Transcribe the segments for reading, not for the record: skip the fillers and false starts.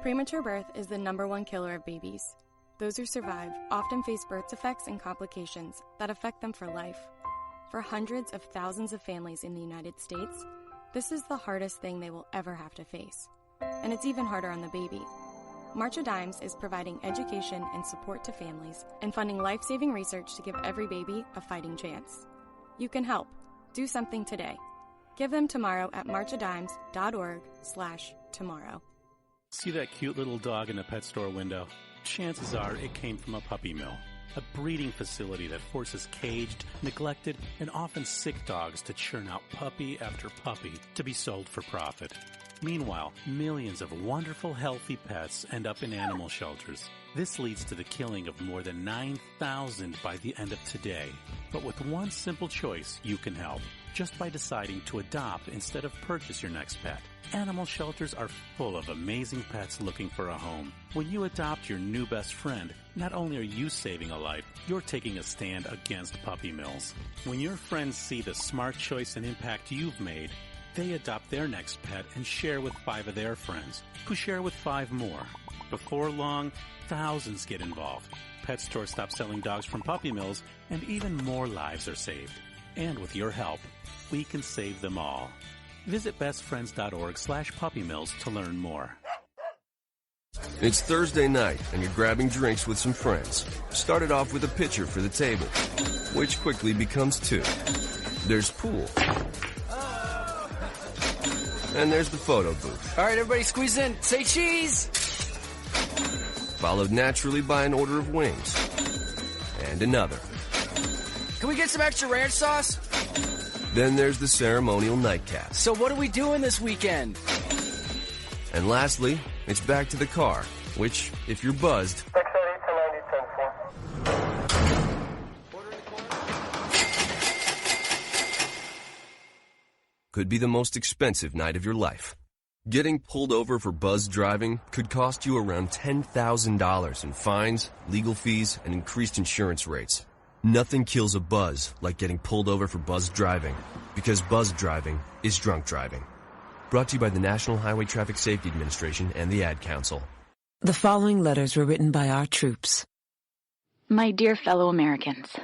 Premature birth is the #1 killer of babies. Those who survive often face birth defects and complications that affect them for life. For hundreds of thousands of families in the United States, this is the hardest thing they will ever have to face. And it's even harder on the baby. March of Dimes is providing education and support to families and funding life-saving research to give every baby a fighting chance. You can help. Do something today. Give them tomorrow at marchofdimes.org/tomorrow. See that cute little dog in the pet store window? Chances are it came from a puppy mill, a breeding facility that forces caged, neglected, and often sick dogs to churn out puppy after puppy to be sold for profit. Meanwhile, millions of wonderful, healthy pets end up in animal shelters. This leads to the killing of more than 9,000 by the end of today. But with one simple choice, you can help, just by deciding to adopt instead of purchase your next pet. Animal shelters are full of amazing pets looking for a home. When you adopt your new best friend, not only are you saving a life, you're taking a stand against puppy mills. When your friends see the smart choice and impact you've made, they adopt their next pet and share with 5 of their friends, who share with 5 more. Before long, thousands get involved. Pet stores stop selling dogs from puppy mills, and even more lives are saved. And with your help, we can save them all. Visit bestfriends.org/puppymills to learn more. It's Thursday night, and you're grabbing drinks with some friends. Started off with a pitcher for the table, which quickly becomes 2. There's pool. And there's the photo booth. All right, everybody squeeze in. Say cheese! Followed naturally by an order of wings. And another. Can we get some extra ranch sauce? Then there's the ceremonial nightcap. So what are we doing this weekend? And lastly, it's back to the car, which, if you're buzzed, could be the most expensive night of your life. Getting pulled over for buzzed driving could cost you around $10,000 in fines, legal fees, and increased insurance rates. Nothing kills a buzz like getting pulled over for buzzed driving, because buzzed driving is drunk driving. Brought to you by the National Highway Traffic Safety Administration and the Ad Council. The following letters were written by our troops. My dear fellow Americans,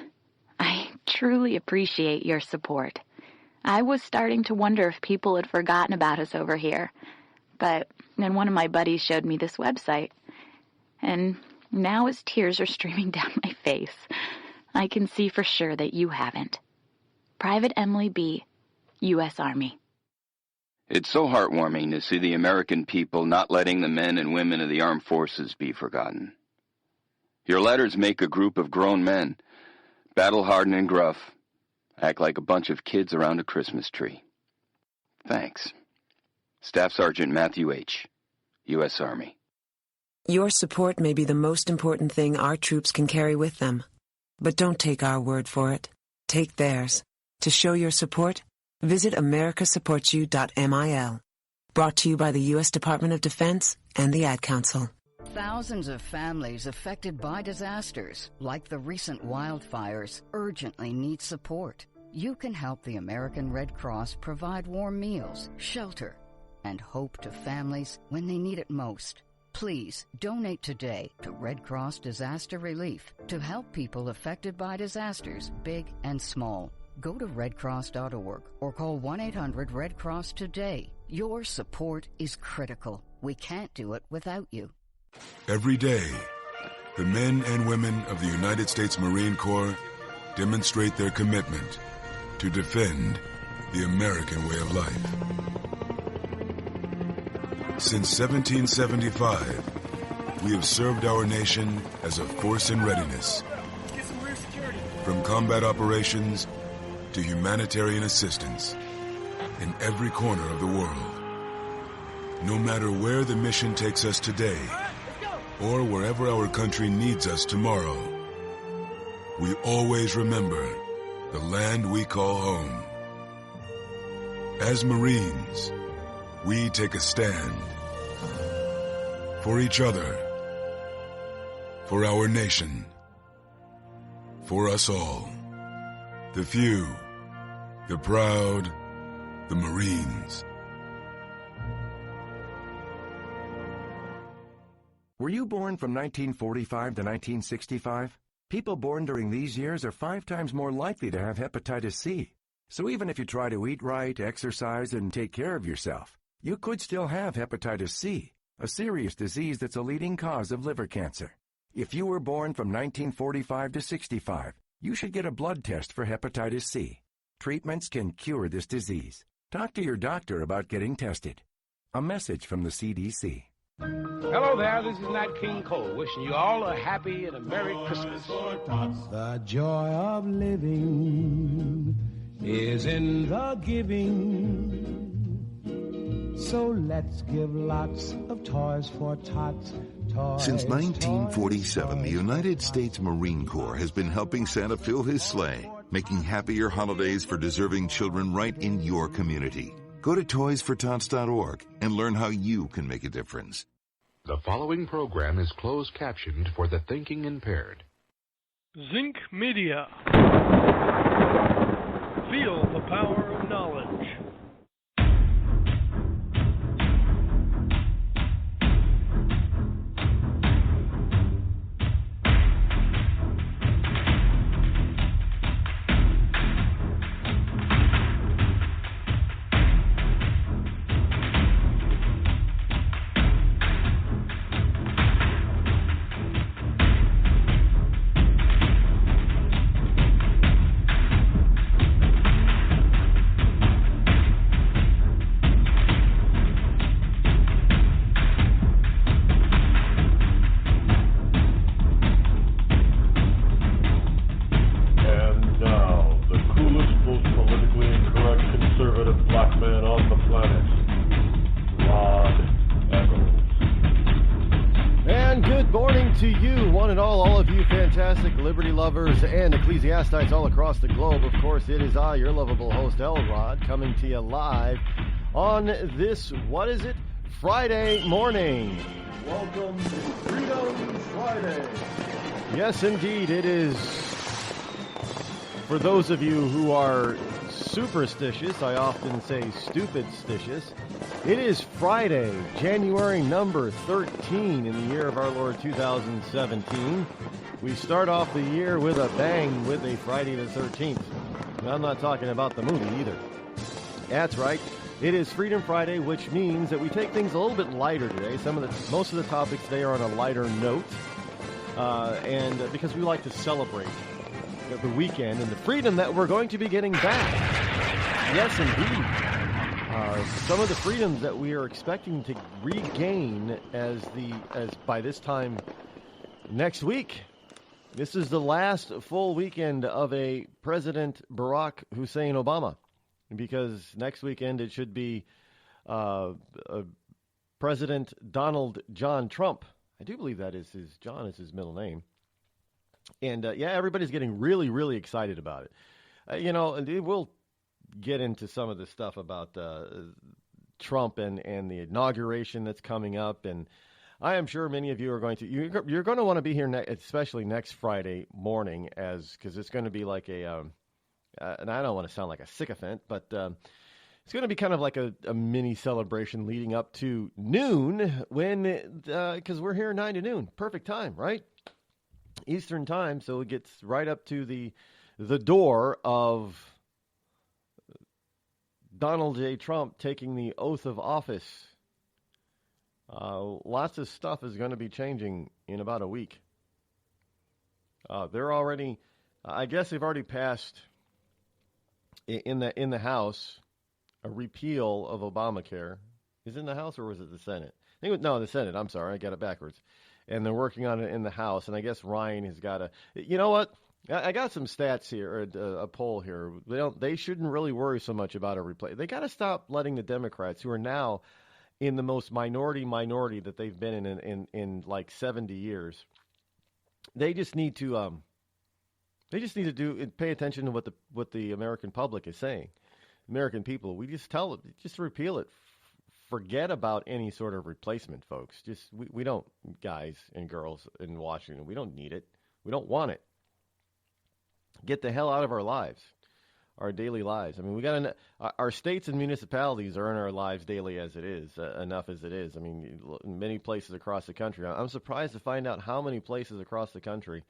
I truly appreciate your support. I was starting to wonder if people had forgotten about us over here, but then one of my buddies showed me this website, and now as tears are streaming down my face, I can see for sure that you haven't. Private Emily B., U.S. Army. It's so heartwarming to see the American people not letting the men and women of the armed forces be forgotten. Your letters make a group of grown men, battle-hardened and gruff, act like a bunch of kids around a Christmas tree. Thanks. Staff Sergeant Matthew H., U.S. Army. Your support may be the most important thing our troops can carry with them. But don't take our word for it. Take theirs. To show your support, visit americasupportsyou.mil. Brought to you by the U.S. Department of Defense and the Ad Council. Thousands of families affected by disasters, like the recent wildfires, urgently need support. You can help the American Red Cross provide warm meals, shelter, and hope to families when they need it most. Please donate today to Red Cross Disaster Relief to help people affected by disasters, big and small. Go to redcross.org or call 1-800-RED-CROSS today. Your support is critical. We can't do it without you. Every day, the men and women of the United States Marine Corps demonstrate their commitment to defend the American way of life. Since 1775, we have served our nation as a force in readiness. From combat operations to humanitarian assistance in every corner of the world. No matter where the mission takes us today, or wherever our country needs us tomorrow, we always remember the land we call home. As Marines, we take a stand for each other, for our nation, for us all. The few, the proud, the Marines. Were you born from 1945 to 1965? People born during these years are 5 times more likely to have hepatitis C. So even if you try to eat right, exercise, and take care of yourself, you could still have hepatitis C, a serious disease that's a leading cause of liver cancer. If you were born from 1945 to 65, you should get a blood test for hepatitis C. Treatments can cure this disease. Talk to your doctor about getting tested. A message from the CDC. Hello there, this is Nat King Cole, wishing you all a happy and a Merry Christmas. The joy of living is in the giving. So let's give lots of toys for tots. Since 1947, the United States Marine Corps has been helping Santa fill his sleigh, making happier holidays for deserving children right in your community. Go to toysfortots.org and learn how you can make a difference. The following program is closed captioned for the thinking impaired. Zinc Media. Feel the power of knowledge. And ecclesiastites all across the globe. Of course, it is I, your lovable host, Rod, coming to you live on this, what is it, Friday morning. Welcome to Freedom Friday. Yes, indeed, it is. For those of you who are superstitious, I often say stupid-stitious, it is Friday, January number 13 in the year of our Lord 2017. We start off the year with a bang with a Friday the 13th. And I'm not talking about the movie either. That's right. It is Freedom Friday, which means that we take things a little bit lighter today. Most of the topics today are on a lighter note. And because we like to celebrate the weekend and the freedom that we're going to be getting back. Yes, indeed. Some of the freedoms that we are expecting to regain as by this time next week. This is the last full weekend of a President Barack Hussein Obama, because next weekend it should be President Donald John Trump. I do believe that is John is his middle name. And, yeah, everybody's getting really, really excited about it. And we'll get into some of the stuff about Trump and the inauguration that's coming up. And I am sure many of you are going to, you're going to want to be here, especially next Friday morning, because it's going to be like and I don't want to sound like a sycophant, but it's going to be kind of like a mini celebration leading up to noon because we're here 9 to noon. Perfect time, right? Eastern time, so it gets right up to the door of Donald J. Trump taking the oath of office. Lots of stuff is going to be changing in about a week. They're already, I guess they've already passed in the House a repeal of Obamacare. Is it in the House or was it the Senate? The Senate. I'm sorry, I got it backwards. And they're working on it in the House. And I guess Ryan has got to. You know what? I got some stats here, or a poll here. They shouldn't really worry so much about a replay. They got to stop letting the Democrats, who are now in the most minority that they've been in like 70 years. They just need to pay attention to what the American public is saying. American people, we just repeal it. Forget about any sort of replacement, folks. We don't, guys and girls in Washington, we don't need it. We don't want it. Get the hell out of our lives. our daily lives. I mean, we got our states and municipalities are in our lives daily as it is, enough as it is. I mean, in many places across the country. I'm surprised to find out how many places across the country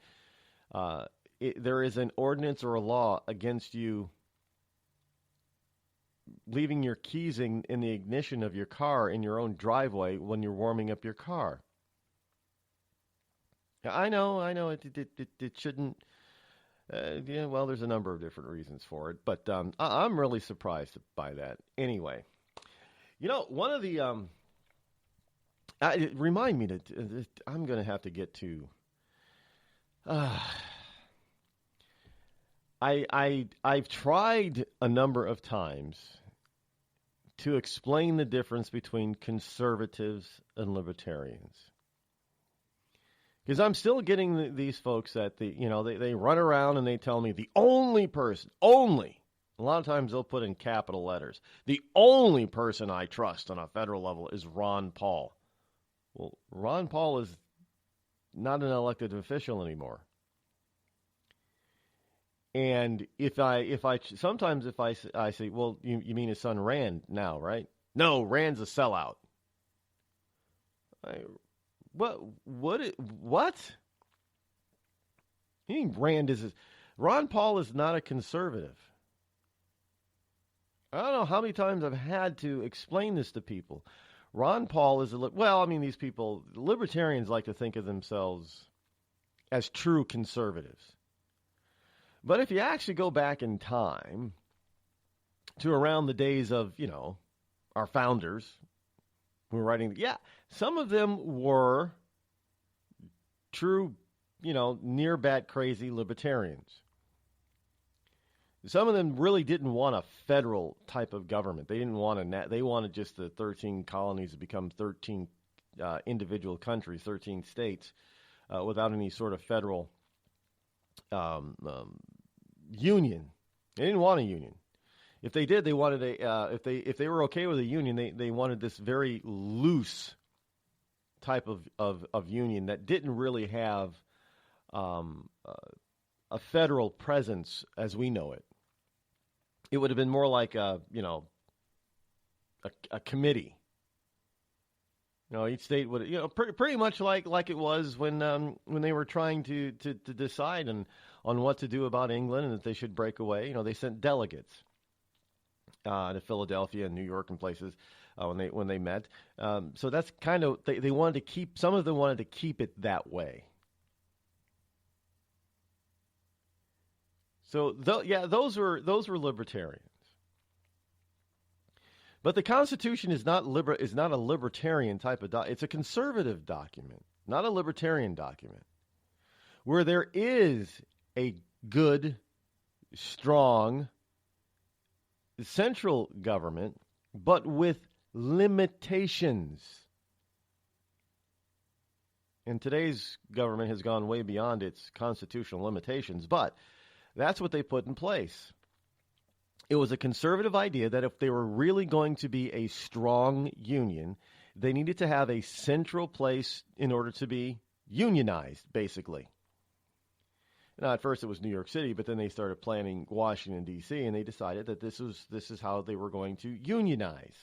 there is an ordinance or a law against you leaving your keys in the ignition of your car in your own driveway when you're warming up your car. I know, it shouldn't. Yeah, well, there's a number of different reasons for it, but I'm really surprised by that. Anyway, one of the remind me to. I'm going to have to get to. I've tried a number of times to explain the difference between conservatives and libertarians. Because I'm still getting these folks that they run around and they tell me the only person, a lot of times they'll put in capital letters, the only person I trust on a federal level is Ron Paul. Well, Ron Paul is not an elected official anymore. And if I say, well, you mean his son Rand now, right? No, Rand's a sellout. What? You mean Ron Paul is not a conservative. I don't know how many times I've had to explain this to people. Ron Paul is these people, libertarians like to think of themselves as true conservatives. But if you actually go back in time to around the days of, our founders who were writing, some of them were true, near bat crazy libertarians. Some of them really didn't want a federal type of government. They didn't want they wanted just the 13 colonies to become 13 individual countries, 13 states, without any sort of federal union. They didn't want a union. If they did, they wanted if they were okay with a union, they wanted this very loose type of union that didn't really have a federal presence as we know it. It would have been more like a committee. Each state would, pretty much like it was when they were trying to decide on what to do about England and that they should break away. They sent delegates to Philadelphia and New York and places when they met. So that's kind of they wanted to keep. Some of them wanted to keep it that way. So those were libertarians. But the Constitution is not a libertarian type of document. It's a conservative document, not a libertarian document, where there is a good, strong central government, but with limitations. And today's government has gone way beyond its constitutional limitations, but that's what they put in place. It was a conservative idea that if they were really going to be a strong union, they needed to have a central place in order to be unionized, basically. Now, at first it was New York City, but then they started planning Washington, D.C., and they decided that this is how they were going to unionize.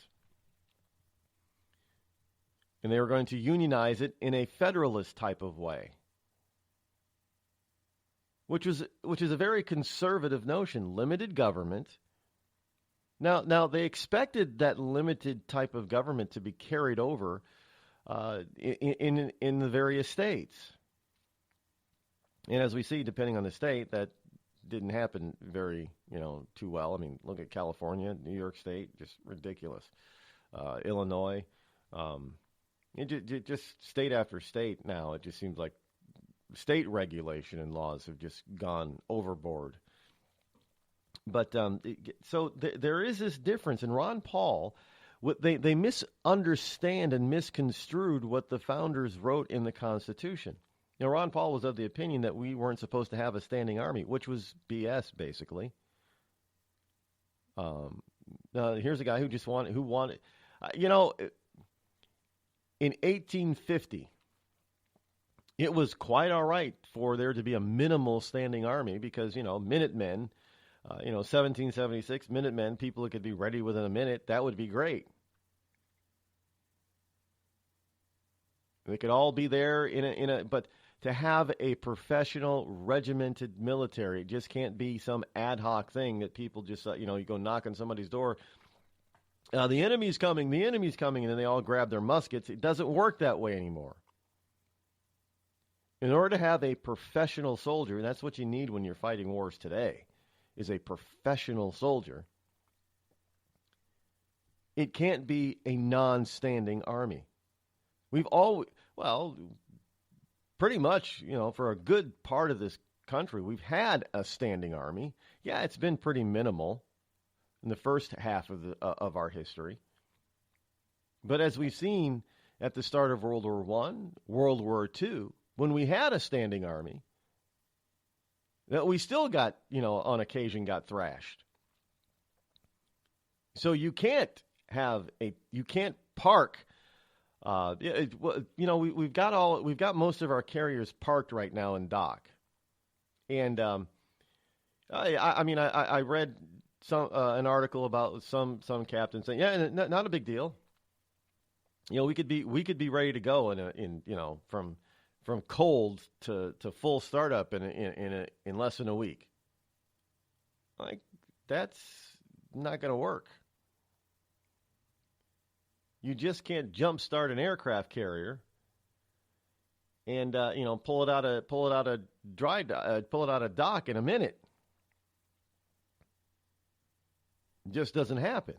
And they were going to unionize it in a federalist type of way, which is a very conservative notion, limited government. Now they expected that limited type of government to be carried over in the various states. And as we see, depending on the state, that didn't happen very, too well. I mean, look at California, New York State, just ridiculous. Illinois, just state after state now, it just seems like state regulation and laws have just gone overboard. But so there is this difference. And Ron Paul, they misunderstand and misconstrued what the founders wrote in the Constitution. Ron Paul was of the opinion that we weren't supposed to have a standing army, which was BS, basically. Here's a guy who wanted, in 1850, it was quite all right for there to be a minimal standing army because, Minutemen 1776 Minutemen, people that could be ready within a minute, that would be great. They could all be there but to have a professional, regimented military, it just can't be some ad hoc thing that people just, you go knock on somebody's door. The enemy's coming, and then they all grab their muskets. It doesn't work that way anymore. In order to have a professional soldier, and that's what you need when you're fighting wars today, is a professional soldier. It can't be a non-standing army. We've always, pretty much, for a good part of this country, we've had a standing army. Yeah, it's been pretty minimal in the first half of our history. But as we've seen at the start of World War I, World War II, when we had a standing army, that we still got, on occasion got thrashed. So you can't park. We've got most of our carriers parked right now in dock, and I read an article about some captains saying, yeah, not a big deal. We could be ready to go from cold to full startup in less than a week. Like, that's not going to work. You just can't jumpstart an aircraft carrier and pull it out of dock in a minute. It just doesn't happen.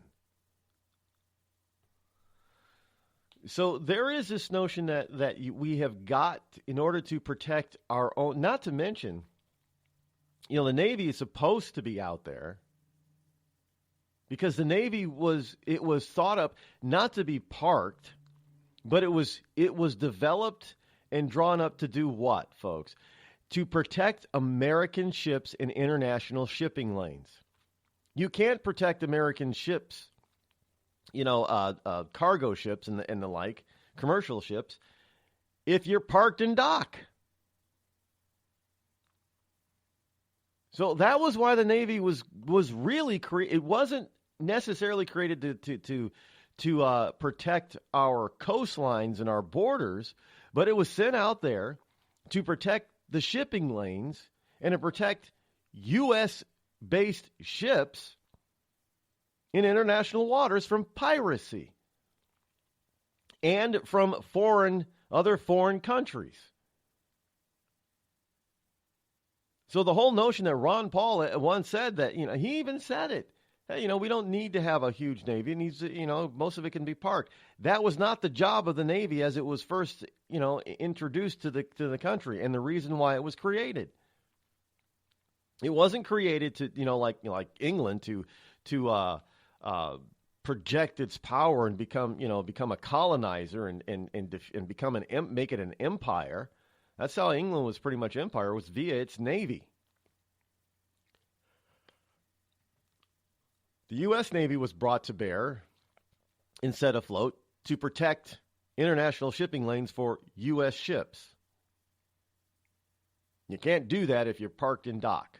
So there is this notion that we have got, in order to protect our own, not to mention, the Navy is supposed to be out there because the Navy was thought up not to be parked, but it was developed and drawn up to do what, folks? To protect American ships in international shipping lanes. You can't protect American ships, cargo ships and the like, commercial ships, if you're parked in dock. So that was why the Navy was really created. It wasn't necessarily created to protect our coastlines and our borders, but it was sent out there to protect the shipping lanes and to protect U.S.-based ships in international waters from piracy and from other foreign countries. So the whole notion that Ron Paul once said that, he even said it. Hey, we don't need to have a huge Navy. It needs to, most of it can be parked. That was not the job of the Navy as it was first, introduced to the country, and the reason why it was created. It wasn't created to, like England to project its power and become a colonizer and make it an empire. That's how England was pretty much empire, was via its Navy. The U.S. Navy was brought to bear and set afloat to protect international shipping lanes for U.S. ships. You can't do that if you're parked in dock.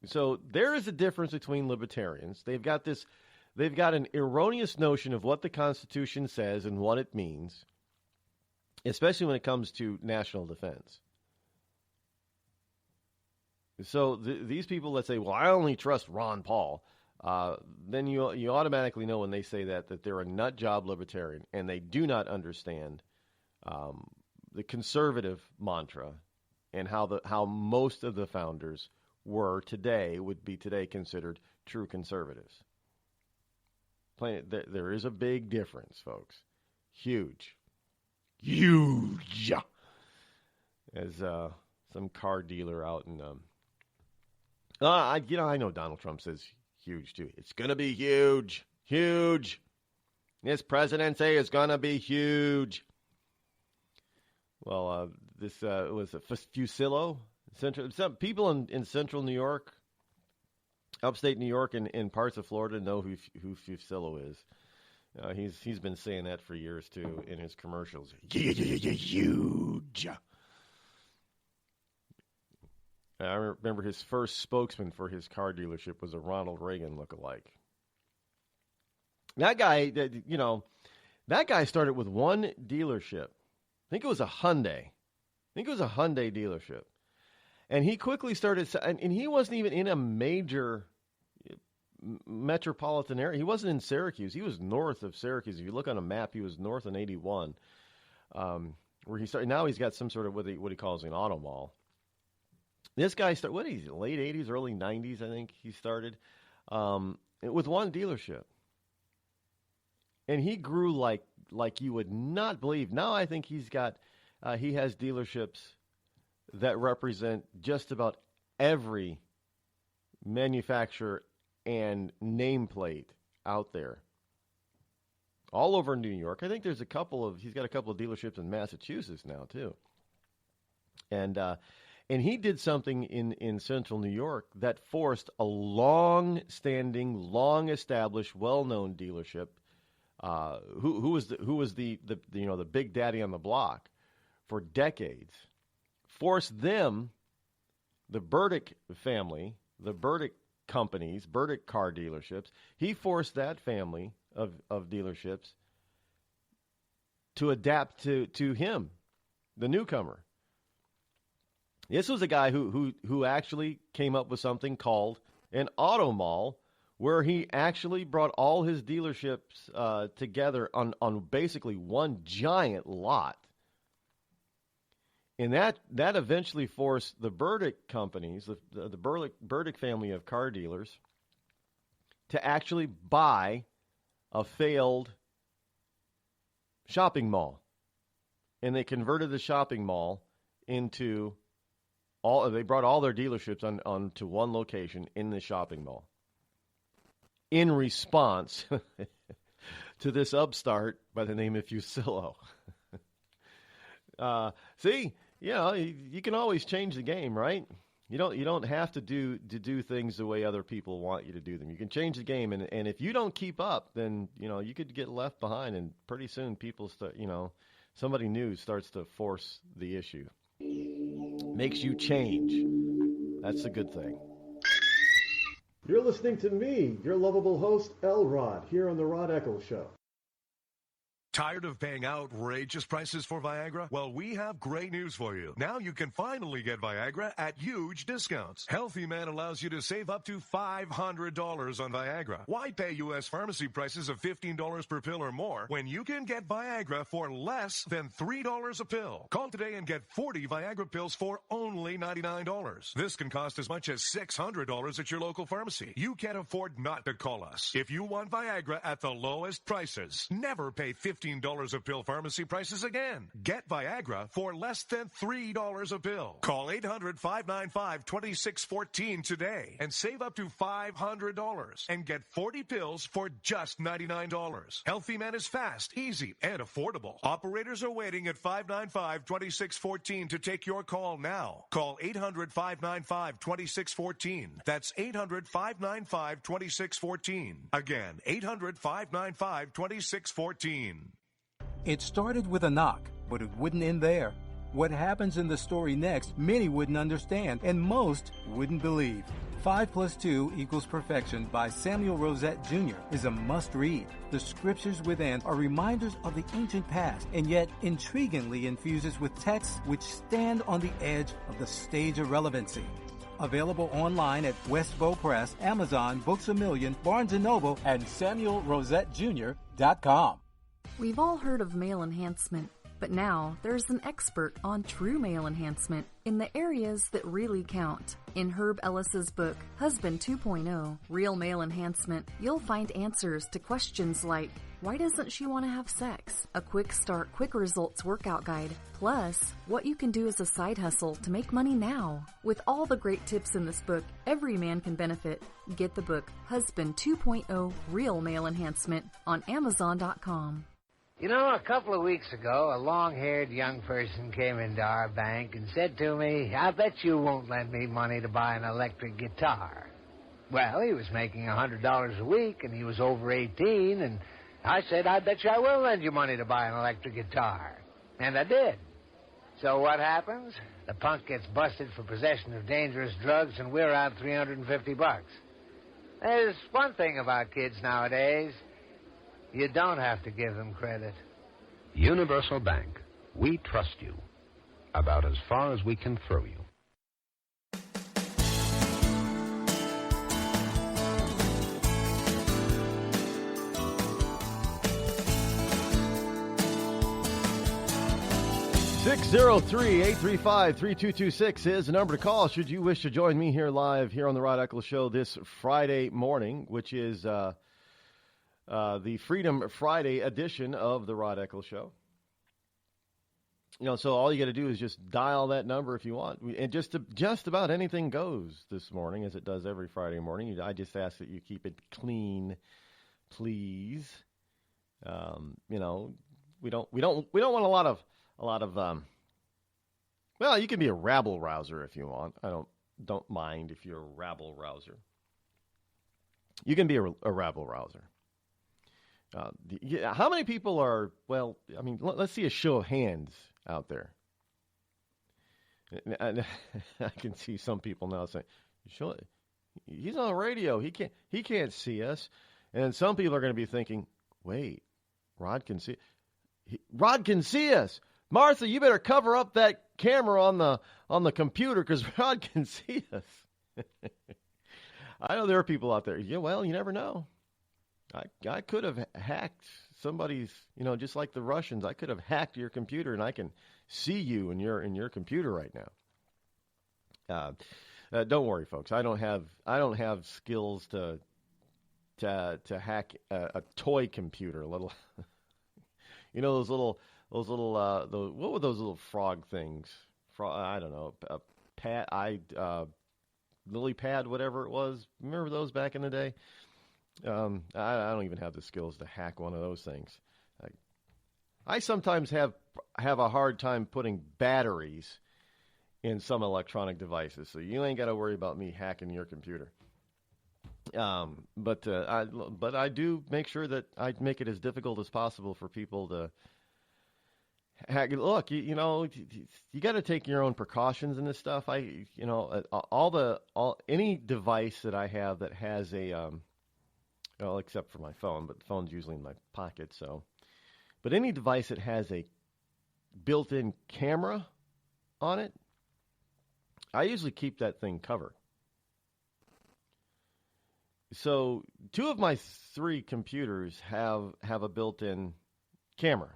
So there is a difference between libertarians. They've got an erroneous notion of what the Constitution says and what it means, especially when it comes to national defense. So these people that say, well, I only trust Ron Paul, then you automatically know when they say that they're a nut job libertarian and they do not understand the conservative mantra and how most of the founders would be today considered true conservatives. There is a big difference, folks. Huge. As some car dealer out in I know Donald Trump says huge too. It's gonna be huge. This presidency is gonna be huge. Well, this was a Fusillo. Some people in central New York, upstate New York, and parts of Florida know who Fusillo is. He's been saying that for years too in his commercials. Huge. I remember his first spokesman for his car dealership was a Ronald Reagan lookalike. That guy, that guy started with one dealership. I think it was a Hyundai. Dealership. And he quickly started, and he wasn't even in a major metropolitan area. He wasn't in Syracuse. He was north of Syracuse. If you look on a map, he was north on 81, where he started. Now he's got some sort of what he calls an auto mall. This guy started, late 80s, early 90s, I think he started, with one dealership. And he grew like you would not believe. Now I think he has dealerships that represent just about every manufacturer and nameplate out there. All over New York. I think he's got a couple of dealerships in Massachusetts now too. And he did something in central New York that forced a long-standing, long-established, well-known dealership, who was the big daddy on the block for decades, forced them, the Burdick family, the Burdick companies, Burdick car dealerships. He forced that family of dealerships to adapt to him, the newcomer. This was a guy who actually came up with something called an auto mall, where he actually brought all his dealerships together on basically one giant lot. And that eventually forced the Burdick companies, the Burdick family of car dealers, to actually buy a failed shopping mall. And they converted the shopping mall into they brought all their dealerships onto one location in the shopping mall in response to this upstart by the name of Fusillo. See, you can always change the game, right? You don't have to do things the way other people want you to do them. You can change the game, and if you don't keep up, then you could get left behind, and pretty soon people start, somebody new starts to force the issue. Makes you change. That's a good thing. You're listening to me, your lovable host, L. Rod, here on the Rod Eccles Show. Tired of paying outrageous prices for Viagra? Well, we have great news for you. Now you can finally get Viagra at huge discounts. Healthy Man allows you to save up to $500 on Viagra. Why pay U.S. pharmacy prices of $15 per pill or more when you can get Viagra for less than $3 a pill? Call today and get 40 Viagra pills for only $99. This can cost as much as $600 at your local pharmacy. You can't afford not to call us. If you want Viagra at the lowest prices, never pay $15 a pill pharmacy prices again. Get Viagra for less than $3 a pill. Call 800-595-2614 today and save up to $500 and get 40 pills for just $99. Healthy Man is fast, easy, and affordable. Operators are waiting at 595-2614 to take your call now. Call 800-595-2614. That's 800-595-2614. Again, 800-595-2614. It started with a knock, but it wouldn't end there. What happens in the story next, many wouldn't understand, and most wouldn't believe. 5 + 2 = Perfection by Samuel Rosette Jr. is a must-read. The scriptures within are reminders of the ancient past, and yet intriguingly infuses with texts which stand on the edge of the stage of relevancy. Available online at Westbow Press, Amazon, Books A Million, Barnes & Noble, and SamuelRosetteJr.com. We've all heard of male enhancement, but now there's an expert on true male enhancement in the areas that really count. In Herb Ellis's book, Husband 2.0, Real Male Enhancement, you'll find answers to questions like, why doesn't she want to have sex? A quick start, quick results workout guide. Plus, what you can do as a side hustle to make money now. With all the great tips in this book, every man can benefit. Get the book, Husband 2.0, Real Male Enhancement, on Amazon.com. You know, a couple of weeks ago, a long-haired young person came into our bank and said to me, I bet you won't lend me money to buy an electric guitar. Well, he was making $100 a week, and he was over 18, and I said, I bet you I will lend you money to buy an electric guitar. And I did. So what happens? The punk gets busted for possession of dangerous drugs, and we're out $350. There's one thing about kids nowadays. You don't have to give them credit. Universal Bank. We trust you. About as far as we can throw you. (603-835-3226) is the number to call should you wish to join me here live here on the Rod Eccles Show this Friday morning, which is the Freedom Friday edition of the Rod Eccles Show. You know, so all you got to do is just dial that number if you want. And just about anything goes this morning, as it does every Friday morning. I just ask that you keep it clean, please. You know, we don't want a lot of well, you can be a rabble rouser if you want. I don't mind if you're a rabble rouser. You can be a rabble rouser. How many people are, well, I mean, let's see a show of hands out there. I can see some people now saying, sure, he's on the radio. He can't see us. And some people are going to be thinking, wait, Rod can see us. Martha, you better cover up that camera on the computer because Rod can see us. I know there are people out there. Yeah, well, you never know. I could have hacked somebody's, you know, just like the Russians. I could have hacked your computer, and I can see you in your computer right now. Don't worry, folks. I don't have skills to hack a toy computer. Little, you know, those little what were those little frog things? I don't know. Lily pad, whatever it was. Remember those back in the day? I don't even have the skills to hack one of those things. I sometimes have a hard time putting batteries in some electronic devices, so you ain't got to worry about me hacking your computer. But I do make sure that I make it as difficult as possible for people to hack. Look, you know, you got to take your own precautions in this stuff. Any device that I have that has a well, except for my phone, but the phone's usually in my pocket. So, but any device that has a built-in camera on it, I usually keep that thing covered. So 2 of my 3 computers have a built-in camera.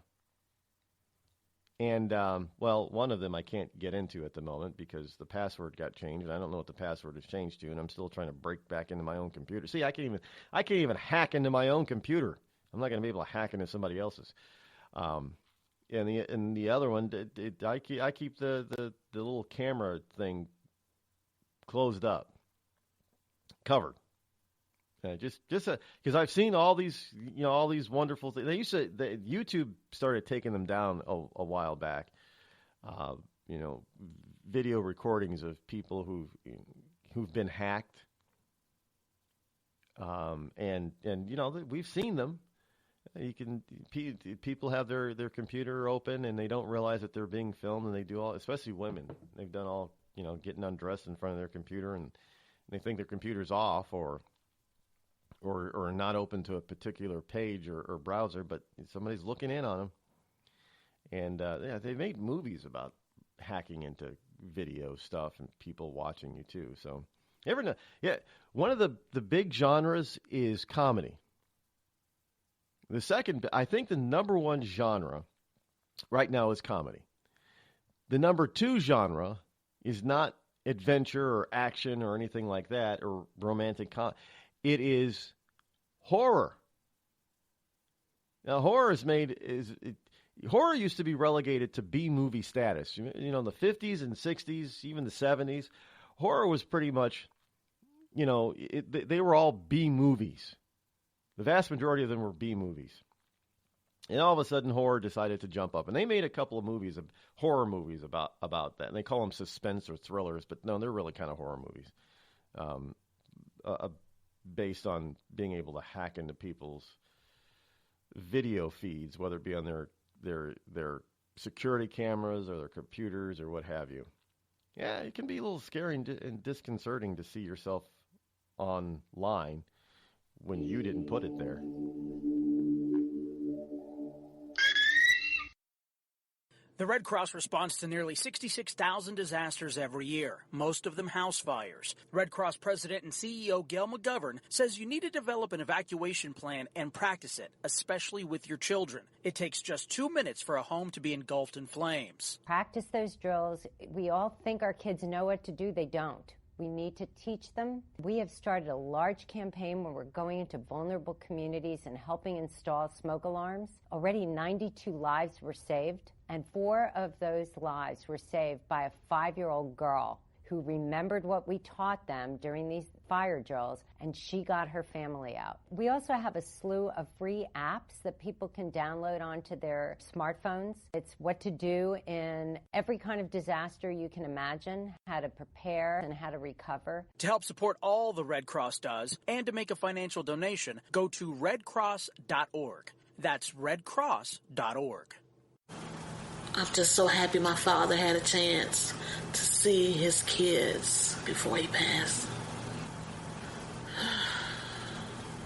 And, well, one of them I can't get into at the moment because the password got changed, and I don't know what the password has changed to, and I'm still trying to break back into my own computer. See, I can't even hack into my own computer. I'm not going to be able to hack into somebody else's. And the other one, I keep the little camera thing closed up, covered. Just because I've seen all these wonderful things. YouTube started taking them down a while back. Video recordings of people who've been hacked. And we've seen them. People have their computer open and they don't realize that they're being filmed, and they do all, especially women. They've done all, getting undressed in front of their computer, and they think their computer's off or not open to a particular page or browser, but somebody's looking in on them. And they made movies about hacking into video stuff and people watching you too. So one of the big genres is comedy. The second, I think the number 1 genre right now is comedy. The number 2 genre is not adventure or action or anything like that or romantic comedy. It is horror. Now, horror used to be relegated to B-movie status. In the 50s and 60s, even the 70s, horror was pretty much, they were all B-movies. The vast majority of them were B-movies. And all of a sudden, horror decided to jump up. And they made a couple of horror movies about that. And they call them suspense or thrillers, but no, they're really kind of horror movies. Based on being able to hack into people's video feeds, whether it be on their security cameras or their computers or what have you. Yeah, it can be a little scary and disconcerting to see yourself online when you didn't put it there. The Red Cross responds to nearly 66,000 disasters every year, most of them house fires. Red Cross President and CEO Gail McGovern says you need to develop an evacuation plan and practice it, especially with your children. It takes just 2 minutes for a home to be engulfed in flames. Practice those drills. We all think our kids know what to do. They don't. We need to teach them. We have started a large campaign where we're going into vulnerable communities and helping install smoke alarms. Already 92 lives were saved, and 4 of those lives were saved by a 5-year-old girl who remembered what we taught them during these fire drills, and she got her family out. We also have a slew of free apps that people can download onto their smartphones. It's what to do in every kind of disaster you can imagine, how to prepare and how to recover. To help support all the Red Cross does and to make a financial donation, go to redcross.org. That's redcross.org. I'm just so happy my father had a chance to see his kids before he passed.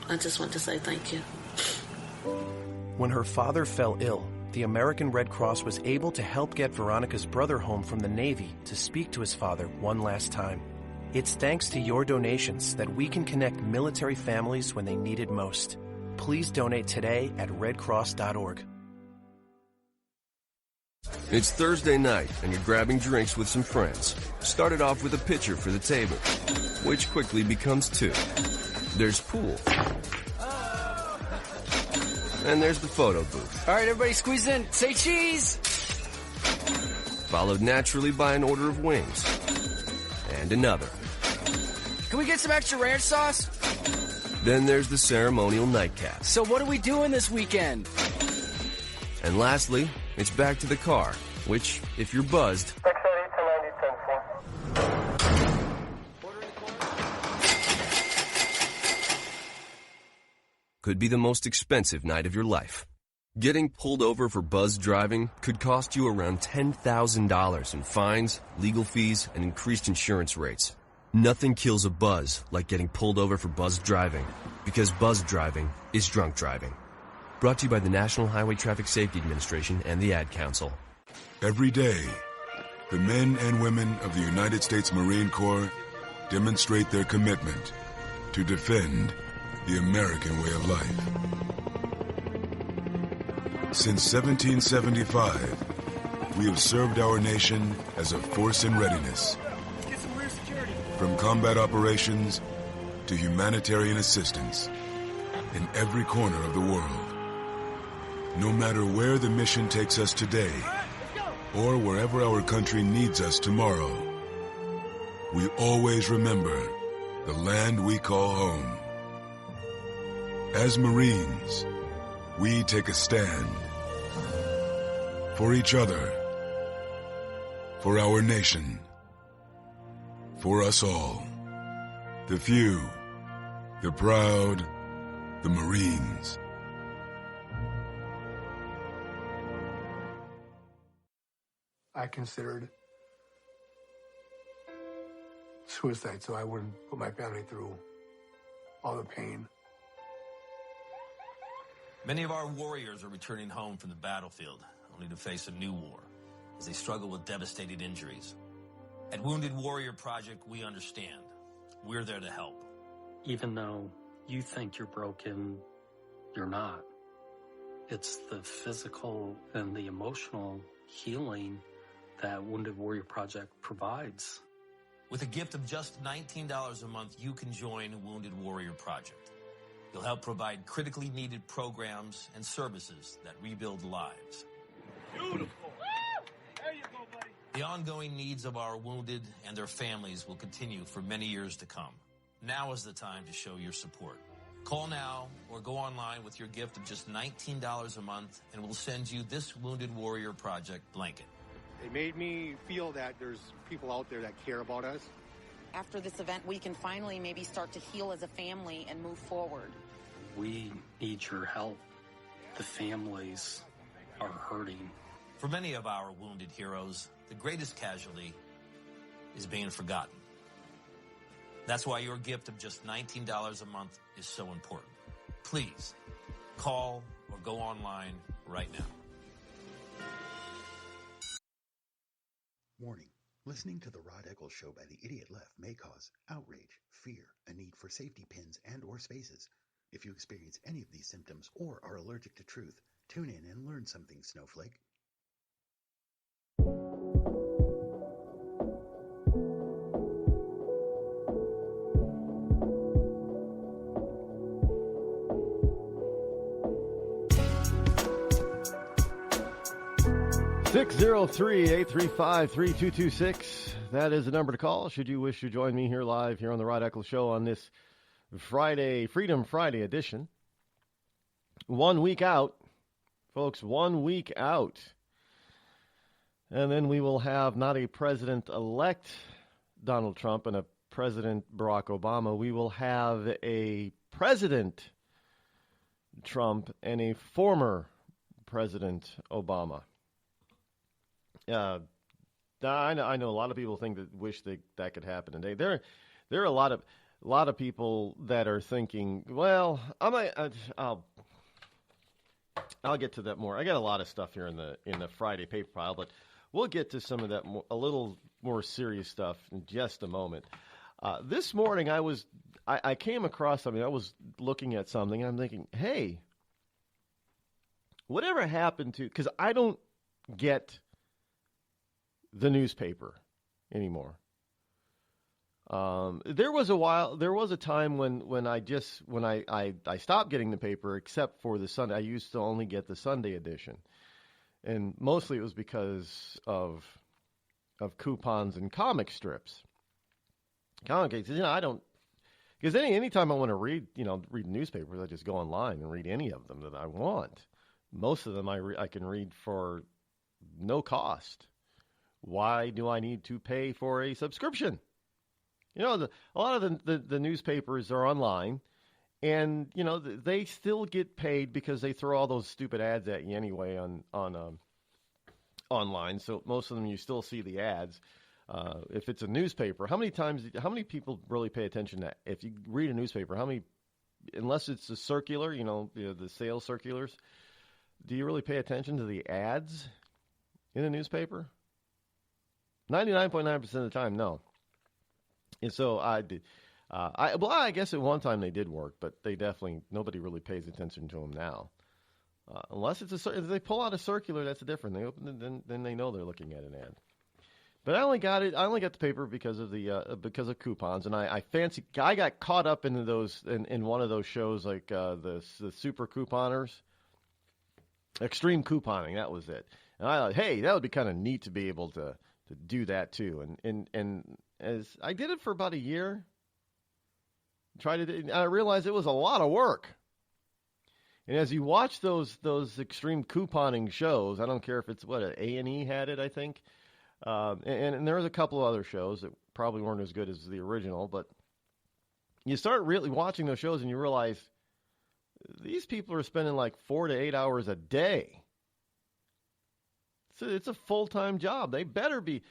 I just want to say thank you. When her father fell ill, the American Red Cross was able to help get Veronica's brother home from the Navy to speak to his father one last time. It's thanks to your donations that we can connect military families when they need it most. Please donate today at redcross.org. It's Thursday night, and you're grabbing drinks with some friends. Started off with a pitcher for the table, which quickly becomes 2. There's pool. And there's the photo booth. All right, everybody squeeze in. Say cheese! Followed naturally by an order of wings. And another. Can we get some extra ranch sauce? Then there's the ceremonial nightcap. So what are we doing this weekend? And lastly, it's back to the car, which, if you're buzzed, could be the most expensive night of your life. Getting pulled over for buzzed driving could cost you around $10,000 in fines, legal fees, and increased insurance rates. Nothing kills a buzz like getting pulled over for buzzed driving, because buzzed driving is drunk driving. Brought to you by the National Highway Traffic Safety Administration and the Ad Council. Every day, the men and women of the United States Marine Corps demonstrate their commitment to defend the American way of life. Since 1775, we have served our nation as a force in readiness. From combat operations to humanitarian assistance in every corner of the world. No matter where the mission takes us today, or wherever our country needs us tomorrow, we always remember the land we call home. As Marines, we take a stand for each other, for our nation, for us all. The few, the proud, the Marines. I considered suicide so I wouldn't put my family through all the pain. Many of our warriors are returning home from the battlefield, only to face a new war as they struggle with devastating injuries. At Wounded Warrior Project, we understand. We're there to help. Even though you think you're broken, you're not. It's the physical and the emotional healing that Wounded Warrior Project provides. With a gift of just $19 a month, you can join Wounded Warrior Project. You'll help provide critically needed programs and services that rebuild lives. Beautiful. There you go, buddy. The ongoing needs of our wounded and their families will continue for many years to come. Now is the time to show your support. Call now or go online with your gift of just $19 a month, and we'll send you this Wounded Warrior Project blanket. It made me feel that there's people out there that care about us. After this event, we can finally maybe start to heal as a family and move forward. We need your help. The families are hurting. For many of our wounded heroes, the greatest casualty is being forgotten. That's why your gift of just $19 a month is so important. Please call or go online right now. Warning. Listening to the Rod Eccles Show by the idiot left may cause outrage, fear, a need for safety pins and or spaces. If you experience any of these symptoms or are allergic to truth, tune in and learn something, Snowflake. Six 603-835-3226. That is the number to call should you wish to join me here live here on the Rod Eccles Show on this Friday, Freedom Friday edition. 1 week out, folks, 1 week out. And then we will have not a president-elect Donald Trump and a President Barack Obama. We will have a President Trump and a former President Obama. I know a lot of people think that wish that could happen today. There are a lot of people that are thinking, well, I'll get to that more. I got a lot of stuff here in the Friday paper pile, but we'll get to some of that a little more serious stuff in just a moment. This morning I came across something. I was looking at something. And I'm thinking, hey, whatever happened to? Because I don't get the newspaper anymore. There was a time when I stopped getting the paper except for the Sunday. I used to only get the Sunday edition, and mostly it was because of coupons and comic strips. Comic, I don't, because anytime I want to read newspapers, I just go online and read any of them that I want. Most of them I can read for no cost. Why do I need to pay for a subscription? A lot of the newspapers are online, and they still get paid because they throw all those stupid ads at you anyway on online. So most of them you still see the ads. If it's a newspaper, how many people really pay attention to that? If you read a newspaper, unless it's a circular, the sales circulars, do you really pay attention to the ads in a newspaper? 99.9% of the time, no. And so I did. I guess at one time they did work, but nobody really pays attention to them now. Unless if they pull out a circular, that's different. They open it, then they know they're looking at an ad. But I only got the paper because of coupons, and I got caught up into those in one of those shows like the super couponers, extreme couponing. That was it. And I thought, hey, that would be kind of neat to be able to do that too. And as I did it for about a year, I realized it was a lot of work. And as you watch those extreme couponing shows, I don't care if it's A&E had it, I think, and there was a couple of other shows that probably weren't as good as the original, but you start really watching those shows and you realize these people are spending like 4 to 8 hours a day. It's a full-time job. They better be,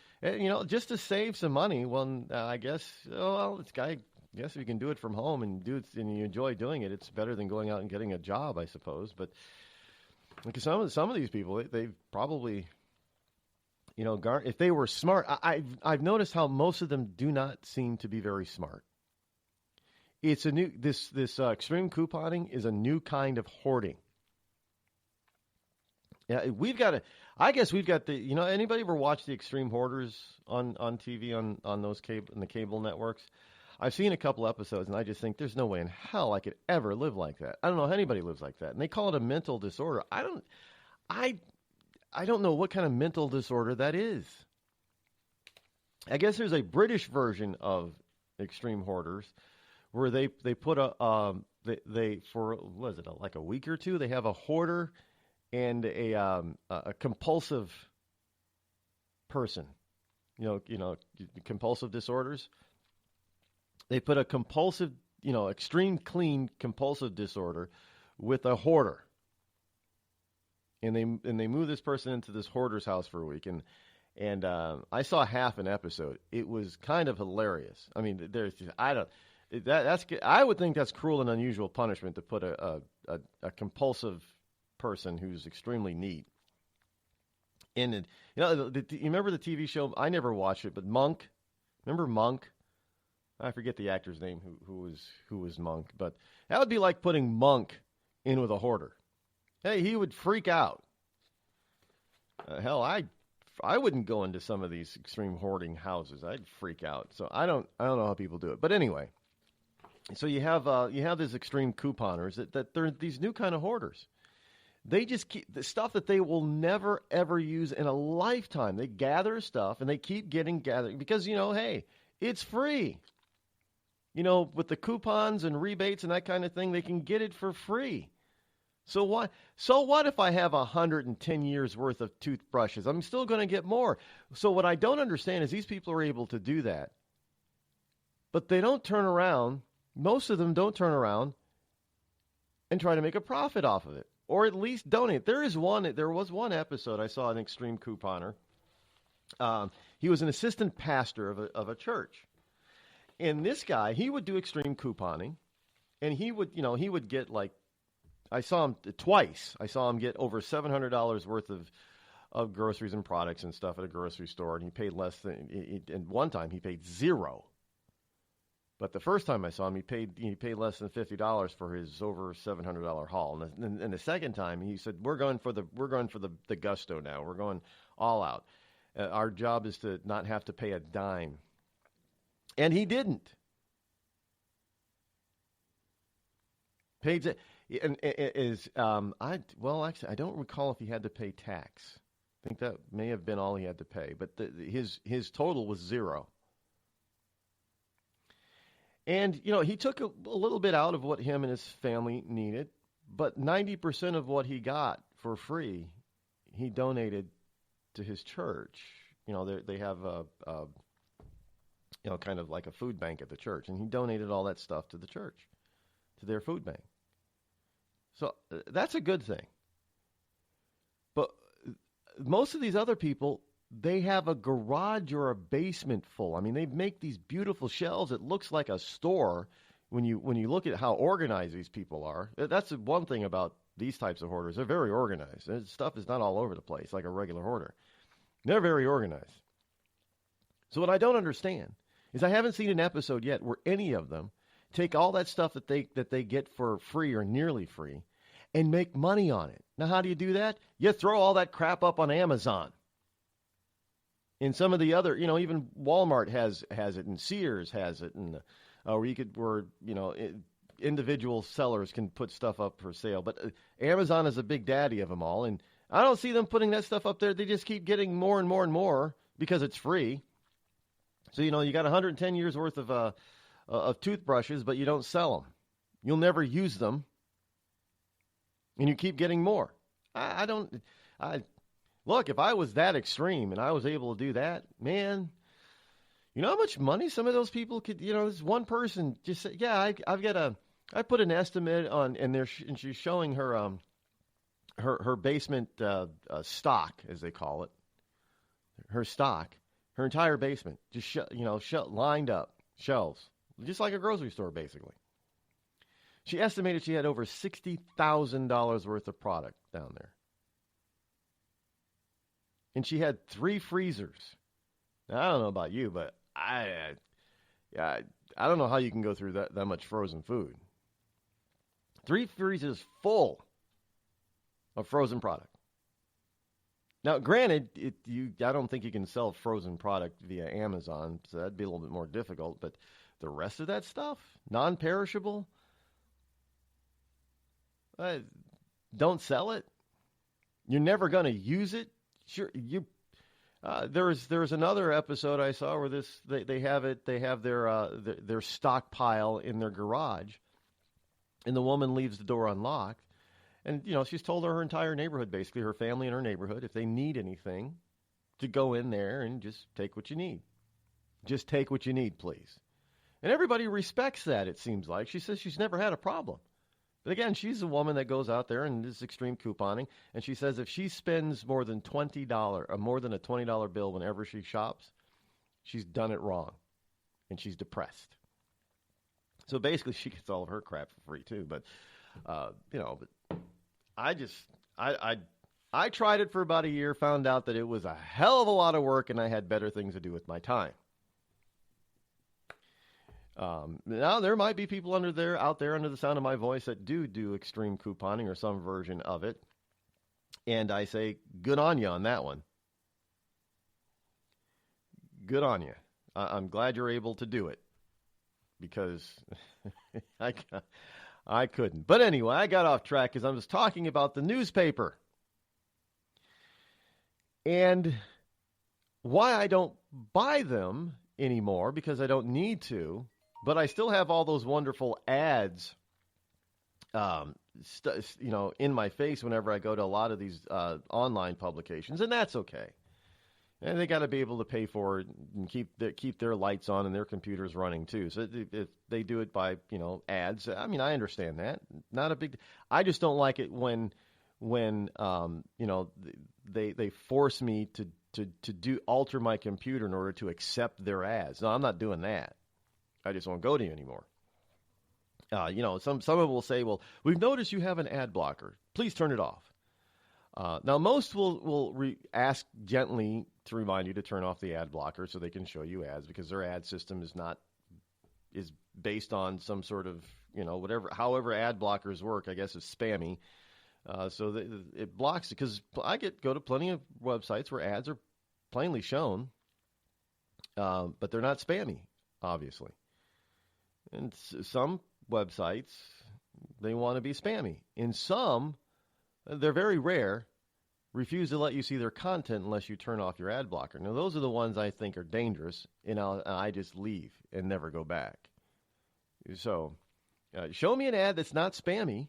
just to save some money. Well, I guess if you can do it from home and you enjoy doing it, it's better than going out and getting a job, I suppose. But because some of these people, they probably, if they were smart, I've noticed how most of them do not seem to be very smart. It's this extreme couponing is a new kind of hoarding. Yeah, I guess we've got anybody ever watch the Extreme Hoarders on TV on those cable networks? I've seen a couple episodes, and I just think there's no way in hell I could ever live like that. I don't know if anybody lives like that. And they call it a mental disorder. I don't know what kind of mental disorder that is. I guess there's a British version of Extreme Hoarders where they put like a week or two, they have a hoarder and a compulsive person, compulsive disorders. They put a compulsive, extreme clean compulsive disorder with a hoarder. and they move this person into this hoarder's house for a week, and I saw half an episode. It was kind of hilarious. I mean, I would think that's cruel and unusual punishment to put a compulsive person who's extremely neat in it. You remember the TV show? I never watched it, but Monk. Remember Monk? I forget the actor's name who was Monk, but that would be like putting Monk in with a hoarder. Hey, he would freak out. Hell, I wouldn't go into some of these extreme hoarding houses. I'd freak out. So I don't know how people do it. But anyway, so you have these extreme couponers that they're these new kind of hoarders. They just keep the stuff that they will never ever use in a lifetime. They gather stuff and they keep gathering because hey, it's free. With the coupons and rebates and that kind of thing, they can get it for free. So what if I have 110 years worth of toothbrushes? I'm still going to get more. So what I don't understand is these people are able to do that. But they don't turn around. Most of them don't turn around and try to make a profit off of it, or at least donate. There was one episode I saw an extreme couponer. He was an assistant pastor of a church. And this guy, he would do extreme couponing, and he would get like, I saw him twice. I saw him get over $700 worth of groceries and products and stuff at a grocery store, and he paid less than. And one time he paid $0. But the first time I saw him, he paid less than $50 for his over $700 haul. And the second time, he said, "We're going for the gusto now. We're going all out. Our job is to not have to pay a dime." And he didn't. Paid. Actually, I don't recall if he had to pay tax. I think that may have been all he had to pay, but his total was $0. And he took a little bit out of what him and his family needed, but 90% of what he got for free, he donated to his church. They have a kind of like a food bank at the church, and he donated all that stuff to the church, to their food bank. So that's a good thing. But most of these other people, they have a garage or a basement full. I mean, they make these beautiful shelves. It looks like a store when you look at how organized these people are. That's one thing about these types of hoarders. They're very organized. Their stuff is not all over the place like a regular hoarder. They're very organized. So what I don't understand is I haven't seen an episode yet where any of them take all that stuff that they get for free or nearly free and make money on it. Now, how do you do that? You throw all that crap up on Amazon. And some of the other, even Walmart has it, and Sears has it, and individual sellers can put stuff up for sale. But Amazon is a big daddy of them all, and I don't see them putting that stuff up there. They just keep getting more and more and more because it's free. So you got 110 years worth of toothbrushes, but you don't sell them. You'll never use them, and you keep getting more. Look, if I was that extreme and I was able to do that, man, you know how much money some of those people could. This one person just said, "Yeah, I put an estimate on," and she's showing her her basement stock, as they call it, her stock, her entire basement, just lined up shelves. Just like a grocery store, basically. She estimated she had over $60,000 worth of product down there. And she had 3 freezers. Now, I don't know about you, but I don't know how you can go through that much frozen food. 3 freezers full of frozen product. Now, granted, I don't think you can sell frozen product via Amazon, so that'd be a little bit more difficult, but the rest of that stuff, non-perishable, don't sell it. You're never going to use it. Sure, there's another episode I saw where they have their stockpile in their garage, and the woman leaves the door unlocked, and she's told her entire neighborhood, basically her family and her neighborhood, if they need anything, to go in there and just take what you need. Just take what you need, please. And everybody respects that, it seems like. She says she's never had a problem. But again, she's a woman that goes out there and does extreme couponing, and she says if she spends more than $20 or more than a $20 bill whenever she shops, she's done it wrong, and she's depressed. So basically, she gets all of her crap for free too. But but I tried it for about a year, found out that it was a hell of a lot of work, and I had better things to do with my time. Now, there might be people out there under the sound of my voice that do extreme couponing or some version of it. And I say, good on you on that one. Good on you. I'm glad you're able to do it because I couldn't. But anyway, I got off track because I was talking about the newspaper and why I don't buy them anymore because I don't need to. But I still have all those wonderful ads, in my face whenever I go to a lot of these online publications, and that's okay. And they got to be able to pay for it and keep their lights on and their computers running too. So if they do it by ads, I mean I understand that. Not a big. I just don't like it when they force me to alter my computer in order to accept their ads. No, I'm not doing that. I just won't go to you anymore. Some of them will say, well, we've noticed you have an ad blocker. Please turn it off. Now, most will ask gently to remind you to turn off the ad blocker so they can show you ads because their ad system is based on some sort of, however ad blockers work, I guess is spammy. So it blocks it because I go to plenty of websites where ads are plainly shown, but they're not spammy, obviously. And some websites, they want to be spammy. In some, they're very rare, refuse to let you see their content unless you turn off your ad blocker. Now, those are the ones I think are dangerous, and I just leave and never go back. So, show me an ad that's not spammy,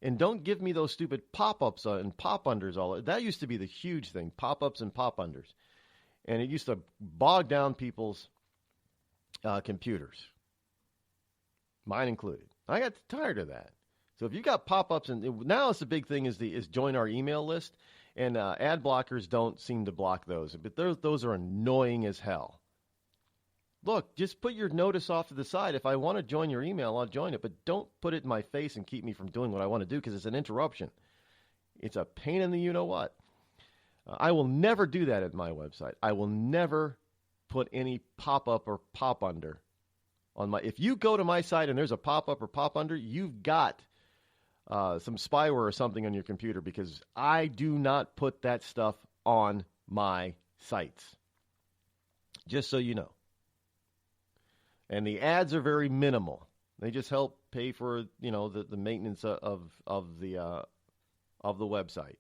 and don't give me those stupid pop-ups and pop-unders. That used to be the huge thing, pop-ups and pop-unders. And it used to bog down people's computers. Mine included. I got tired of that. So if you got pop-ups, and now it's the big thing is join our email list, and ad blockers don't seem to block those. But those are annoying as hell. Look, just put your notice off to the side. If I want to join your email, I'll join it. But don't put it in my face and keep me from doing what I want to do because it's an interruption. It's a pain in the you-know-what. I will never do that at my website. I will never put any pop-up or pop-under on my. If you go to my site and there's a pop-up or pop-under, you've got some spyware or something on your computer because I do not put that stuff on my sites. Just so you know. And the ads are very minimal. They just help pay for the maintenance of the website.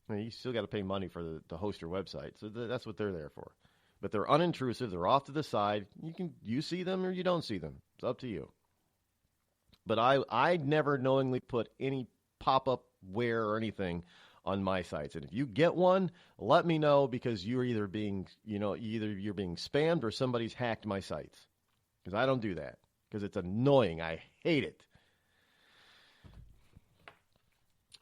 I mean, you still got to pay money for to host your website, so that's what they're there for. But they're unintrusive. They're off to the side. You see them or you don't see them. It's up to you. But I never knowingly put any pop-up ware or anything on my sites. And if you get one, let me know because you're either being spammed or somebody's hacked my sites. Because I don't do that. Because it's annoying. I hate it.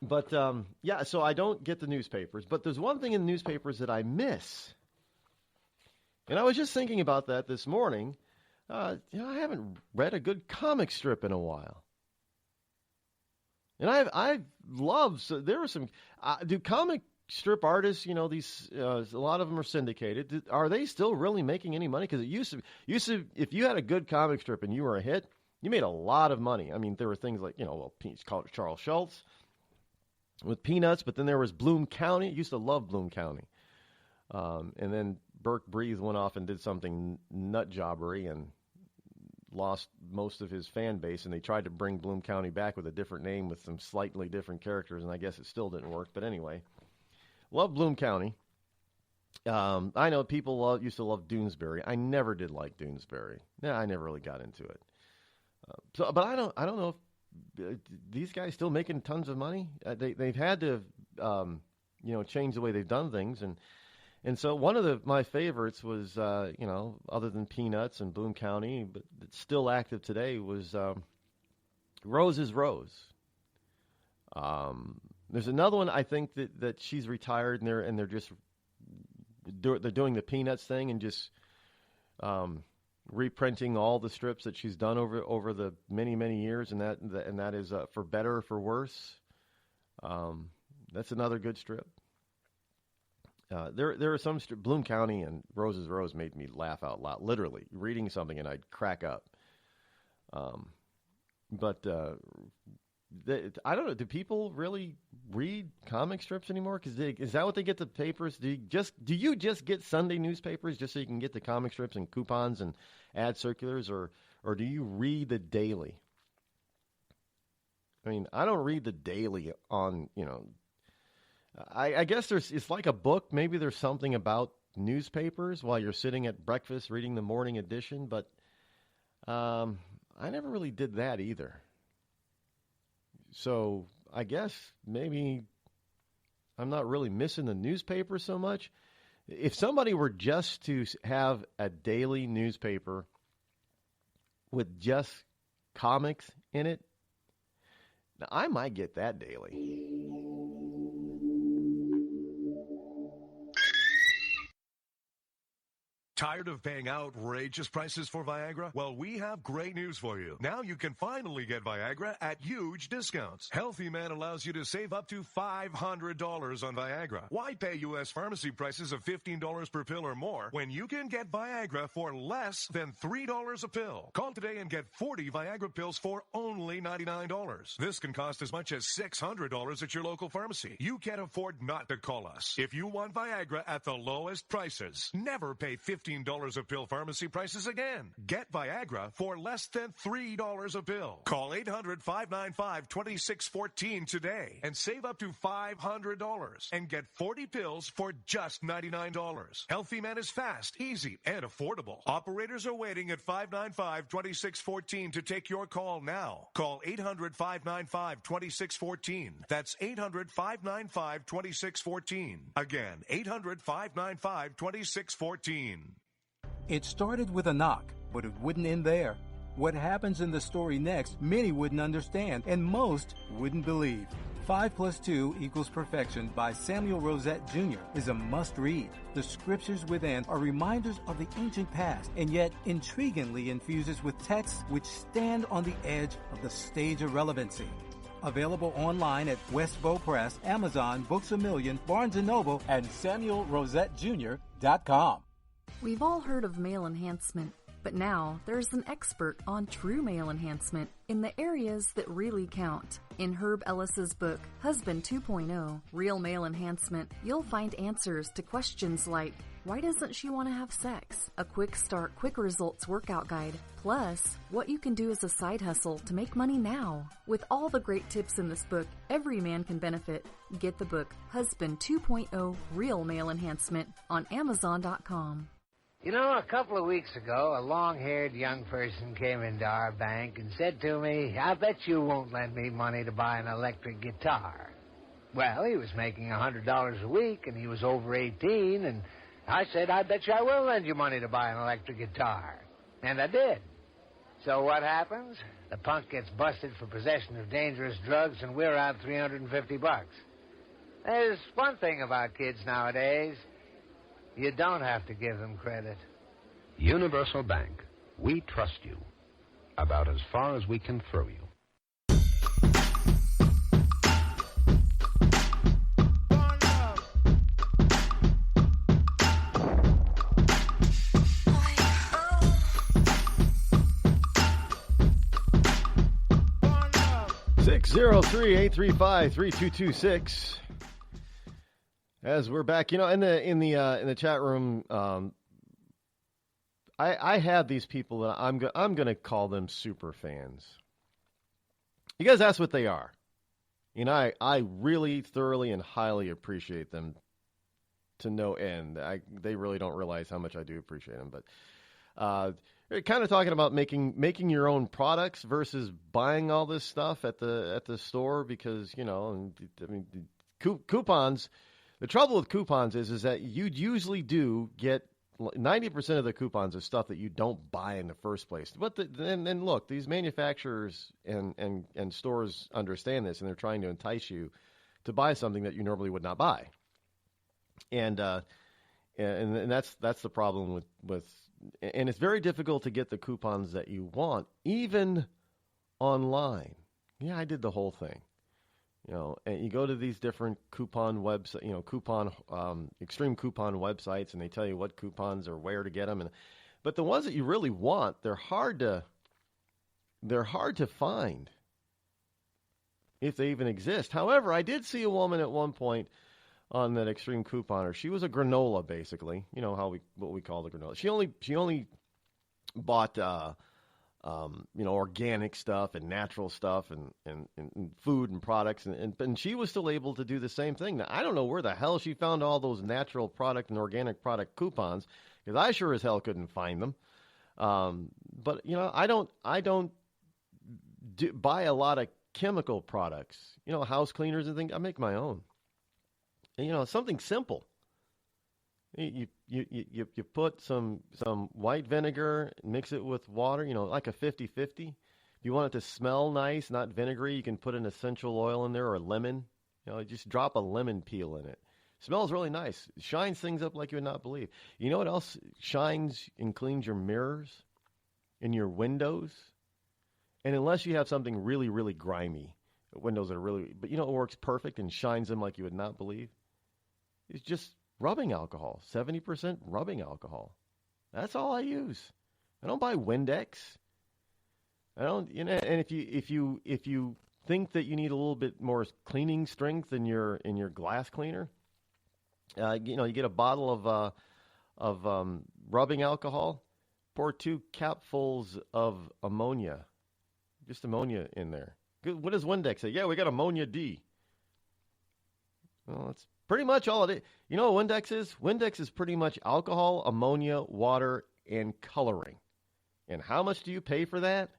But, so I don't get the newspapers. But there's one thing in the newspapers that I miss. And I was just thinking about that this morning. I haven't read a good comic strip in a while. And I love, so there were some, do comic strip artists, these, a lot of them are syndicated. Are they still really making any money? Because it used to, if you had a good comic strip and you were a hit, you made a lot of money. I mean, there were things like, it's called Charles Schultz with Peanuts, but then there was Bloom County. I used to love Bloom County. And then Burke Breathe went off and did something nut jobbery and lost most of his fan base, and they tried to bring Bloom County back with a different name with some slightly different characters, and I guess it still didn't work. But anyway, love Bloom County. I know people used to love Doonesbury. I never did like Doonesbury. Yeah, I never really got into it. But I don't know if these guys still making tons of money. They've had to change the way they've done things, and so one of my favorites was, other than Peanuts and Bloom County, but it's still active today, was Rose is Rose. There's another one. I think that she's retired and they're just they're doing the Peanuts thing and just reprinting all the strips that she's done over the many years, and that is for better or for worse. That's another good strip. There are some Bloom County and Rose's Rose made me laugh out loud, literally reading something, and I'd crack up. But I don't know. Do people really read comic strips anymore? Is that what they get the papers? Do you just get Sunday newspapers just so you can get the comic strips and coupons and ad circulars, or do you read the daily? I mean, I don't read the daily on, I guess it's like a book. Maybe there's something about newspapers while you're sitting at breakfast reading the morning edition, but I never really did that either. So I guess maybe I'm not really missing the newspaper so much. If somebody were just to have a daily newspaper with just comics in it, now I might get that daily. Tired of paying outrageous prices for Viagra? Well, we have great news for you. Now you can finally get Viagra at huge discounts. Healthy Man allows you to save up to $500 on Viagra. Why pay U.S. pharmacy prices of $15 per pill or more when you can get Viagra for less than $3 a pill? Call today and get 40 Viagra pills for only $99. This can cost as much as $600 at your local pharmacy. You can't afford not to call us. If you want Viagra at the lowest prices, never pay $15 a pill pharmacy prices again. Get Viagra for less than $3 a pill. Call 800-595-2614 today and save up to $500 and get 40 pills for just $99. Healthy Man is fast, easy, and affordable. Operators are waiting at 595-2614 to take your call now. Call 800-595-2614. That's 800-595-2614. Again, 800-595-2614. It started with a knock, but it wouldn't end there. What happens in the story next, many wouldn't understand, and most wouldn't believe. 5 + 2 = Perfection by Samuel Rosette Jr. is a must-read. The scriptures within are reminders of the ancient past, and yet intriguingly infuses with texts which stand on the edge of the stage of relevancy. Available online at Westbow Press, Amazon, Books A Million, Barnes & Noble, and SamuelRosetteJr.com. We've all heard of male enhancement, but now there's an expert on true male enhancement in the areas that really count. In Herb Ellis's book, Husband 2.0, Real Male Enhancement, you'll find answers to questions like, why doesn't she want to have sex? A quick start, quick results workout guide. Plus, what you can do as a side hustle to make money now. With all the great tips in this book, every man can benefit. Get the book, Husband 2.0, Real Male Enhancement, on Amazon.com. You know, a couple of weeks ago, a long-haired young person came into our bank and said to me, I bet you won't lend me money to buy an electric guitar. Well, he was making $100 a week, and he was over 18, and I said, I bet you I will lend you money to buy an electric guitar. And I did. So what happens? The punk gets busted for possession of dangerous drugs, and we're out $350. There's one thing about kids nowadays. You don't have to give them credit. Universal Bank. We trust you. About as far as we can throw you. 603-835-3226. As we're back, in the chat room, I have these people that I'm going to call them super fans, because that's what they are. I really thoroughly and highly appreciate them to no end. They really don't realize how much I do appreciate them. But kind of talking about making your own products versus buying all this stuff at the store, because coupons. The trouble with coupons is that you usually do get 90% of the coupons are stuff that you don't buy in the first place. But then look, these manufacturers and stores understand this, and they're trying to entice you to buy something that you normally would not buy. And that's the problem with and it's very difficult to get the coupons that you want, even online. Yeah, I did the whole thing. And you go to these different coupon websites, extreme coupon websites, and they tell you what coupons or where to get them. But the ones that you really want, they're hard to find if they even exist. However, I did see a woman at one point on that extreme couponer. She was a granola, basically. You know what we call the granola. She only bought organic stuff and natural stuff and food and products, and she was still able to do the same thing. Now, I don't know where the hell she found all those natural product and organic product coupons, because I sure as hell couldn't find them. But I don't buy a lot of chemical products, house cleaners and things. I make my own. And, something simple. You put some white vinegar, mix it with water, like a 50-50. If you want it to smell nice, not vinegary, you can put an essential oil in there or a lemon. Just drop a lemon peel in it. Smells really nice. It shines things up like you would not believe. You know what else shines and cleans your mirrors and your windows? And unless you have something really, really grimy, windows are really, but it works perfect and shines them like you would not believe. It's just rubbing alcohol, 70% rubbing alcohol. That's all I use. I don't buy Windex. I don't, and if you think that you need a little bit more cleaning strength in your glass cleaner, you get a bottle of rubbing alcohol, pour 2 capfuls of ammonia, just ammonia in there. What does Windex say? Yeah, we got ammonia D. Well, that's pretty much all it is. You know what Windex is? Windex is pretty much alcohol, ammonia, water, and coloring. And how much do you pay for that?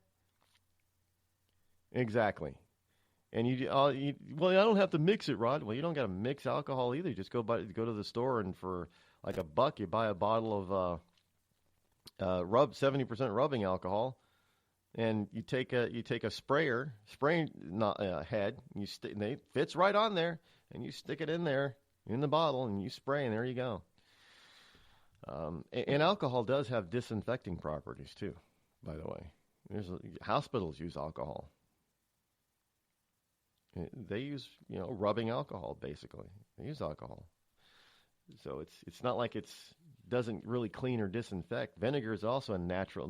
Exactly. And I don't have to mix it, Rod. Well, you don't got to mix alcohol either. You just go to the store, and for like $1, you buy a bottle of 70% rubbing alcohol, and you take a spraying head, and and it fits right on there, and you stick it in there in the bottle, and you spray, and there you go. And alcohol does have disinfecting properties too, by the way. Hospitals use alcohol. They use, rubbing alcohol, basically. They use alcohol. So it's not like doesn't really clean or disinfect. Vinegar is also a natural,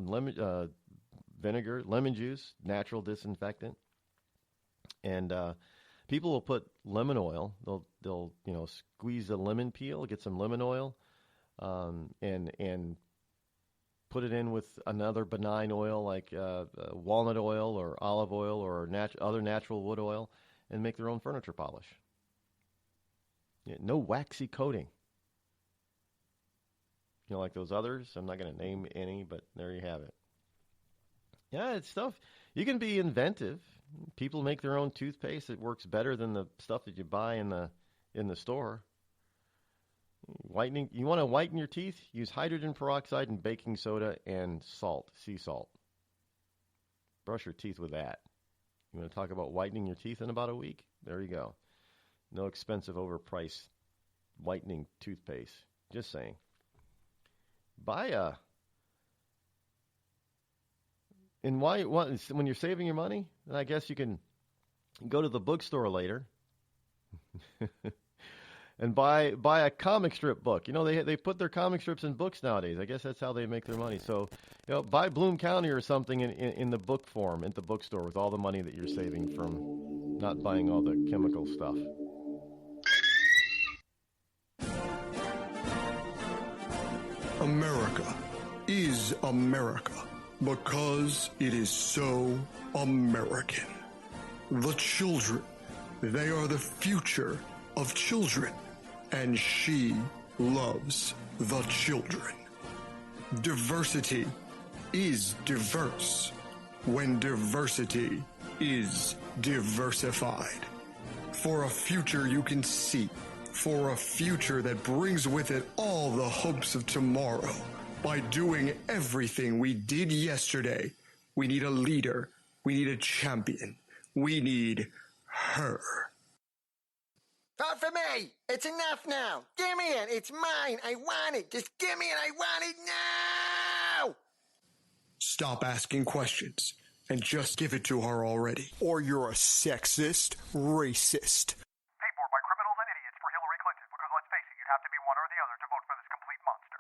lemon juice, natural disinfectant. And people will put lemon oil. They'll squeeze a lemon peel, get some lemon oil, and put it in with another benign oil like walnut oil or olive oil or other natural wood oil, and make their own furniture polish. Yeah, no waxy coating. Like those others. I'm not going to name any, but there you have it. Yeah, it's stuff. You can be inventive. People make their own toothpaste. It works better than the stuff that you buy in the store. Whitening. You want to whiten your teeth? Use hydrogen peroxide and baking soda and salt, sea salt. Brush your teeth with that. You want to talk about whitening your teeth in about a week? There you go. No expensive, overpriced whitening toothpaste. Just saying. And when you're saving your money, then I guess you can go to the bookstore later and buy a comic strip book. They put their comic strips in books nowadays. I guess that's how they make their money. So, buy Bloom County or something in the book form at the bookstore with all the money that you're saving from not buying all the chemical stuff. America is America because it is so American. The children, they are the future of children, and she loves the children. Diversity is diverse when diversity is diversified. For a future you can see for a future that brings with it all the hopes of tomorrow. By doing everything we did yesterday, we need a leader. We need a champion. We need her. Vote for me! It's enough now! Give me it! It's mine! I want it! Just give me it! I want it now! Stop asking questions and just give it to her already. Or you're a sexist racist. Paid for by criminals and idiots for Hillary Clinton, because let's face it, you'd have to be one or the other to vote for this complete monster.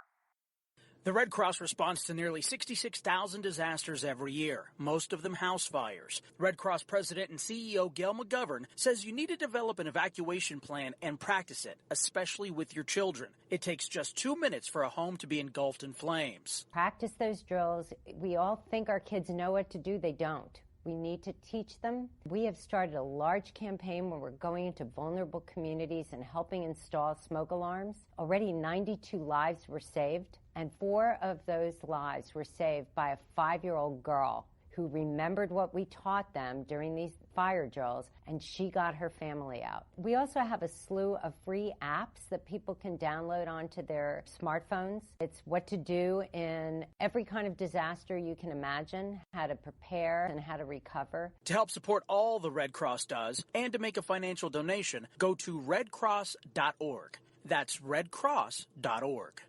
The Red Cross responds to nearly 66,000 disasters every year, most of them house fires. Red Cross President and CEO Gail McGovern says you need to develop an evacuation plan and practice it, especially with your children. It takes just 2 minutes for a home to be engulfed in flames. Practice those drills. We all think our kids know what to do. They don't. We need to teach them. We have started a large campaign where we're going into vulnerable communities and helping install smoke alarms. Already 92 lives were saved, and 4 of those lives were saved by a 5-year-old girl who remembered what we taught them during these fire drills, and she got her family out. We also have a slew of free apps that people can download onto their smartphones. It's what to do in every kind of disaster you can imagine, how to prepare and how to recover. To help support all the Red Cross does and to make a financial donation, go to redcross.org. That's redcross.org.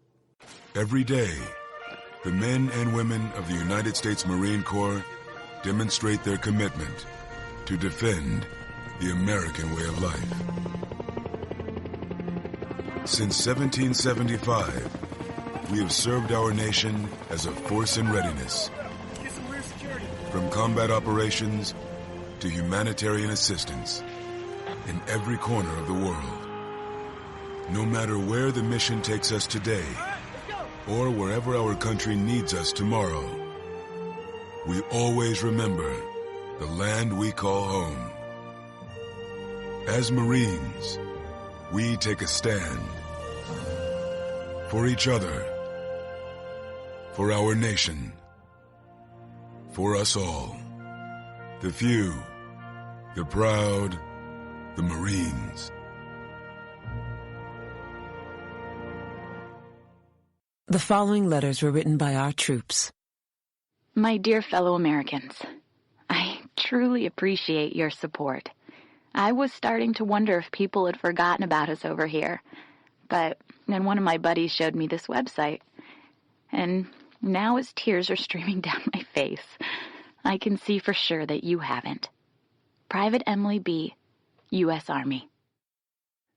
Every day, the men and women of the United States Marine Corps demonstrate their commitment to defend the American way of life. Since 1775, we have served our nation as a force in readiness. From combat operations to humanitarian assistance in every corner of the world. No matter where the mission takes us today, or wherever our country needs us tomorrow, we always remember the land we call home. As Marines, we take a stand for each other, for our nation, for us all. The few, the proud, the Marines. The following letters were written by our troops. My dear fellow Americans, I truly appreciate your support. I was starting to wonder if people had forgotten about us over here, but then one of my buddies showed me this website, and now as tears are streaming down my face, I can see for sure that you haven't. Private Emily B., U.S. Army.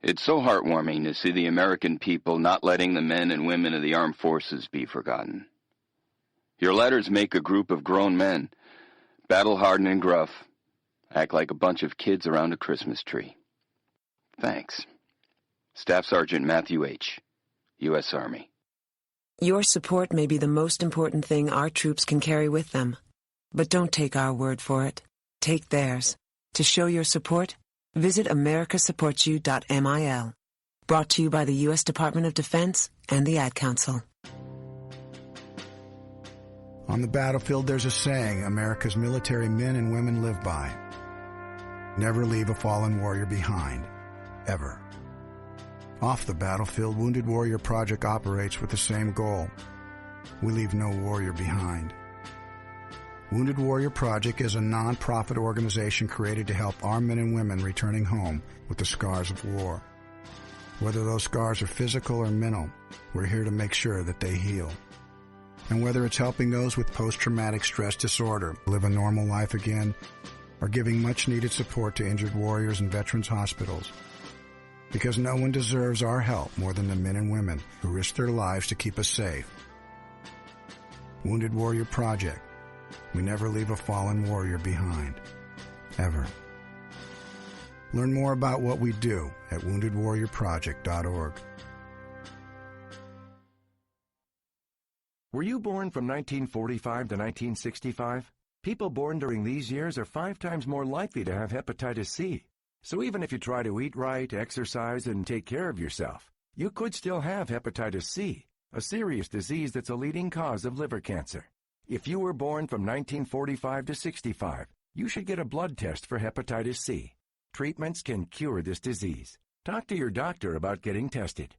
It's so heartwarming to see the American people not letting the men and women of the armed forces be forgotten. Your letters make a group of grown men, battle-hardened and gruff, act like a bunch of kids around a Christmas tree. Thanks. Staff Sergeant Matthew H., U.S. Army. Your support may be the most important thing our troops can carry with them. But don't take our word for it. Take theirs. To show your support, visit americasupportsyou.mil. Brought to you by the U.S. Department of Defense and the Ad Council. On the battlefield, there's a saying America's military men and women live by. Never leave a fallen warrior behind. Ever. Off the battlefield, Wounded Warrior Project operates with the same goal. We leave no warrior behind. Wounded Warrior Project is a non-profit organization created to help our men and women returning home with the scars of war. Whether those scars are physical or mental, we're here to make sure that they heal. And whether it's helping those with post-traumatic stress disorder live a normal life again, or giving much-needed support to injured warriors in veterans' hospitals. Because no one deserves our help more than the men and women who risk their lives to keep us safe. Wounded Warrior Project. We never leave a fallen warrior behind. Ever. Learn more about what we do at woundedwarriorproject.org. Were you born from 1945 to 1965? People born during these years are 5 times more likely to have hepatitis C. So even if you try to eat right, exercise, and take care of yourself, you could still have hepatitis C, a serious disease that's a leading cause of liver cancer. If you were born from 1945 to 65, you should get a blood test for hepatitis C. Treatments can cure this disease. Talk to your doctor about getting tested.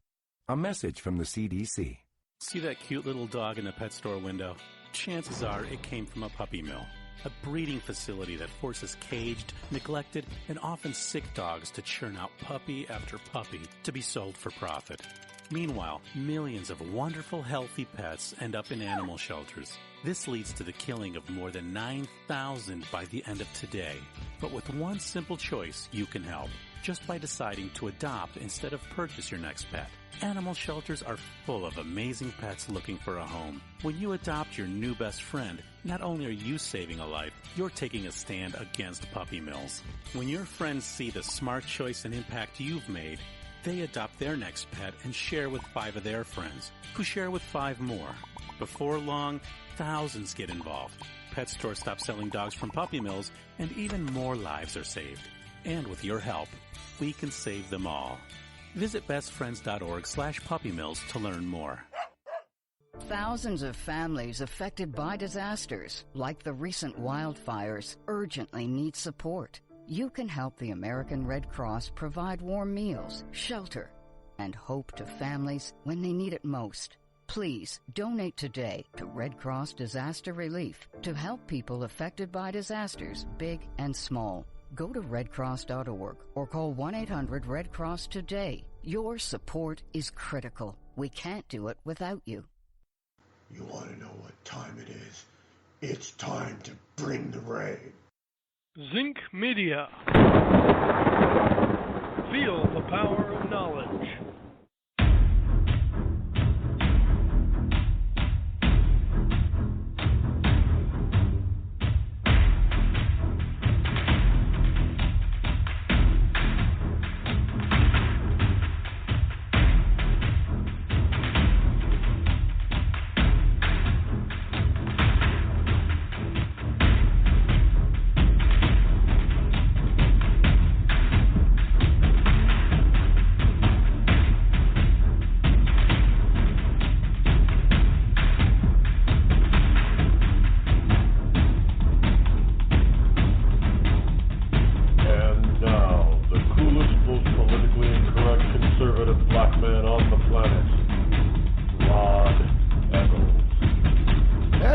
A message from the CDC. See that cute little dog in the pet store window? Chances are it came from a puppy mill, a breeding facility that forces caged, neglected, and often sick dogs to churn out puppy after puppy to be sold for profit. Meanwhile, millions of wonderful, healthy pets end up in animal shelters. This leads to the killing of more than 9,000 by the end of today. But with one simple choice, you can help. Just by deciding to adopt instead of purchase your next pet. Animal shelters are full of amazing pets looking for a home. When you adopt your new best friend, not only are you saving a life, you're taking a stand against puppy mills. When your friends see the smart choice and impact you've made, they adopt their next pet and share with 5 of their friends, who share with 5 more. Before long, thousands get involved. Pet stores stop selling dogs from puppy mills, and even more lives are saved. And with your help, we can save them all. Visit bestfriends.org/puppymills to learn more. Thousands of families affected by disasters, like the recent wildfires, urgently need support. You can help the American Red Cross provide warm meals, shelter, and hope to families when they need it most. Please donate today to Red Cross Disaster Relief to help people affected by disasters, big and small. Go to redcross.org or call 1-800-RED-CROSS today. Your support is critical. We can't do it without you. You want to know what time it is? It's time to bring the rain. Zinc Media. Feel the power of knowledge.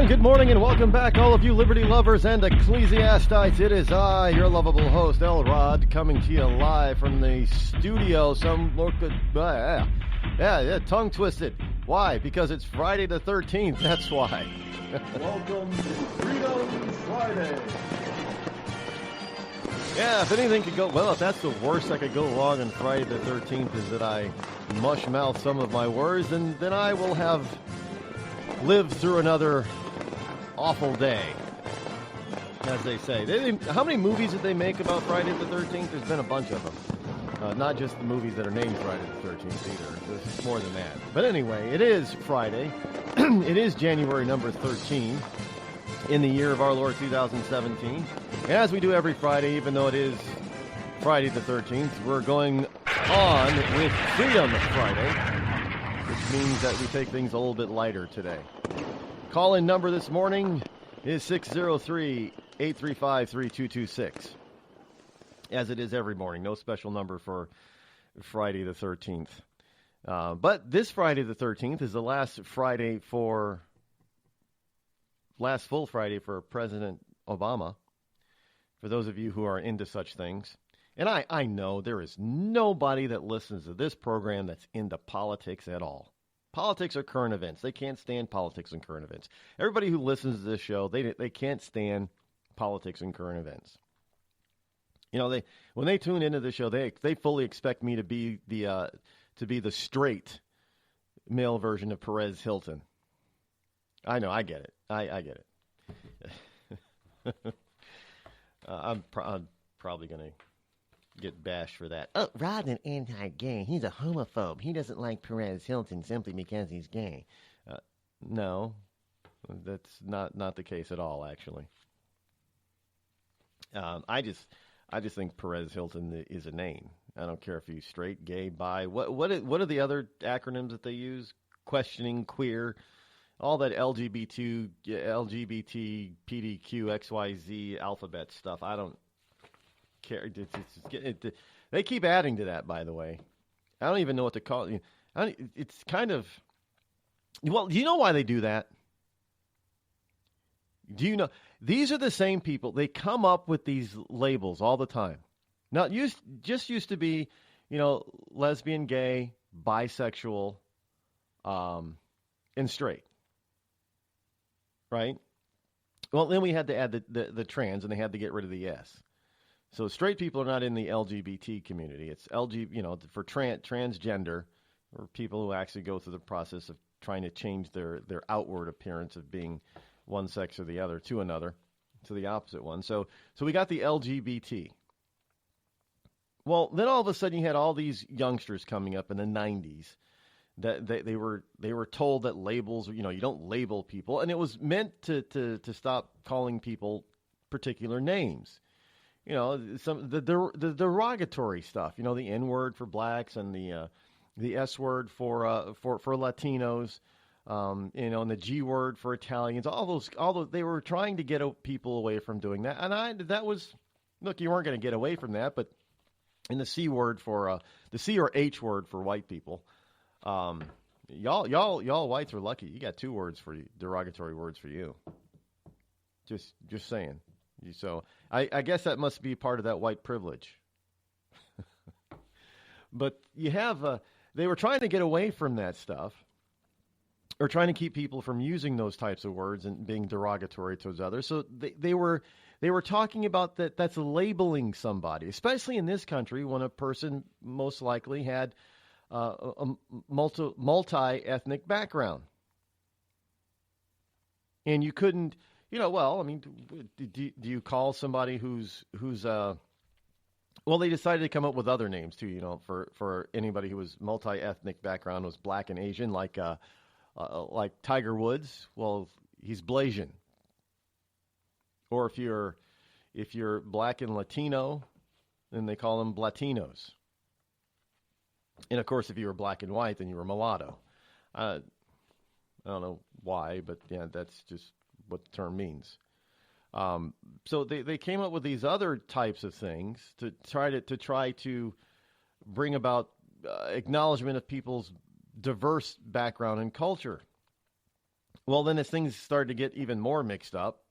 Good morning and welcome back, all of you liberty lovers and ecclesiastites. It is I, your lovable host, L. Rod, coming to you live from the studio. Tongue twisted. Why? Because it's Friday the 13th. That's why. Welcome to Freedom Friday. Yeah, if anything could go, well, if that's the worst that could go wrong on Friday the 13th is that I mush mouth some of my words, and then I will have lived through another awful day, as they say. How many movies did they make about Friday the 13th? There's been a bunch of them. Not just the movies that are named Friday the 13th either. There's more than that. But anyway, it is Friday. It is January number 13 in the year of our Lord 2017. And as we do every Friday, even though it is Friday the 13th, we're going on with Freedom Friday, which means that we take things a little bit lighter today. Call-in number this morning is 603-835-3226, as it is every morning. No special number for Friday the 13th. But this Friday the 13th is the last full Friday for President Obama, for those of you who are into such things. And I know there is nobody that listens to this program that's into politics at all. Politics are current events. They can't stand politics and current events. Everybody who listens to this show, they can't stand politics and current events. You know, when they tune into the show, they fully expect me to be the straight male version of Perez Hilton. I know, I get it. I get it. I'm probably going to get bashed for that. Oh, Rod's an anti-gay. He's a homophobe. He doesn't like Perez Hilton simply because he's gay. No, that's not the case at all, actually. I just think Perez Hilton is a name. I don't care if he's straight, gay, bi. What are the other acronyms that they use? Questioning, queer, all that LGBT, PDQ, XYZ alphabet stuff. I don't care. They keep adding to that, by the way. I don't even know what to call it. It's kind of, well, do you know why they do that? Do you know? These are the same people. They come up with these labels all the time. Now, it used to be, lesbian, gay, bisexual, and straight. Right? Well, then we had to add the trans, and they had to get rid of the S. So straight people are not in the LGBT community. It's for transgender, or people who actually go through the process of trying to change their outward appearance of being one sex or the other to another, to the opposite one. So we got the LGBT. Well, then all of a sudden you had all these youngsters coming up in the 90s that they were told that labels, you don't label people, and it was meant to stop calling people particular names. Some the derogatory stuff. The N word for blacks and the S word for Latinos. And the G word for Italians, all those, they were trying to get people away from doing that. And look, you weren't going to get away from that, but in the C word the C or H word for white people, y'all whites are lucky. You got 2 words for you, derogatory words for you. Just saying. So I guess that must be part of that white privilege. But you have, they were trying to get away from that stuff. Or trying to keep people from using those types of words and being derogatory towards others. So they were talking about that's labeling somebody, especially in this country when a person most likely had a multi-ethnic background. And you couldn't, do you call somebody who's well, they decided to come up with other names too, for anybody who was multi-ethnic background, was black and Asian, like Tiger Woods, well, he's Blasian. Or if you're black and Latino, then they call them Latinos. And of course, if you were black and white, then you were mulatto. I don't know why, but yeah, that's just what the term means. So they came up with these other types of things to try to bring about acknowledgement of people's diverse background and culture. Well, then as things started to get even more mixed up,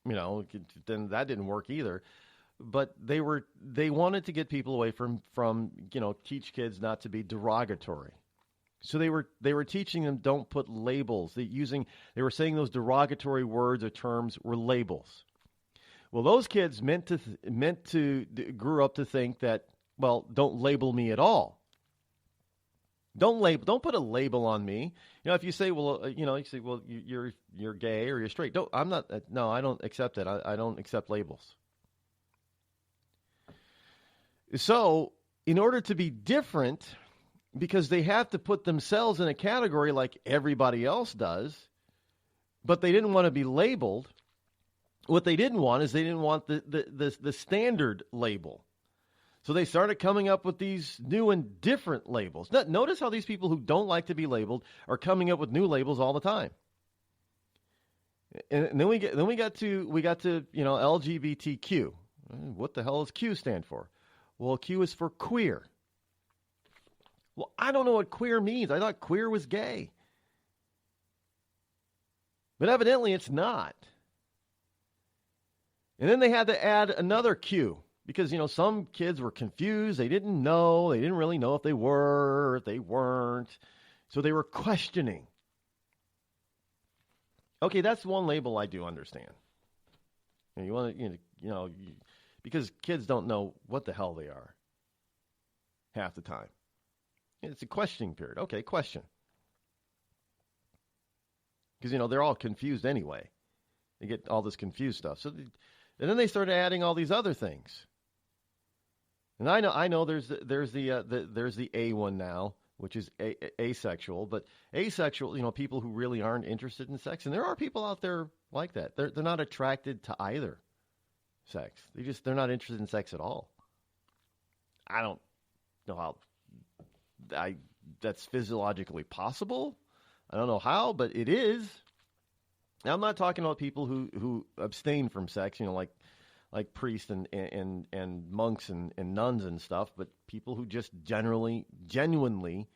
then that didn't work either. But they wanted to get people away from teach kids not to be derogatory. So they were teaching them don't put labels. They were saying those derogatory words or terms were labels. Well, those kids meant to grew up to think that, well, don't label me at all. Don't put a label on me. If you say, well, you're gay or you're straight. I don't accept it. I don't accept labels. So, in order to be different, because they have to put themselves in a category like everybody else does, but they didn't want to be labeled. What they didn't want is they didn't want the standard label. So they started coming up with these new and different labels. Notice how these people who don't like to be labeled are coming up with new labels all the time. And then we got to LGBTQ. What the hell does Q stand for? Well, Q is for queer. Well, I don't know what queer means. I thought queer was gay. But evidently it's not. And then they had to add another Q. Because, some kids were confused. They didn't know. They didn't really know if they were or if they weren't. So they were questioning. Okay, that's one label I do understand. And you want to, because kids don't know what the hell they are half the time. It's a questioning period. Okay, question. Because, they're all confused anyway. They get all this confused stuff. And then they started adding all these other things. And I know there's the A one now, which is asexual, but asexual, people who really aren't interested in sex, and there are people out there like that. They're not attracted to either sex. They're not interested in sex at all. I don't know how that's physiologically possible. I don't know how, but it is. Now, I'm not talking about people who abstain from sex, like like priests and monks and nuns and stuff, but people who just genuinely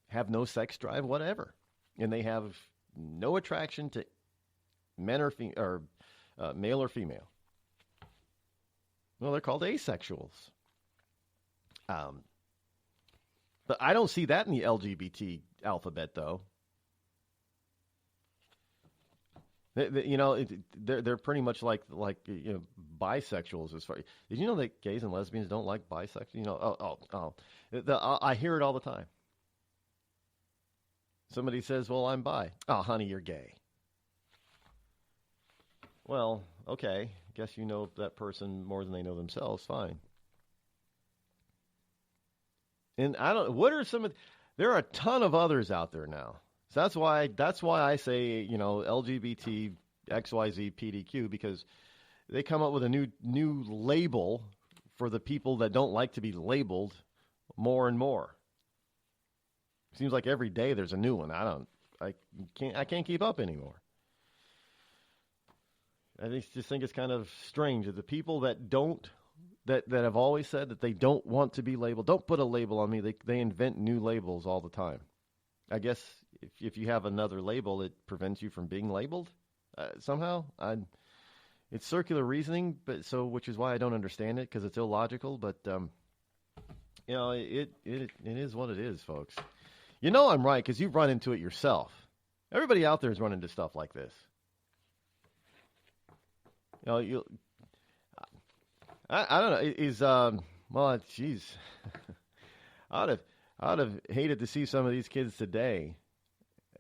have no sex drive, whatever, and they have no attraction to men or male or female. Well, they're called asexuals. But I don't see that in the LGBT alphabet, though. They're pretty much like bisexuals as far. Did you know that gays and lesbians don't like bisexuals? I hear it all the time. Somebody says, "Well, I'm bi." "Oh, honey, you're gay." Well, okay. Guess you know that person more than they know themselves. Fine. And what are some of, there are a ton of others out there now. So that's why I say, LGBT, XYZ, PDQ, because they come up with a new label for the people that don't like to be labeled more and more. Seems like every day there's a new one. I can't keep up anymore. I just think it's kind of strange that the people that have always said that they don't want to be labeled, don't put a label on me. They invent new labels all the time. I guess if you have another label, it prevents you from being labeled somehow. It's circular reasoning, which is why I don't understand it, because it's illogical. But it is what it is, folks. I'm right because you've run into it yourself. Everybody out there has run into stuff like this. I don't know. Geez, I'd have hated to see some of these kids today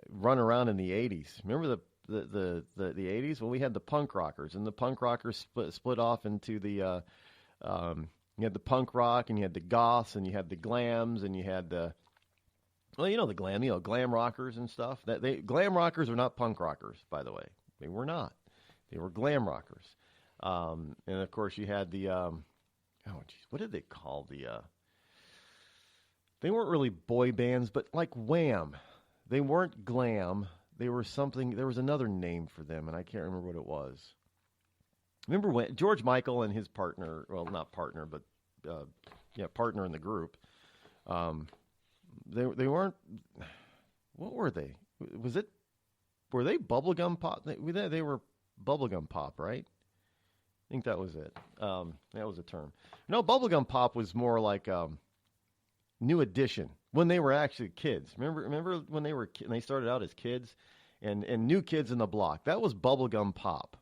run around in the 80s. Remember the 80s? Well, we had the punk rockers, and the punk rockers split off into the you had the punk rock, and you had the goths, and you had the glams, and you had the glam rockers and stuff. Glam rockers are not punk rockers, by the way. They were not. They were glam rockers. And of course you had the, what did they call they weren't really boy bands, but like Wham. They weren't glam. They were something, there was another name for them, and I can't remember what it was. Remember when George Michael and his partner, well, not partner, but, partner in the group, they weren't, what were they? Were they bubblegum pop? They were bubblegum pop, right? I think that was it. That was a term. No, bubblegum pop was more like New Edition when they were actually kids. Remember when they started out as kids and New Kids in the Block. That was bubblegum pop.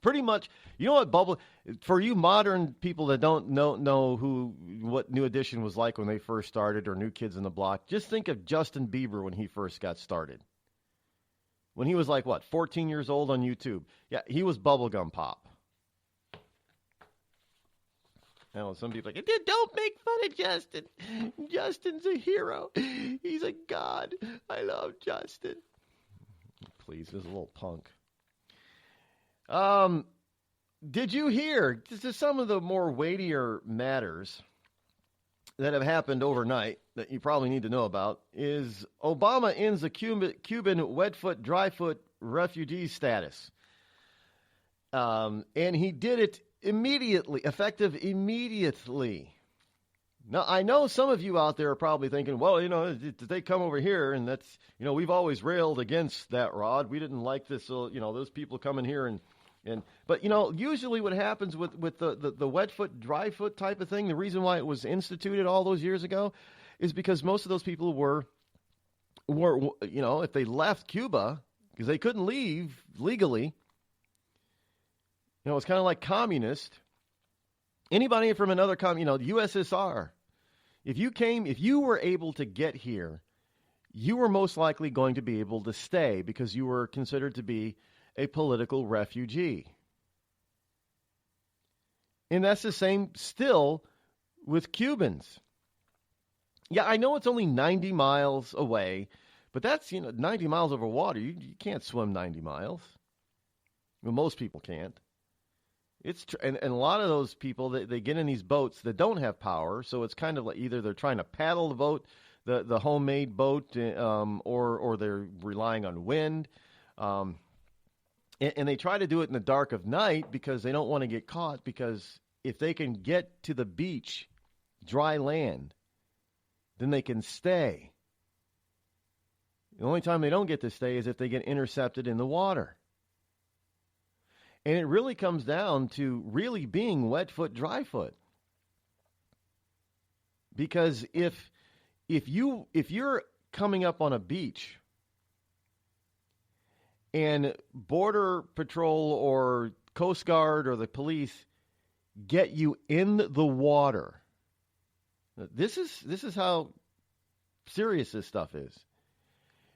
Pretty much, you know what for you modern people that don't know what New Edition was like when they first started, or New Kids in the Block, just think of Justin Bieber when he first got started. When he was 14 years old on YouTube. Yeah, he was bubblegum pop. Now, some people are like, don't make fun of Justin. Justin's a hero. He's a god. I love Justin. Please, this is a little punk. Did you hear, this is some of the more weightier matters that have happened overnight that you probably need to know about, is Obama ends the Cuban wet-foot, dry-foot refugee status. And he did it immediately, effective immediately. Now, I know some of you out there are probably thinking, well, did they come over here? And that's, we've always railed against that, Rod. We didn't like this, those people coming here but usually what happens with the wet foot, dry foot type of thing, the reason why it was instituted all those years ago is because most of those people were if they left Cuba, because they couldn't leave legally, it's kind of like communist. Anybody from another the USSR, if you were able to get here, you were most likely going to be able to stay because you were considered to be a political refugee. And that's the same still with Cubans. Yeah, I know it's only 90 miles away, but that's, 90 miles over water. You can't swim 90 miles. Well, most people can't. And a lot of those people, they get in these boats that don't have power, so it's kind of like either they're trying to paddle the boat, the homemade boat, or they're relying on wind. And they try to do it in the dark of night because they don't want to get caught, because if they can get to the beach, dry land, then they can stay. The only time they don't get to stay is if they get intercepted in the water. And it really comes down to really being wet foot, dry foot. Because if you're coming up on a beach and Border Patrol or Coast Guard or the police get you in the water, this is how serious this stuff is.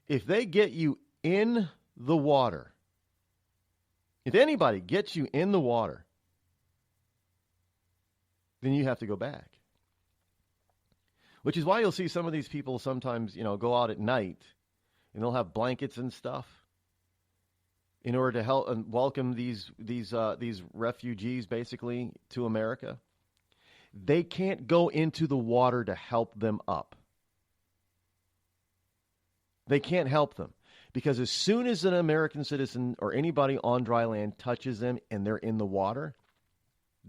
If they get you in the water, if anybody gets you in the water, then you have to go back. Which is why you'll see some of these people sometimes, go out at night and they'll have blankets and stuff in order to help and welcome these refugees basically to America. They can't go into the water to help them up. They can't help them because as soon as an American citizen or anybody on dry land touches them and they're in the water,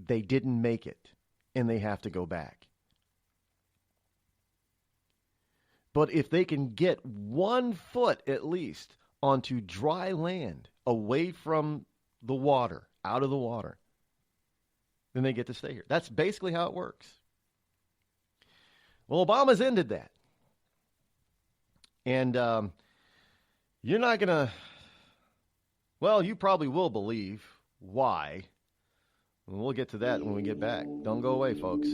they didn't make it and they have to go back. But if they can get 1 foot at least onto dry land, away from the water, out of the water, then they get to stay here. That's basically how it works. Well, Obama's ended that. And you're not going to, well, you probably will believe why. And we'll get to that when we get back. Don't go away, folks.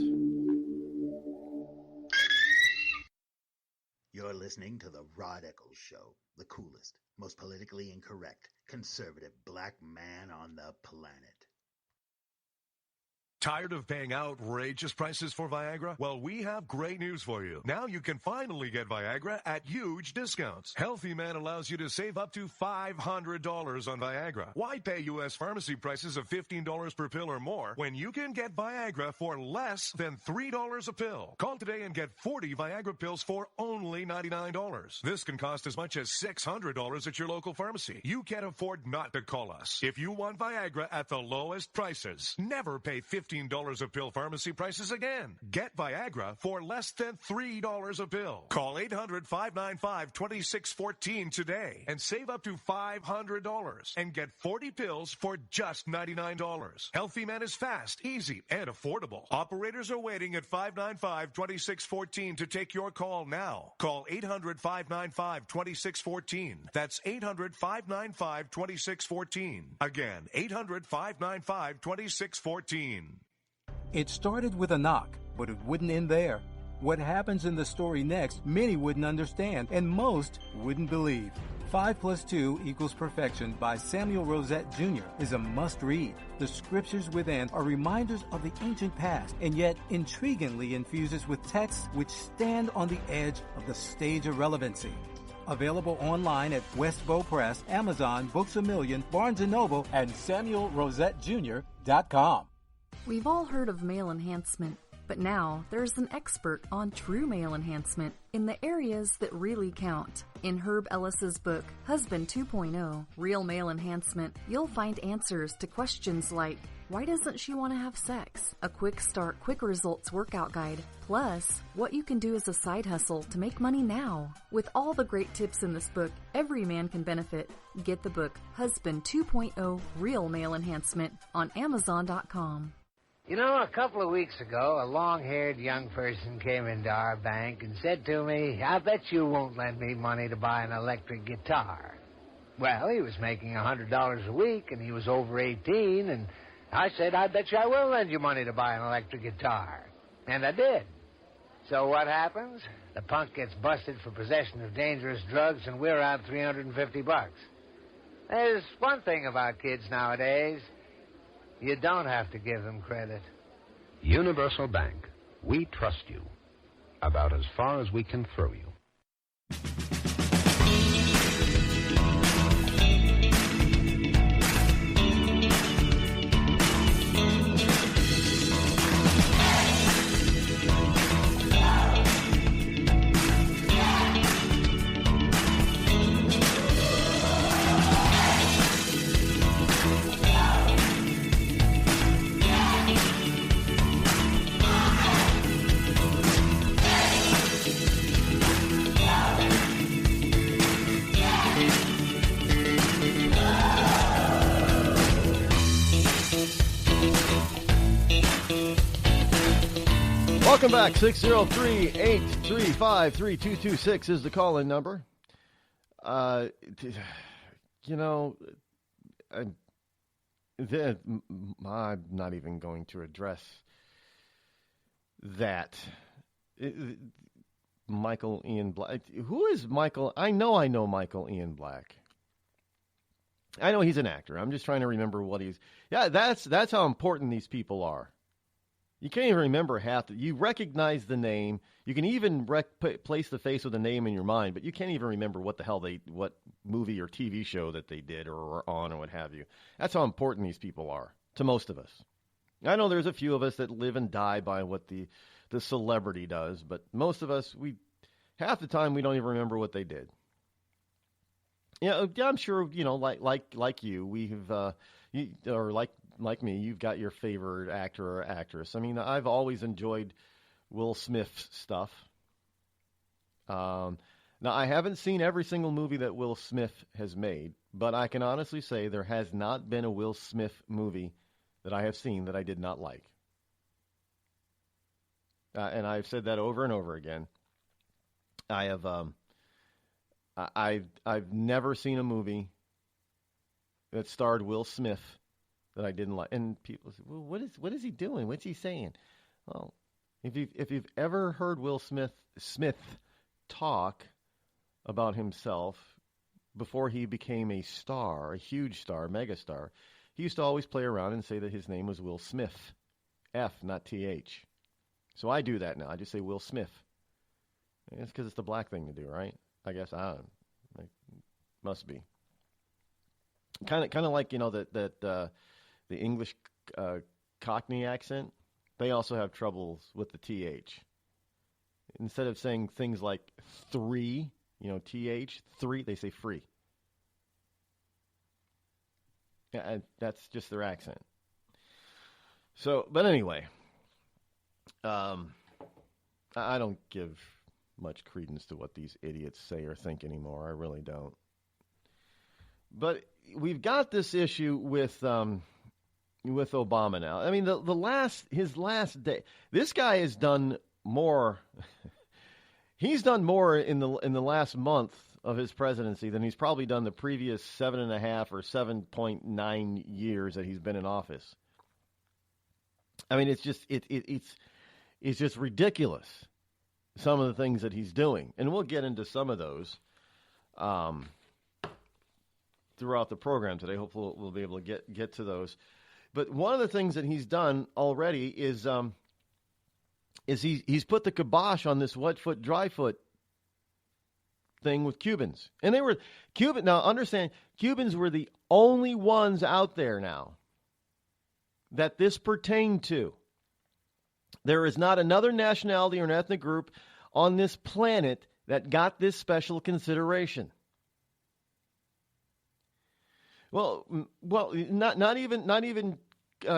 You're listening to the Rod Eccles Show, the coolest, most politically incorrect, conservative black man on the planet. Tired of paying outrageous prices for Viagra? Well, we have great news for you. Now you can finally get Viagra at huge discounts. Healthy Man allows you to save up to $500 on Viagra. Why pay U.S. pharmacy prices of $15 per pill or more when you can get Viagra for less than $3 a pill? Call today and get 40 Viagra pills for only $99. This can cost as much as $600 at your local pharmacy. You can't afford not to call us. If you want Viagra at the lowest prices, never pay $15 a pill pharmacy prices again. Get Viagra for less than $3 a pill. Call 800-595-2614 today and save up to $500 and get 40 pills for just $99. Healthy Man is fast, easy, and affordable. Operators are waiting at 595-2614 to take your call now. Call 800-595-2614. That's 800-595-2614. Again, 800-595-2614. It started with a knock, but it wouldn't end there. What happens in the story next, many wouldn't understand, and most wouldn't believe. 5 + 2 = Perfection by Samuel Rosette Jr. is a must-read. The scriptures within are reminders of the ancient past, and yet intriguingly infuses with texts which stand on the edge of the stage of relevancy. Available online at Westbow Press, Amazon, Books A Million, Barnes & Noble, and SamuelRosetteJr.com. We've all heard of male enhancement, but now there's an expert on true male enhancement in the areas that really count. In Herb Ellis's book, Husband 2.0, Real Male Enhancement, you'll find answers to questions like, why doesn't she want to have sex? A quick start, quick results workout guide. Plus, what you can do as a side hustle to make money now. With all the great tips in this book, every man can benefit. Get the book, Husband 2.0, Real Male Enhancement, on Amazon.com. You know, a couple of weeks ago, a long-haired young person came into our bank and said to me, I bet you won't lend me money to buy an electric guitar. Well, he was making $100 a week, and he was over 18, and I said, I bet you I will lend you money to buy an electric guitar. And I did. So what happens? The punk gets busted for possession of dangerous drugs, and we're out $350. There's one thing about kids nowadays. You don't have to give them credit. Universal Bank. We trust you. About as far as we can throw you. Welcome back. 603-835-3226 is the call-in number. I'm not even going to address that. Michael Ian Black. Who is Michael? I know Michael Ian Black. I know he's an actor. I'm just trying to remember what he's. Yeah, that's how important these people are. You can't even remember half. You recognize the name. You can even place the face with the name in your mind, but you can't even remember what the hell what movie or TV show that they did or were on or what have you. That's how important these people are to most of us. I know there's a few of us that live and die by what the celebrity does, but most of us, half the time we don't even remember what they did. Yeah, I'm sure, like you, we have, or like me, you've got your favorite actor or actress. I mean, I've always enjoyed Will Smith's stuff. Now, I haven't seen every single movie that Will Smith has made, but I can honestly say there has not been a Will Smith movie that I have seen that I did not like. And I've said that over and over again. I have, I've never seen a movie that starred Will Smith that I didn't like. And people say, well, what is he doing? What's he saying? Well, if you've ever heard Will Smith talk about himself before he became a star, a huge star, megastar, he used to always play around and say that his name was Will Smith. F, not TH. So I do that now. I just say Will Smith. It's because it's the black thing to do, right? I guess it must be. Kind of like, that the English Cockney accent, they also have troubles with the TH. Instead of saying things like three, TH, three, they say free. Yeah, and that's just their accent. So, but anyway, I don't give much credence to what these idiots say or think anymore. I really don't. But we've got this issue with Obama now. I mean, his last day. This guy has done more. He's done more in the last month of his presidency than he's probably done the previous 7.5 or 7.9 years that he's been in office. I mean, it's just ridiculous, some of the things that he's doing, and we'll get into some of those throughout the program today. Hopefully, we'll be able to get to those. But one of the things that he's done already is he's put the kibosh on this wet foot, dry foot thing with Cubans. And now understand, Cubans were the only ones out there now that this pertained to. There is not another nationality or an ethnic group on this planet that got this special consideration. Well, not even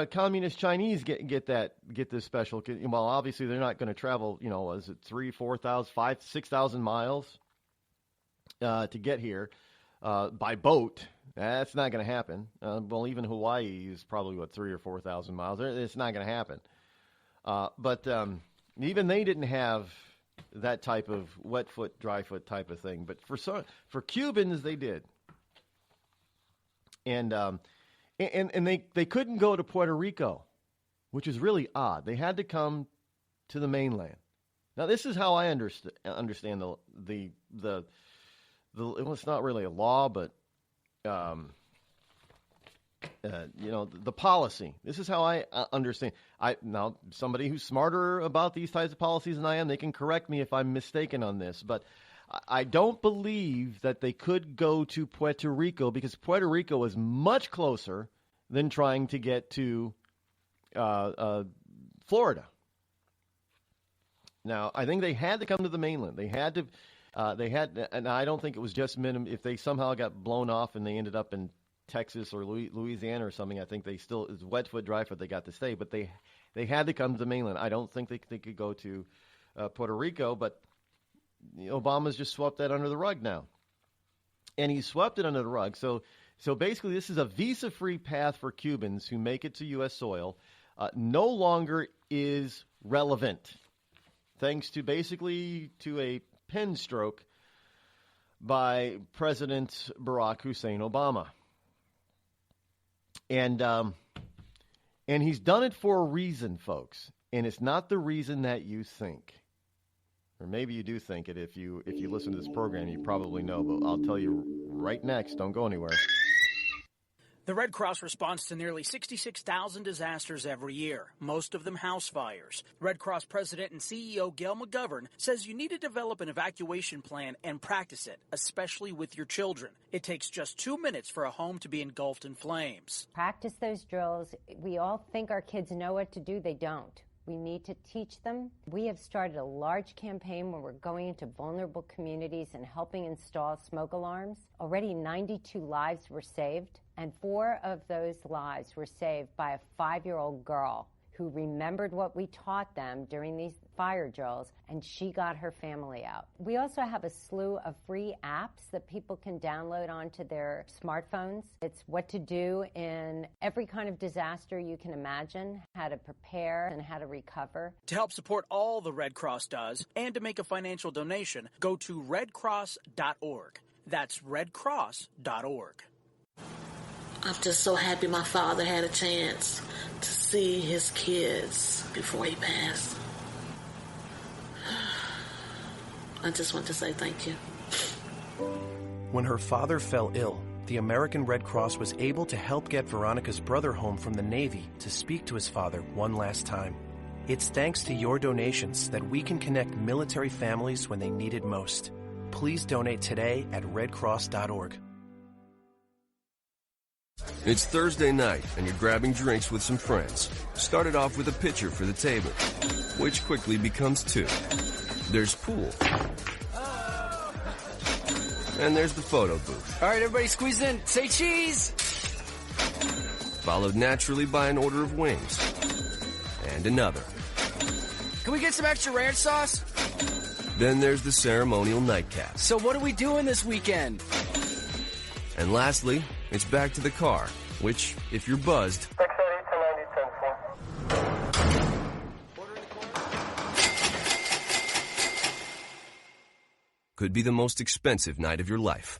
communist Chinese get this special. Well, obviously they're not going to travel. Is it 3,000, 4,000, 5,000, 6,000 miles to get here by boat? That's not going to happen. Well, even Hawaii is probably 3,000 or 4,000 miles. It's not going to happen. But even they didn't have that type of wet foot, dry foot type of thing. But for Cubans, they did. And they couldn't go to Puerto Rico, which is really odd. They had to come to the mainland. Now, this is how I understand the it's not really a law, but the policy. This is how I understand. Now, somebody who's smarter about these types of policies than I am, they can correct me if I'm mistaken on this, but I don't believe that they could go to Puerto Rico because Puerto Rico is much closer than trying to get to Florida. Now, I think they had to come to the mainland. They had to, and I don't think it was just minimum. If they somehow got blown off and they ended up in Texas or Louisiana or something, I think they still, it's wet foot, dry foot, they got to stay. But they had to come to the mainland. I don't think they could go to Puerto Rico, but Obama's just swept that under the rug now. And he swept it under the rug. So basically this is a visa-free path for Cubans who make it to U.S. soil. No longer is relevant. thanks to basically to a pen stroke by President Barack Hussein Obama. And he's done it for a reason, folks. And it's not the reason that you think. Or maybe you do think it. If you listen to this program, you probably know. But I'll tell you right next. Don't go anywhere. The Red Cross responds to nearly 66,000 disasters every year, most of them house fires. Red Cross President and CEO Gail McGovern says you need to develop an evacuation plan and practice it, especially with your children. It takes just 2 minutes for a home to be engulfed in flames. Practice those drills. We all think our kids know what to do. They don't. We need to teach them. We have started a large campaign where we're going into vulnerable communities and helping install smoke alarms. Already 92 lives were saved, and 4 of those lives were saved by a 5-year-old girl who remembered what we taught them during these fire drills, and she got her family out. We also have a slew of free apps that people can download onto their smartphones. It's what to do in every kind of disaster you can imagine, how to prepare and how to recover. To help support all the Red Cross does and to make a financial donation, go to redcross.org. That's redcross.org. I'm just so happy my father had a chance to see his kids before he passed. I just want to say thank you. When her father fell ill, the American Red Cross was able to help get Veronica's brother home from the Navy to speak to his father one last time. It's thanks to your donations that we can connect military families when they need it most. Please donate today at redcross.org. It's Thursday night, and you're grabbing drinks with some friends. Started off with a pitcher for the table, which quickly becomes 2. There's pool. And there's the photo booth. All right, everybody squeeze in. Say cheese! Followed naturally by an order of wings. And another. Can we get some extra ranch sauce? Then there's the ceremonial nightcap. So what are we doing this weekend? And lastly, it's back to the car, which, if you're buzzed, could be the most expensive night of your life.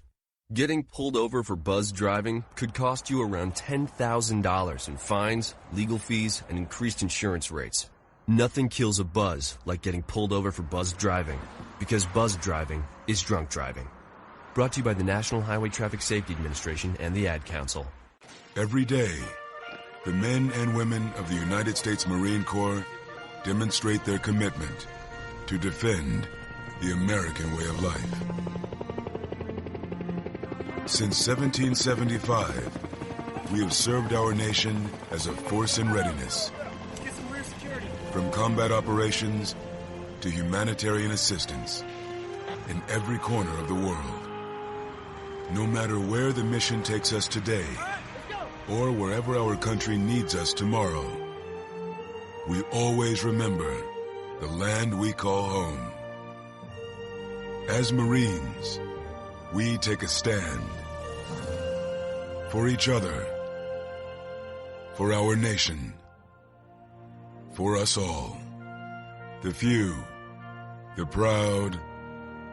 Getting pulled over for buzz driving could cost you around $10,000 in fines, legal fees, and increased insurance rates. Nothing kills a buzz like getting pulled over for buzz driving, because buzz driving is drunk driving. Brought to you by the National Highway Traffic Safety Administration and the Ad Council. Every day, the men and women of the United States Marine Corps demonstrate their commitment to defend the American way of life. Since 1775, we have served our nation as a force in readiness. From combat operations to humanitarian assistance in every corner of the world. No matter where the mission takes us today, or wherever our country needs us tomorrow, we always remember the land we call home. As Marines, we take a stand for each other, for our nation, for us all, the few, the proud,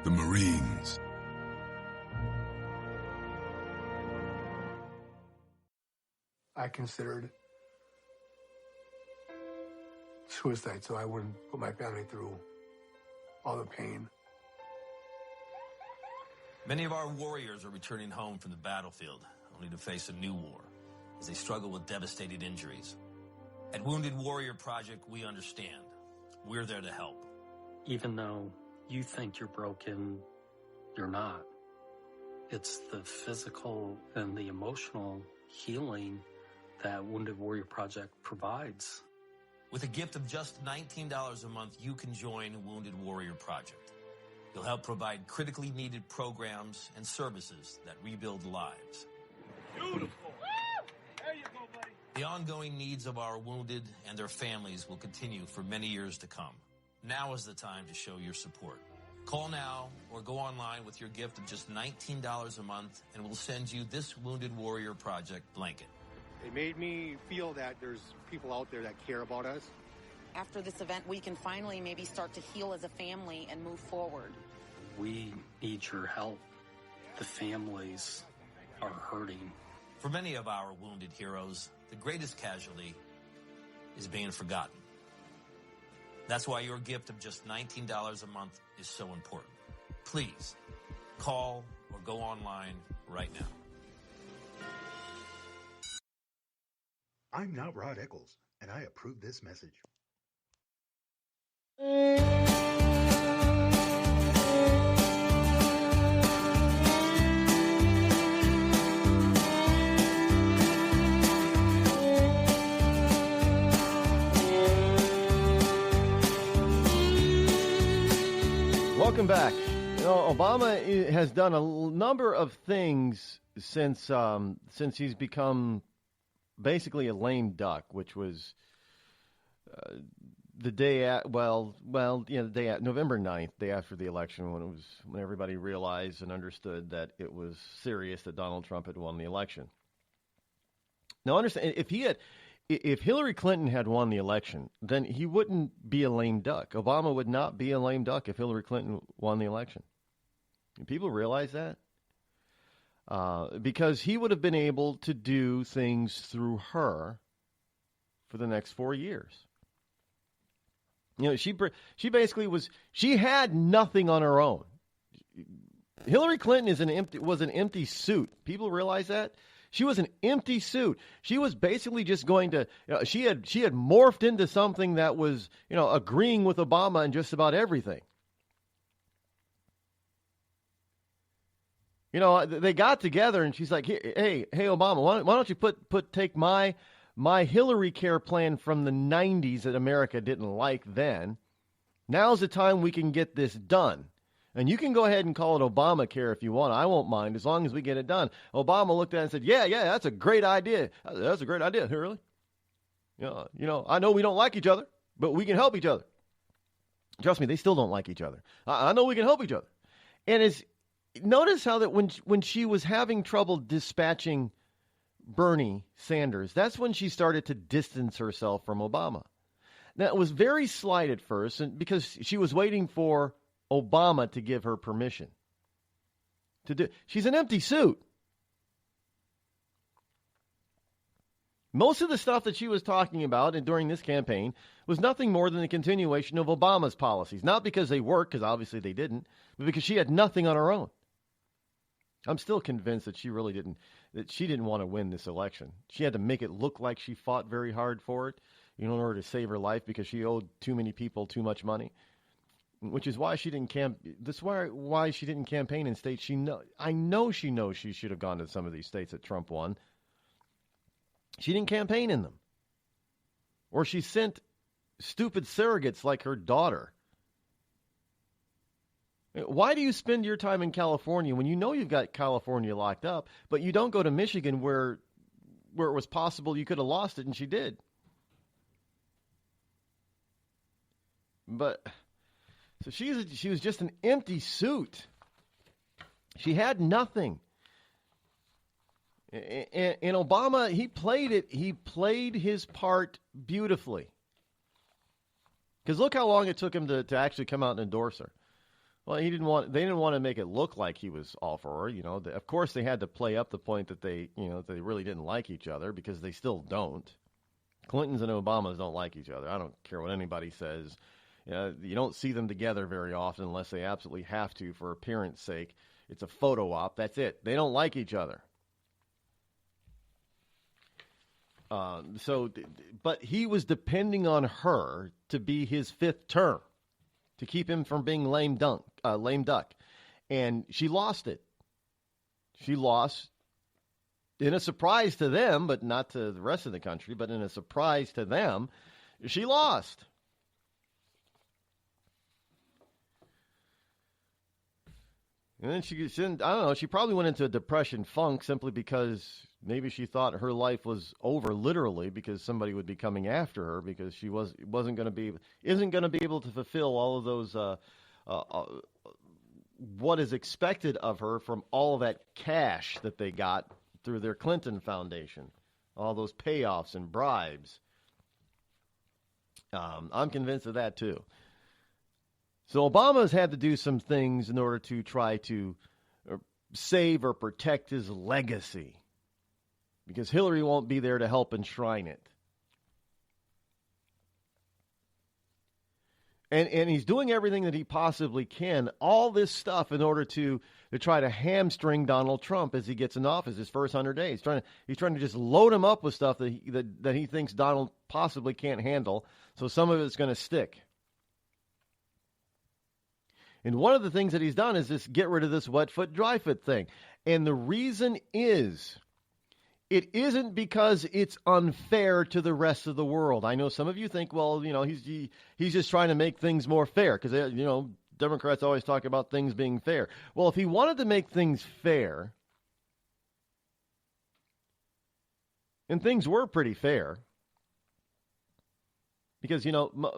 the Marines. I considered suicide so I wouldn't put my family through all the pain. Many of our warriors are returning home from the battlefield, only to face a new war as they struggle with devastating injuries. At Wounded Warrior Project, we understand. We're there to help. Even though you think you're broken, you're not. It's the physical and the emotional healing that Wounded Warrior Project provides. With a gift of just $19 a month, you can join Wounded Warrior Project. You'll help provide critically needed programs and services that rebuild lives. Beautiful. There you go, buddy. The ongoing needs of our wounded and their families will continue for many years to come. Now is the time to show your support. Call now or go online with your gift of just $19 a month, and we'll send you this Wounded Warrior Project blanket. It made me feel that there's people out there that care about us, after this event, we can finally maybe start to heal as a family and move forward. We need your help. The families are hurting. For many of our wounded heroes, the greatest casualty is being forgotten. That's why your gift of just $19 a month is so important. Please call or go online right now. I'm not Rod Eccles, and I approve this message. Welcome back. Obama has done a number of things since he's become basically a lame duck, which was the day at the day at November 9th, day after the election, when everybody realized and understood that it was serious that Donald Trump had won the election. Now, understand, if Hillary Clinton had won the election, then he wouldn't be a lame duck. Obama would not be a lame duck if Hillary Clinton won the election. And people realize that? Because he would have been able to do things through her for the next 4 years. You know, she basically she had nothing on her own. Hillary Clinton was an empty suit. People realize that? She was an empty suit. She was basically just going to, she had morphed into something that was, agreeing with Obama in just about everything. They got together and she's like, hey, Obama, why don't you take my Hillary Care plan from the 90s that America didn't like then. Now's the time we can get this done. And you can go ahead and call it Obamacare if you want. I won't mind as long as we get it done. Obama looked at it and said, yeah, that's a great idea. That's a great idea. Really? I know we don't like each other, but we can help each other. Trust me, they still don't like each other. I know we can help each other. And notice how that when she was having trouble dispatching Bernie Sanders, that's when she started to distance herself from Obama. Now, it was very slight at first, and because she was waiting for Obama to give her permission to do. She's an empty suit. Most of the stuff that she was talking about during this campaign was nothing more than a continuation of Obama's policies. Not because they worked, because obviously they didn't, but because she had nothing on her own. I'm still convinced that she didn't want to win this election. She had to make it look like she fought very hard for it, in order to save her life because she owed too many people too much money. Which is why she didn't why she didn't campaign in states I know she knows she should have gone to some of these states that Trump won. She didn't campaign in them. Or she sent stupid surrogates like her daughter. Why do you spend your time in California when you know you've got California locked up, but you don't go to Michigan where it was possible you could have lost it, and she did? But so she was just an empty suit. She had nothing. And Obama, he played his part beautifully. Because look how long it took him to actually come out and endorse her. Well, they didn't want to make it look like he was all for her. Of course, they had to play up the point that they really didn't like each other, because they still don't. Clintons and Obamas don't like each other. I don't care what anybody says. You don't see them together very often unless they absolutely have to for appearance sake. It's a photo op. That's it. They don't like each other. But he was depending on her to be his fifth term, to keep him from being lame duck. And she lost it. She lost in a surprise to them, but not to the rest of the country, but in a surprise to them, she lost. And then she probably went into a depression funk simply because maybe she thought her life was over, literally, because somebody would be coming after her, because she isn't going to be able to fulfill all of those what is expected of her from all of that cash that they got through their Clinton Foundation, all those payoffs and bribes. I'm convinced of that, too. So Obama's had to do some things in order to try to save or protect his legacy, because Hillary won't be there to help enshrine it. And he's doing everything that he possibly can, all this stuff in order to try to hamstring Donald Trump as he gets in office his first 100 days. He's trying to just load him up with stuff that he thinks Donald possibly can't handle, so some of it's going to stick. And one of the things that he's done is just get rid of this wet foot, dry foot thing. And the reason is, it isn't because it's unfair to the rest of the world. I know some of you think, well, he's just trying to make things more fair because, Democrats always talk about things being fair. Well, if he wanted to make things fair, and things were pretty fair, because,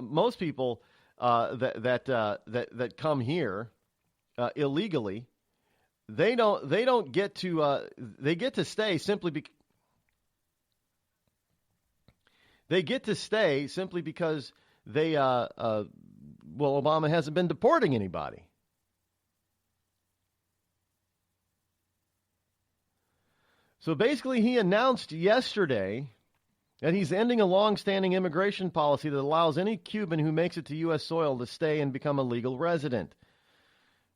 most people that come here illegally, they don't get to they get to stay simply because they Obama hasn't been deporting anybody. So basically, he announced yesterday that he's ending a long-standing immigration policy that allows any Cuban who makes it to U.S. soil to stay and become a legal resident.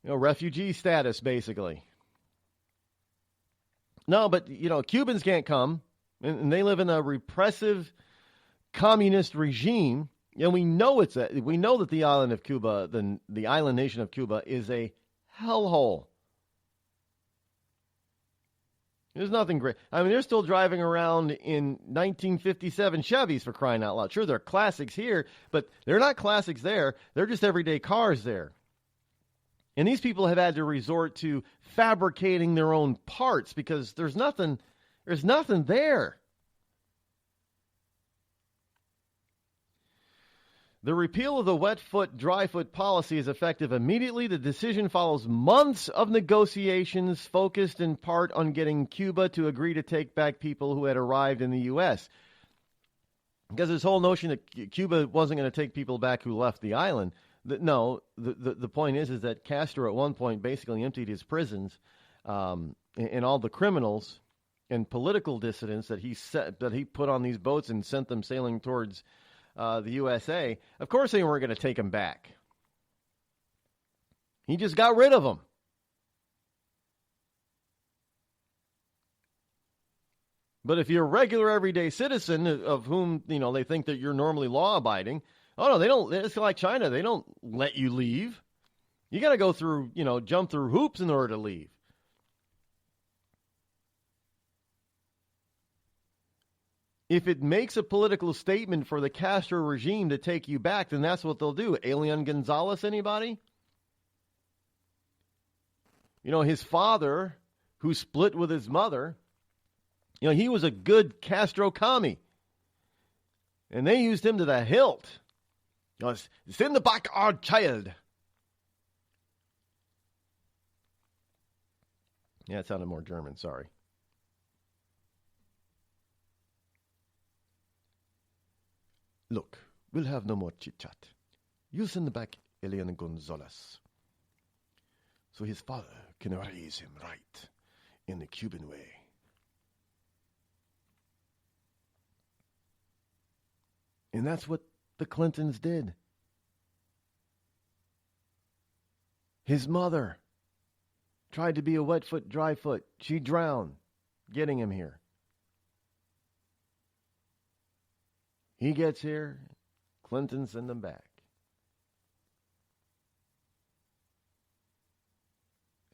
Refugee status, basically. No, but, Cubans can't come, and they live in a repressive communist regime, and we know that the island of Cuba, the island nation of Cuba, is a hellhole. There's nothing great. I mean, they're still driving around in 1957 Chevys, for crying out loud. Sure, they're classics here, but they're not classics there. They're just everyday cars there. And these people have had to resort to fabricating their own parts because there's nothing there. The repeal of the wet foot, dry foot policy is effective immediately. The decision follows months of negotiations focused in part on getting Cuba to agree to take back people who had arrived in the U.S. Because this whole notion that Cuba wasn't going to take people back who left the island. The point is that Castro at one point basically emptied his prisons and all the criminals and political dissidents that he put on these boats and sent them sailing towards the USA. Of course they weren't going to take them back. He just got rid of them. But if you're a regular everyday citizen of whom, they think that you're normally law-abiding, oh, no, they don't. It's like China. They don't let you leave. You got to go through, jump through hoops in order to leave. If it makes a political statement for the Castro regime to take you back, then that's what they'll do. Elian Gonzalez, anybody? His father, who split with his mother, he was a good Castro commie. And they used him to the hilt. Send the back our child. Yeah, it sounded more German, sorry. Look, we'll have no more chit-chat. You send back Elian Gonzalez so his father can raise him right in the Cuban way. And that's what the Clintons did. His mother tried to be a wet foot, dry foot. She drowned getting him here. He gets here, Clinton send him back.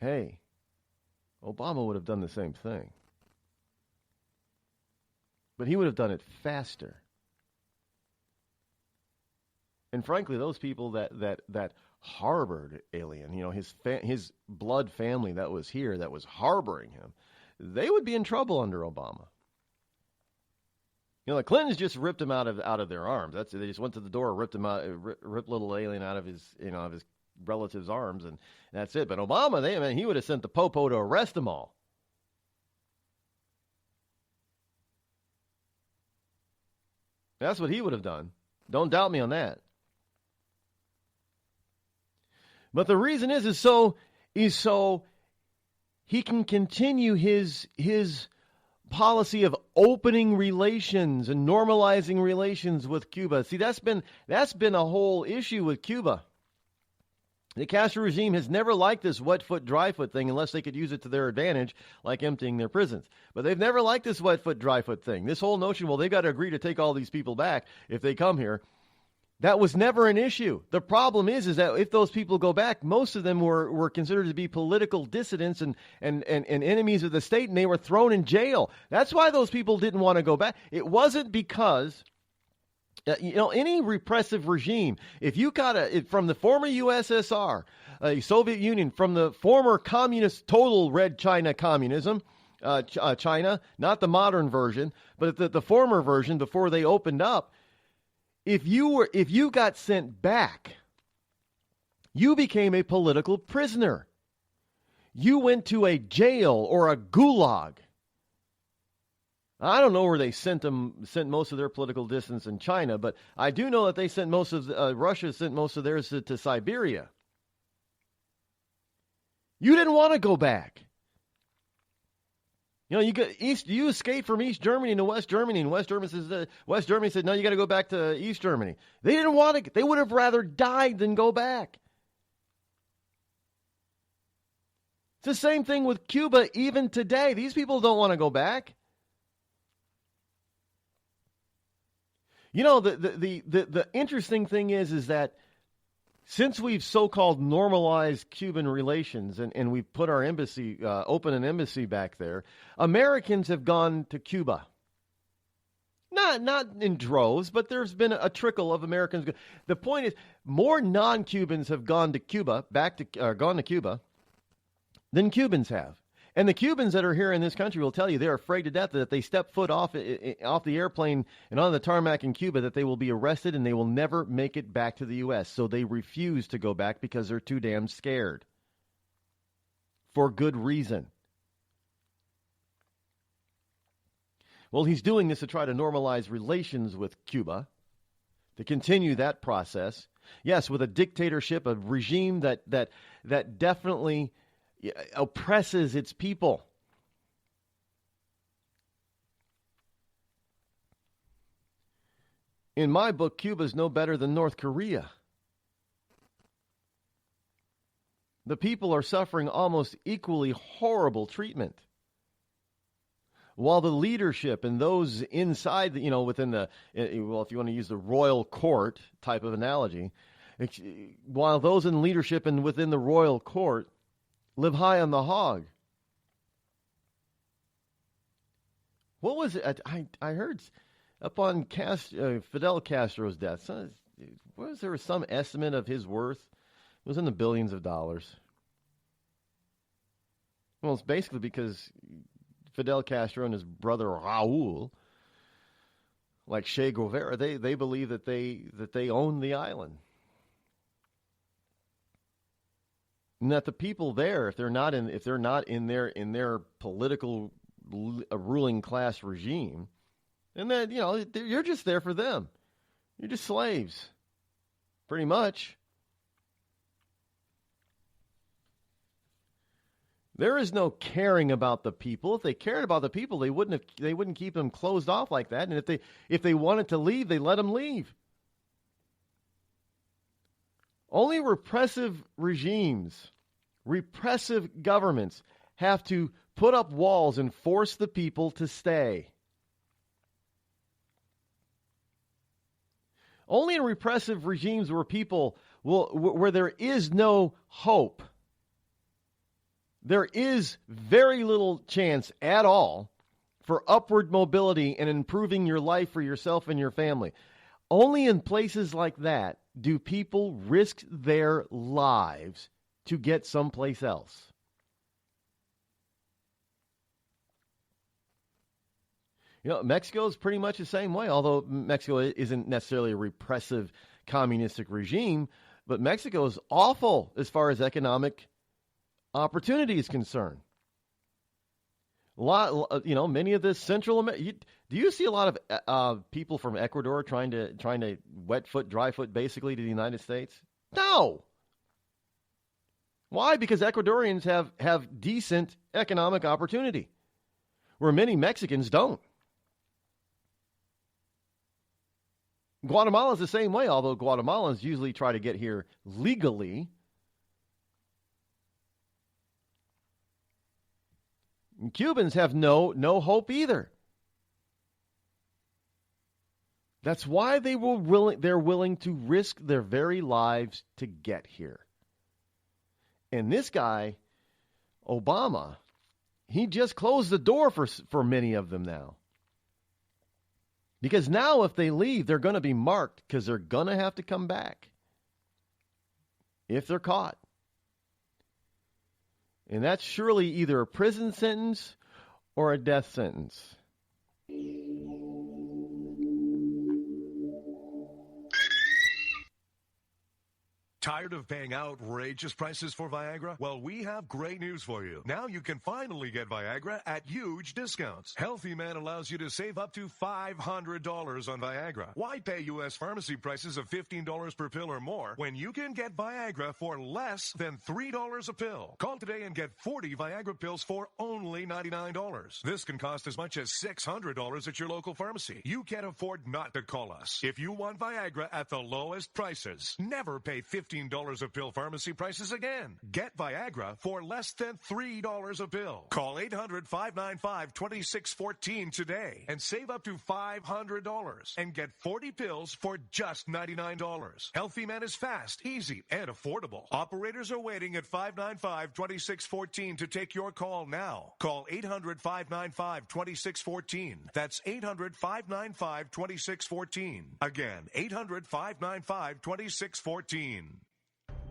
Hey, Obama would have done the same thing. But he would have done it faster. And frankly, those people that harbored Alien, his blood family that was here, that was harboring him, they would be in trouble under Obama. The Clintons just ripped him out of their arms. They just went to the door, ripped him out, ripped little Alien out of his relatives' arms, and that's it. But Obama, he would have sent the popo to arrest them all. That's what he would have done. Don't doubt me on that. But the reason is so he can continue his policy of opening relations and normalizing relations with Cuba. See, that's been a whole issue with Cuba. The Castro regime has never liked this wet foot, dry foot thing unless they could use it to their advantage, like emptying their prisons. But they've never liked this wet foot, dry foot thing. This whole notion, well, they've got to agree to take all these people back if they come here. That was never an issue. The problem is that if those people go back, most of them were considered to be political dissidents and enemies of the state, and they were thrown in jail. That's why those people didn't want to go back. It wasn't because... any repressive regime, if you got from the former USSR, Soviet Union, from the former communist, total red China communism, China, not the modern version, but the former version before they opened up, if you got sent back, you became a political prisoner. You went to a jail or a gulag. I don't know where they sent most of their political dissidents in China, but I do know that they sent Russia sent most of theirs to Siberia. You didn't want to go back. You escaped from East Germany to West Germany, and West Germany said, no, you got to go back to East Germany. They didn't want to. They would have rather died than go back. It's the same thing with Cuba even today. These people don't want to go back. The interesting thing is that since we've so-called normalized Cuban relations and we've put our embassy, open an embassy back there, Americans have gone to Cuba. Not in droves, but there's been a trickle of Americans. The point is, more non-Cubans have gone to Cuba, gone to Cuba, than Cubans have. And the Cubans that are here in this country will tell you they're afraid to death that if they step foot off the airplane and on the tarmac in Cuba, that they will be arrested and they will never make it back to the U.S. So they refuse to go back because they're too damn scared. For good reason. Well, he's doing this to try to normalize relations with Cuba, to continue that process. Yes, with a dictatorship, a regime that definitely oppresses its people. In my book, Cuba is no better than North Korea. The people are suffering almost equally horrible treatment. While the leadership and those inside, within the, well, if you want to use the royal court type of analogy, while those in leadership and within the royal court live high on the hog. What was it? I heard upon Fidel Castro's death, was there some estimate of his worth? It was in the billions of dollars. Well, it's basically because Fidel Castro and his brother Raul, like Che Guevara, they believe that they own the island. And that the people there, if they're not in their political ruling class regime, and then you're just there for them. You're just slaves, pretty much. There is no caring about the people. If they cared about the people, they wouldn't keep them closed off like that. And if they wanted to leave, they let them leave. Only repressive regimes, repressive governments have to put up walls and force the people to stay. Only in repressive regimes where there is no hope, there is very little chance at all for upward mobility and improving your life for yourself and your family. Only in places like that do people risk their lives to get someplace else. Mexico is pretty much the same way, although Mexico isn't necessarily a repressive communistic regime, but Mexico is awful as far as economic opportunity is concerned. Many of the Central America. Do you see a lot of people from Ecuador trying to wet foot, dry foot, basically to the United States? No. Why? Because Ecuadorians have decent economic opportunity, where many Mexicans don't. Guatemala is the same way, although Guatemalans usually try to get here legally. And Cubans have no hope either. That's why they're willing to risk their very lives to get here. And this guy, Obama, he just closed the door for many of them now. Because now if they leave, they're going to be marked because they're going to have to come back if they're caught. And that's surely either a prison sentence or a death sentence. Tired of paying outrageous prices for Viagra? Well, we have great news for you. Now you can finally get Viagra at huge discounts. Healthy Man allows you to save up to $500 on Viagra. Why pay U.S. pharmacy prices of $15 per pill or more when you can get Viagra for less than $3 a pill? Call today and get 40 Viagra pills for only $99. This can cost as much as $600 at your local pharmacy. You can't afford not to call us. If you want Viagra at the lowest prices, never pay $15 a pill pharmacy prices again. Get Viagra for less than $3 a pill. Call 800-595-2614 today and save up to $500 and get 40 pills for just $99. Healthy Man is fast, easy, and affordable. Operators are waiting at 595-2614 to take your call now. Call 800-595-2614. That's 800-595-2614. Again, 800-595-2614.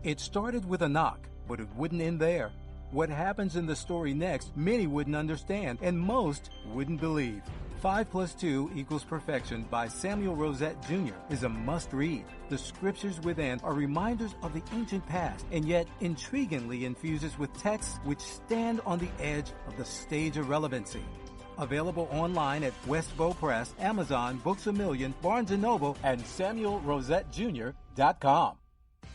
It started with a knock, but it wouldn't end there. What happens in the story next, many wouldn't understand, and most wouldn't believe. 5 + 2 = Perfection by Samuel Rosette Jr. is a must-read. The scriptures within are reminders of the ancient past, and yet intriguingly infuses with texts which stand on the edge of the stage of relevancy. Available online at Westbow Press, Amazon, Books A Million, Barnes & Noble, and SamuelRosetteJr.com.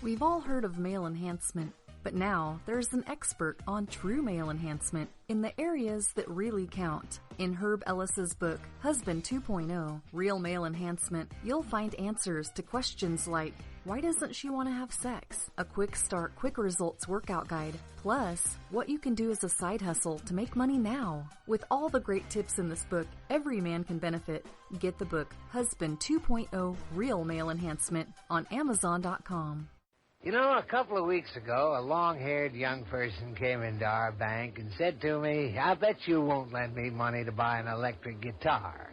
We've all heard of male enhancement, but now there's an expert on true male enhancement in the areas that really count. In Herb Ellis's book, Husband 2.0, Real Male Enhancement, you'll find answers to questions like, why doesn't she want to have sex? A quick start, quick results workout guide. Plus, what you can do as a side hustle to make money now. With all the great tips in this book, every man can benefit. Get the book, Husband 2.0, Real Male Enhancement, on Amazon.com. You know, a couple of weeks ago, a long-haired young person came into our bank and said to me, I bet you won't lend me money to buy an electric guitar.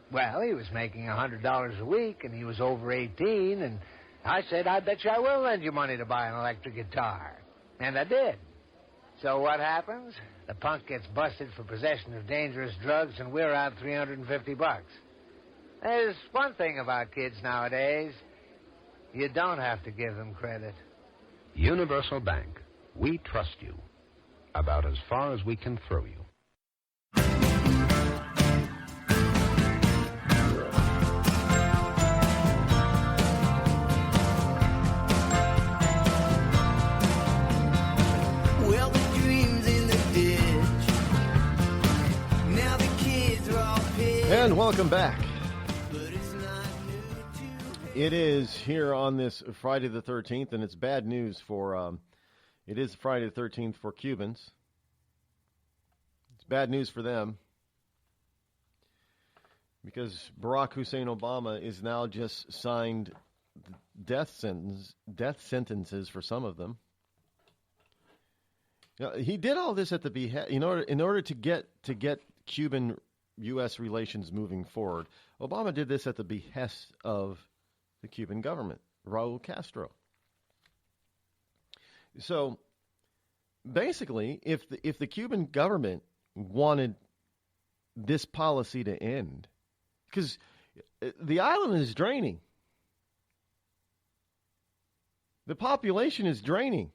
Well, he was making $100 a week, and he was over 18, and I said, I bet you I will lend you money to buy an electric guitar. And I did. So what happens? The punk gets busted for possession of dangerous drugs, and we're out $350. There's one thing about kids nowadays. You don't have to give them credit. Universal Bank. We trust you. About as far as we can throw you. Well, the dreams in the ditch. Now the kids are all pissed. And welcome back. It is here on this Friday the 13th, and it's bad news for, it is Friday the 13th for Cubans. It's bad news for them because Barack Hussein Obama is now just signed death sentences for some of them. Now, he did all this at the behest, in order to get Cuban-U.S. relations moving forward. Obama did this at the behest of the Cuban government, Raul Castro. So basically, if the Cuban government wanted this policy to end, because the island is draining, the population is draining.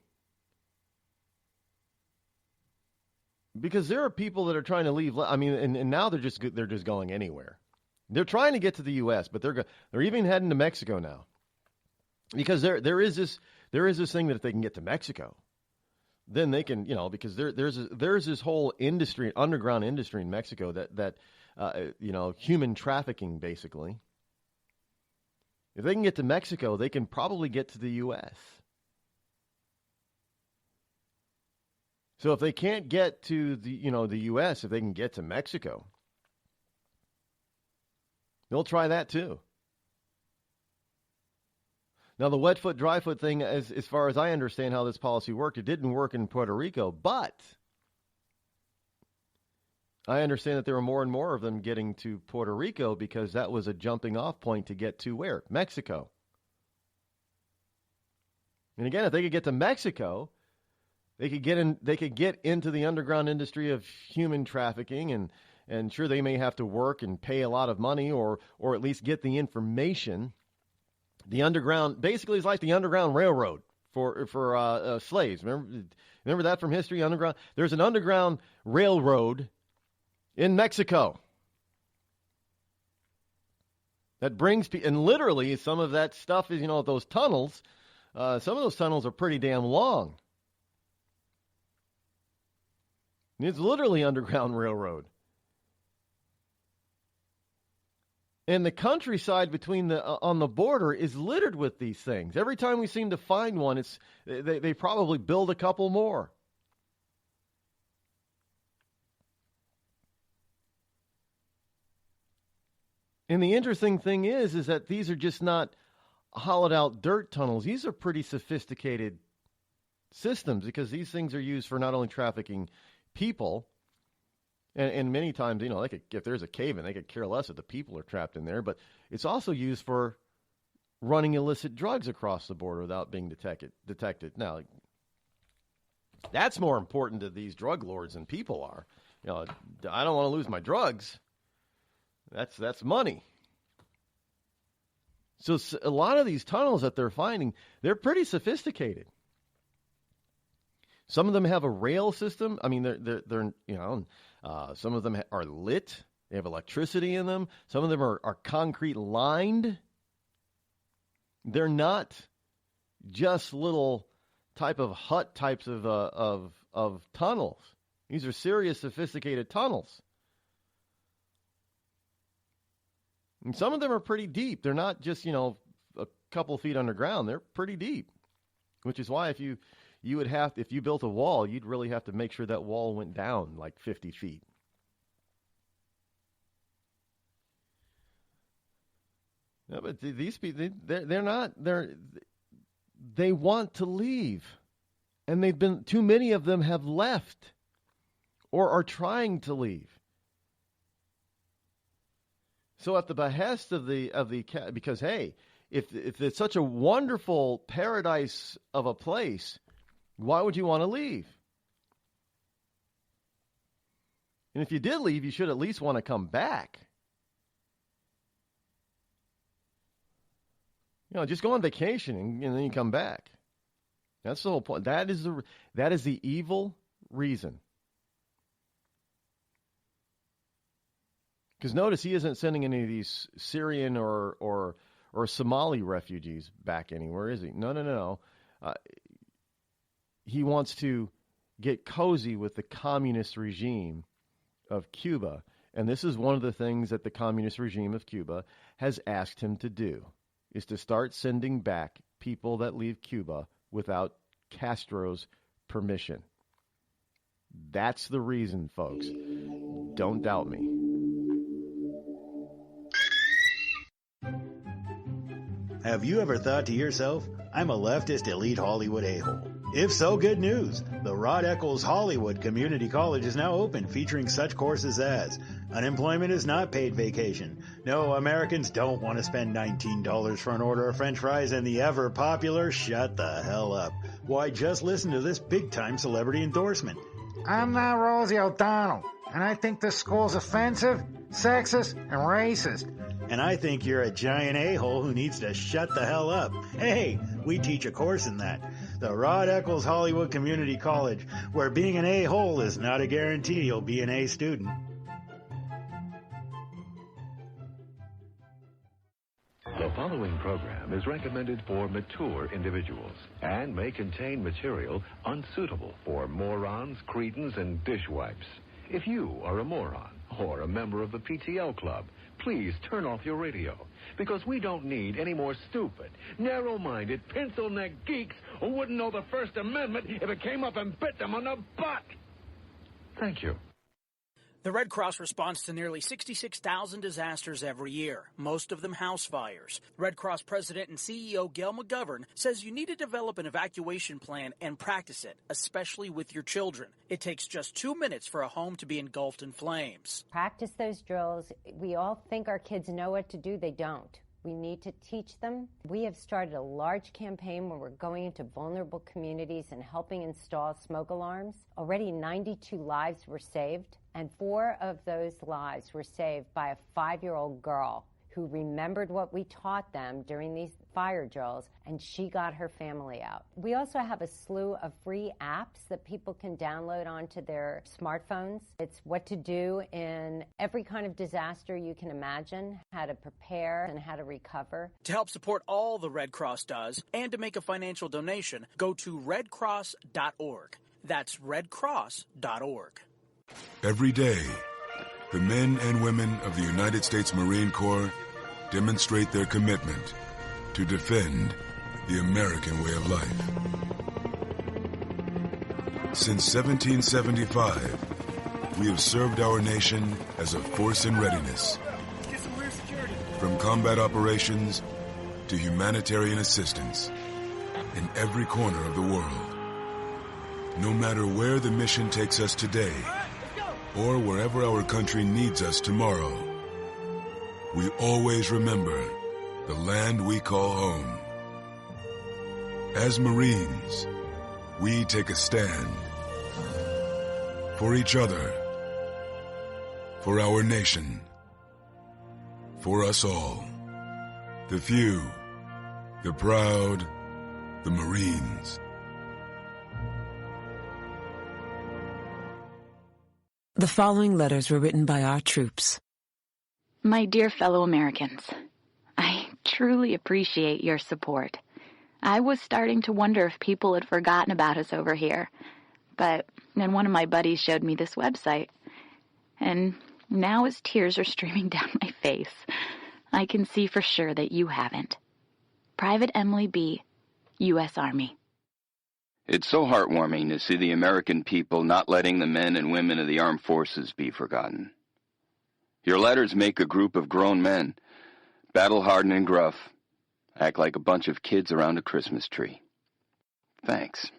Because there are people that are trying to leave. I mean, and now they're just going anywhere. They're trying to get to the U.S., but they're even heading to Mexico now. Because there is this thing that if they can get to Mexico, then they can, because there's this whole industry, underground industry in Mexico that human trafficking, basically. If they can get to Mexico, they can probably get to the U.S. So if they can't get to the U.S., if they can get to Mexico, they'll try that too. Now, the wet foot, dry foot thing, as far as I understand how this policy worked, it didn't work in Puerto Rico, but I understand that there were more and more of them getting to Puerto Rico because that was a jumping off point to get to where? Mexico. And again, if they could get to Mexico, they could get into the underground industry of human trafficking, and sure, they may have to work and pay a lot of money or at least get the information. The underground basically is like the Underground Railroad for slaves. Remember that from history? Underground. There's an Underground Railroad in Mexico that brings people, and literally some of that stuff is, those tunnels. Some of those tunnels are pretty damn long. It's literally Underground Railroad. And the countryside between on the border is littered with these things. Every time we seem to find one, they probably build a couple more. And the interesting thing is that these are just not hollowed out dirt tunnels. These are pretty sophisticated systems because these things are used for not only trafficking people, and many times, they could, if there's a cave in, they could care less if the people are trapped in there, but it's also used for running illicit drugs across the border without being detected. Now, that's more important to these drug lords than people are. I don't want to lose my drugs. That's money. So a lot of these tunnels that they're finding, they're pretty sophisticated. Some of them have a rail system. I mean, they're some of them are lit. They have electricity in them. Some of them are concrete lined. They're not just little type of hut types of tunnels. These are serious, sophisticated tunnels. And some of them are pretty deep. They're not just, a couple feet underground. They're pretty deep, which is why if you built a wall, you'd really have to make sure that wall went down like 50 feet. No, but these people, they want to leave. And too many of them have left or are trying to leave. So at the behest of because hey, if it's such a wonderful paradise of a place, why would you want to leave? And if you did leave, you should at least want to come back. Just go on vacation and then you come back. That's the whole point. That is the evil reason. Because notice he isn't sending any of these Syrian or Somali refugees back anywhere, is he? No. He wants to get cozy with the communist regime of Cuba. And this is one of the things that the communist regime of Cuba has asked him to do, is to start sending back people that leave Cuba without Castro's permission. That's the reason, folks. Don't doubt me. Have you ever thought to yourself, I'm a leftist elite Hollywood a-hole? If so, good news. The Rod Eccles Hollywood Community College is now open, featuring such courses as unemployment is not paid vacation. No, Americans don't want to spend $19 for an order of French fries, and the ever popular shut the hell up. Why, just listen to this big-time celebrity endorsement. I'm not Rosie O'Donnell, and I think this school's offensive, sexist, and racist. And I think you're a giant a-hole who needs to shut the hell up. Hey, we teach a course in that. the Rod Eccles Hollywood Community College, where being an A-hole is not a guarantee you'll be an A student. The following program is recommended for mature individuals and may contain material unsuitable for morons, cretins, and dishwipes. If you are a moron or a member of the PTL Club, please turn off your radio, because we don't need any more stupid, narrow-minded, pencil-neck geeks who wouldn't know the First Amendment if it came up and bit them on the butt. Thank you. The Red Cross responds to nearly 66,000 disasters every year, most of them house fires. Red Cross President and CEO Gail McGovern says you need to develop an evacuation plan and practice it, especially with your children. It takes just 2 minutes for a home to be engulfed in flames. Practice those drills. We all think our kids know what to do. They don't. We need to teach them. We have started a large campaign where we're going into vulnerable communities and helping install smoke alarms. Already 92 lives were saved, and 4 of those lives were saved by a 5-year-old girl who remembered what we taught them during these fire drills, and she got her family out. We also have a slew of free apps that people can download onto their smartphones. It's what to do in every kind of disaster you can imagine, how to prepare and how to recover. To help support all the Red Cross does and to make a financial donation, go to redcross.org. That's redcross.org. Every day, the men and women of the United States Marine Corps demonstrate their commitment to defend the American way of life. Since 1775, we have served our nation as a force in readiness. From combat operations to humanitarian assistance in every corner of the world. No matter where the mission takes us today, or wherever our country needs us tomorrow, we always remember the land we call home. As Marines, we take a stand for each other, for our nation, for us all. The few, the proud, the Marines. The following letters were written by our troops. My dear fellow Americans, I truly appreciate your support. I was starting to wonder if people had forgotten about us over here, but then one of my buddies showed me this website, and now as tears are streaming down my face, I can see for sure that you haven't. Private Emily B., U.S. Army. It's so heartwarming to see the American people not letting the men and women of the armed forces be forgotten. Your letters make a group of grown men, battle-hardened and gruff, act like a bunch of kids around a Christmas tree. Thanks.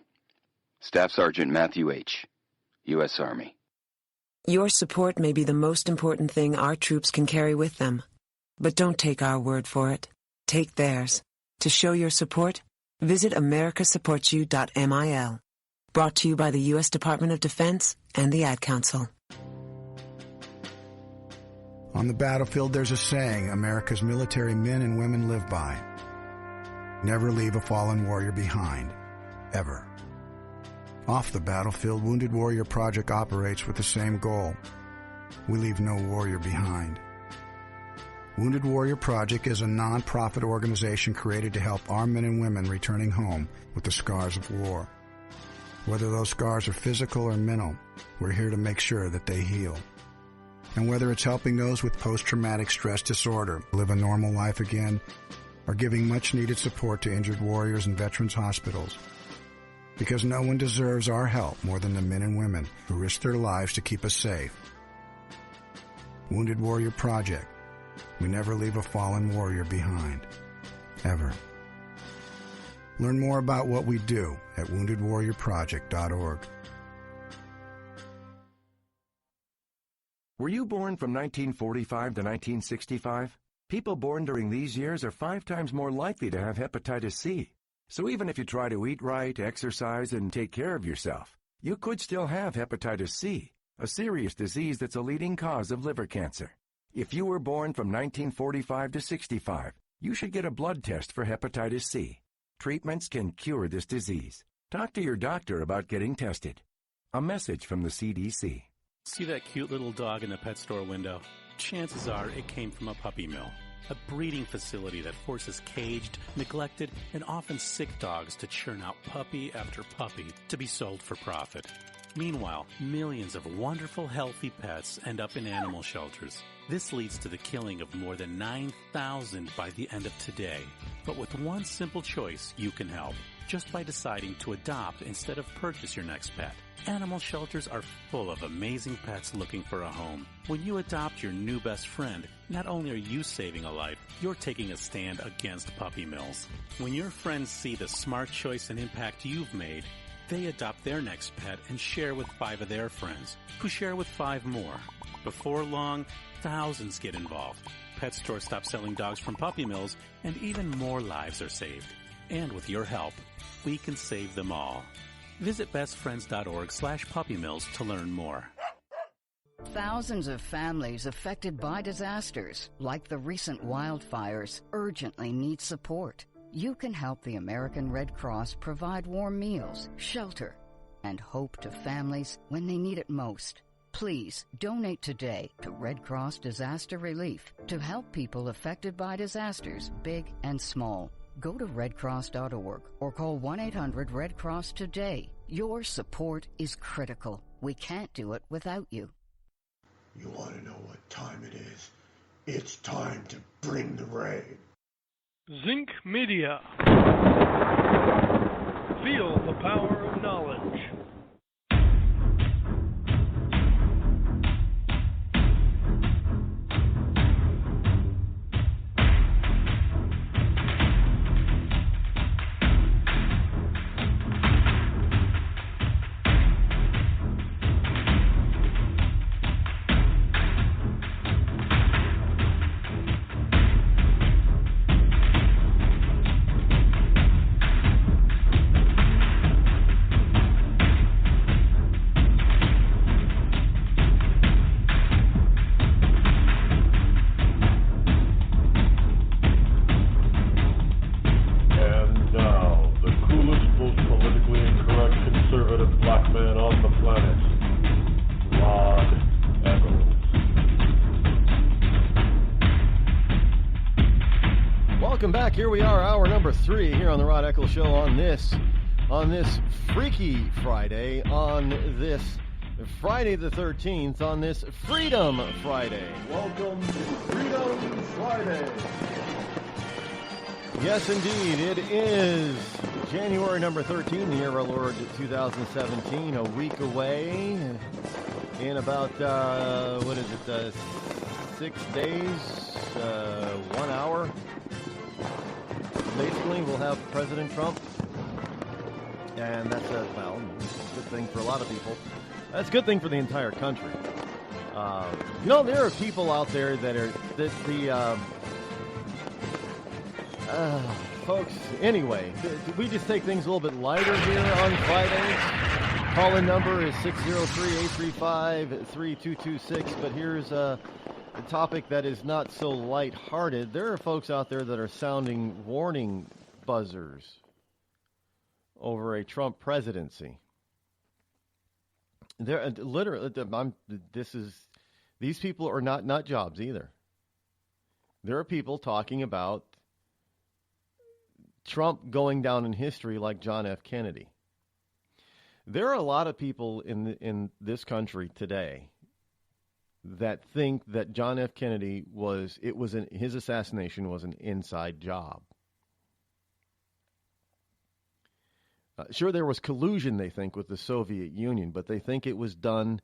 Staff Sergeant Matthew H., U.S. Army. Your support may be the most important thing our troops can carry with them. But don't take our word for it. Take theirs. To show your support, visit americasupportsyou.mil. Brought to you by the U.S. Department of Defense and the Ad Council. On the battlefield, there's a saying America's military men and women live by. Never leave a fallen warrior behind. Ever. Off the battlefield, Wounded Warrior Project operates with the same goal. We leave no warrior behind. Wounded Warrior Project is a non-profit organization created to help our men and women returning home with the scars of war. Whether those scars are physical or mental, we're here to make sure that they heal. And whether it's helping those with post-traumatic stress disorder live a normal life again, or giving much-needed support to injured warriors in veterans' hospitals. Because no one deserves our help more than the men and women who risk their lives to keep us safe. Wounded Warrior Project. We never leave a fallen warrior behind. Ever. Learn more about what we do at woundedwarriorproject.org. Were you born from 1945 to 1965? People born during these years are 5 times more likely to have hepatitis C. So even if you try to eat right, exercise, and take care of yourself, you could still have hepatitis C, a serious disease that's a leading cause of liver cancer. If you were born from 1945 to 65, you should get a blood test for hepatitis C. Treatments can cure this disease. Talk to your doctor about getting tested. A message from the CDC. See that cute little dog in the pet store window? Chances are it came from a puppy mill, a breeding facility that forces caged, neglected, and often sick dogs to churn out puppy after puppy to be sold for profit. Meanwhile, millions of wonderful, healthy pets end up in animal shelters. This leads to the killing of more than 9,000 by the end of today. But with one simple choice, you can help. Just by deciding to adopt instead of purchase your next pet. Animal shelters are full of amazing pets looking for a home. When you adopt your new best friend, not only are you saving a life, you're taking a stand against puppy mills. When your friends see the smart choice and impact you've made, they adopt their next pet and share with 5 of their friends, who share with 5 more. Before long, thousands get involved. Pet stores stop selling dogs from puppy mills, and even more lives are saved. And with your help, we can save them all. Visit bestfriends.org/puppymills to learn more. Thousands of families affected by disasters, like the recent wildfires, urgently need support. You can help the American Red Cross provide warm meals, shelter, and hope to families when they need it most. Please donate today to Red Cross Disaster Relief to help people affected by disasters, big and small. Go to redcross.org or call 1-800-RED-CROSS today. Your support is critical. We can't do it without you. You want to know what time it is? It's time to bring the rain. Zinc Media. Feel the power of knowledge. Here we are, hour number 3 here on the Rod Eccles Show on this Freaky Friday, on this Friday the 13th, on this Freedom Friday. Welcome to Freedom Friday. Yes, indeed, it is January number 13, the year of our Lord 2017, a week away, in about, 6 days, 1 hour. Basically, we'll have President Trump, and that's a good thing for a lot of people. That's a good thing for the entire country. There are people out there folks, anyway, we just take things a little bit lighter here on Fridays. Call-in number is 603-835-3226, but here's a topic that is not so lighthearted. There are folks out there that are sounding warning buzzers over a Trump presidency. They're literally, these people are not nut jobs either. There are people talking about Trump going down in history like John F. Kennedy. There are a lot of people in this country today that think that John F. Kennedy his assassination was an inside job. Sure, there was collusion, they think, with the Soviet Union, but they think it was done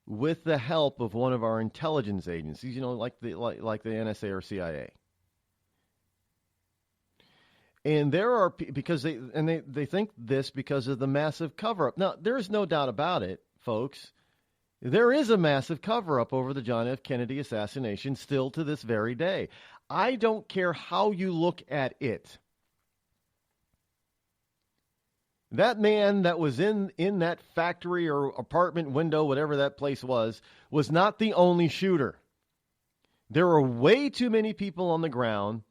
with the help of one of our intelligence agencies, like the NSA or CIA. And there are because they think this because of the massive cover-up. Now, there is no doubt about it, folks. There is a massive cover-up over the John F. Kennedy assassination still to this very day. I don't care how you look at it. That man that was in that factory or apartment window, whatever that place was not the only shooter. There were way too many people on the ground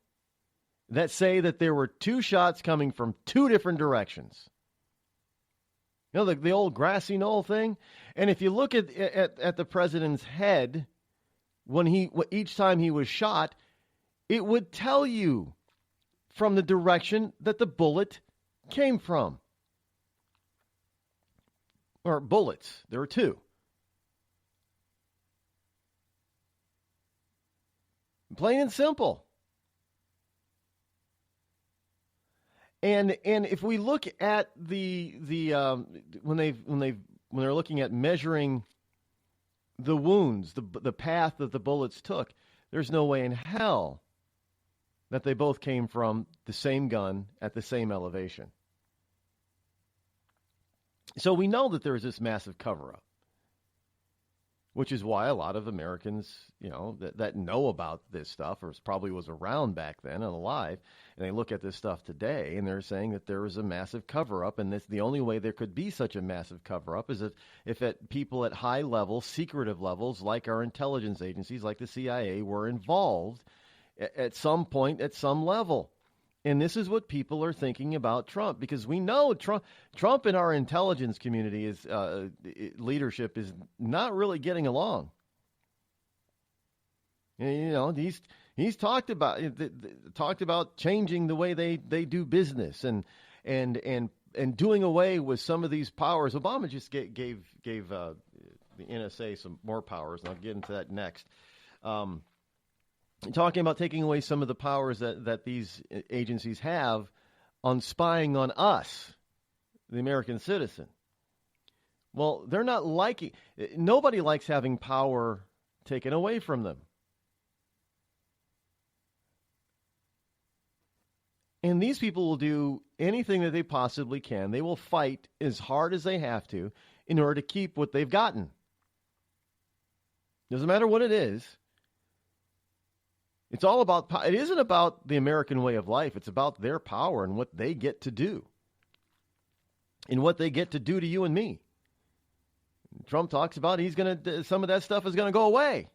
that say that there were two shots coming from two different directions. You know, the old grassy knoll thing? And if you look at the president's head, each time he was shot, it would tell you from the direction that the bullet came from. Or bullets. There were two. Plain and simple. And if we look at when they're looking at measuring the wounds, the path that the bullets took, there's no way in hell that they both came from the same gun at the same elevation. So we know that there is this massive cover-up, which is why a lot of Americans, that know about this stuff, or probably was around back then and alive, and they look at this stuff today, and they're saying that there is a massive cover-up, and the only way there could be such a massive cover-up is if people at high levels, secretive levels, like our intelligence agencies, like the CIA, were involved at some point, at some level. And this is what people are thinking about Trump, because we know Trump in our intelligence community is leadership is not really getting along. He's talked about changing the way they do business and doing away with some of these powers. Obama just gave the NSA some more powers, and I'll get into that next. Talking about taking away some of the powers that these agencies have on spying on us, the American citizen. Well, they're not nobody likes having power taken away from them. And these people will do anything that they possibly can. They will fight as hard as they have to in order to keep what they've gotten. Doesn't matter what it is. It's all about, it isn't about the American way of life. It's about their power and what they get to do. And what they get to do to you and me. Trump talks about some of that stuff is going to go away.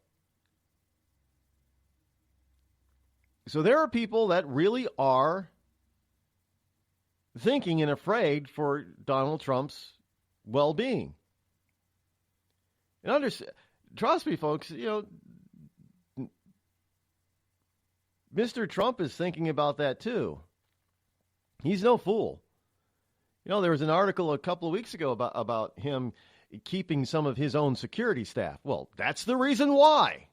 So there are people that really are thinking and afraid for Donald Trump's well-being. And trust me, folks, Mr. Trump is thinking about that too. He's no fool. There was an article a couple of weeks ago about him keeping some of his own security staff. Well, that's the reason why.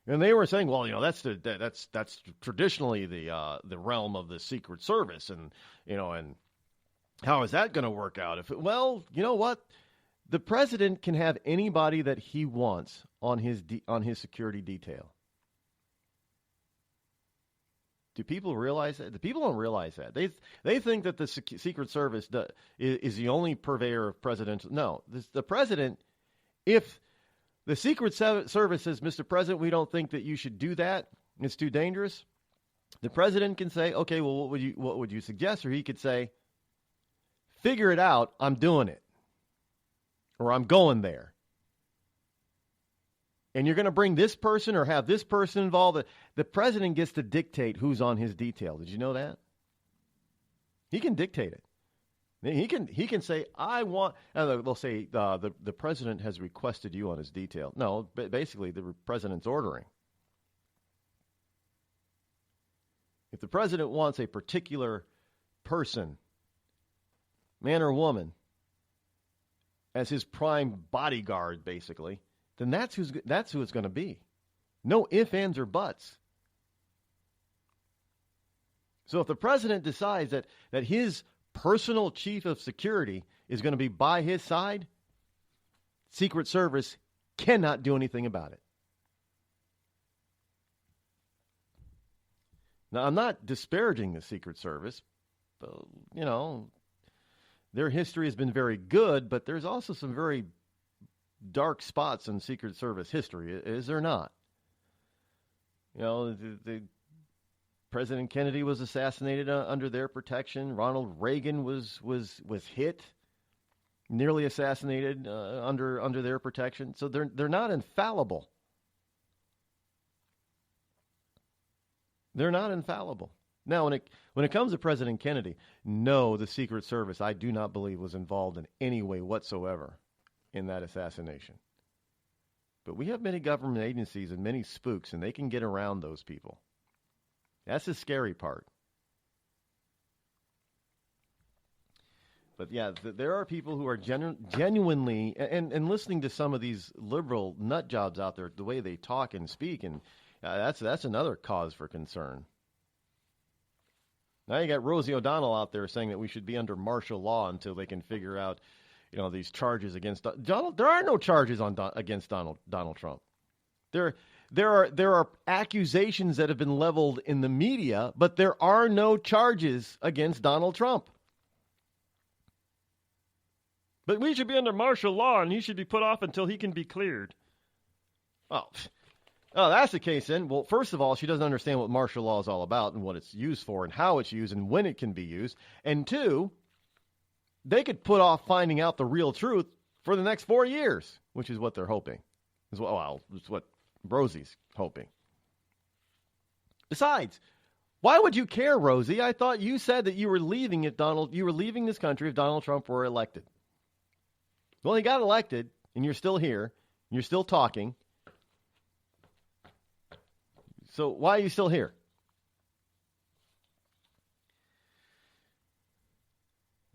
And they were saying, well, that's traditionally the realm of the Secret Service, and how is that going to work out? Well, you know what? The president can have anybody that he wants on his security detail. Do people realize that? The people don't realize that. They think that the Secret Service is the only purveyor of presidential. No, the president, if the Secret Service says, Mr. President, we don't think that you should do that, it's too dangerous, the president can say, okay, well, what would you suggest? Or he could say, figure it out, I'm doing it. Or I'm going there. And you're going to bring this person or have this person involved. The president gets to dictate who's on his detail. Did you know that? He can dictate it. He can say, I want, they'll say the president has requested you on his detail. No, basically the president's ordering. If the president wants a particular person, man or woman, as his prime bodyguard, basically, then that's who it's going to be. No ifs, ands, or buts. So if the president decides that his personal chief of security is going to be by his side, Secret Service cannot do anything about it. Now, I'm not disparaging the Secret Service, but, their history has been very good, but there's also some very dark spots in Secret Service history, is there not? The President Kennedy was assassinated under their protection. Ronald Reagan was hit, nearly assassinated under their protection. So they're not infallible. They're not infallible. Now, when it comes to President Kennedy, no, the Secret Service, I do not believe, was involved in any way whatsoever in that assassination. But we have many government agencies and many spooks, and they can get around those people. That's the scary part. But yeah, there are people who are genuinely, and listening to some of these liberal nut jobs out there, the way they talk and speak, and that's another cause for concern. Now you got Rosie O'Donnell out there saying that we should be under martial law until they can figure out, these charges against Donald. There are no charges against Donald Trump. There are accusations that have been leveled in the media, but there are no charges against Donald Trump. But we should be under martial law, and he should be put off until he can be cleared. Oh, that's the case then. Well, first of all, she doesn't understand what martial law is all about and what it's used for and how it's used and when it can be used. And two, they could put off finding out the real truth for the next 4 years, which is what they're hoping. It's what Rosie's hoping. Besides, why would you care, Rosie? I thought you said that you were leaving this country if Donald Trump were elected. Well, he got elected, and you're still here. And you're still talking. So why are you still here?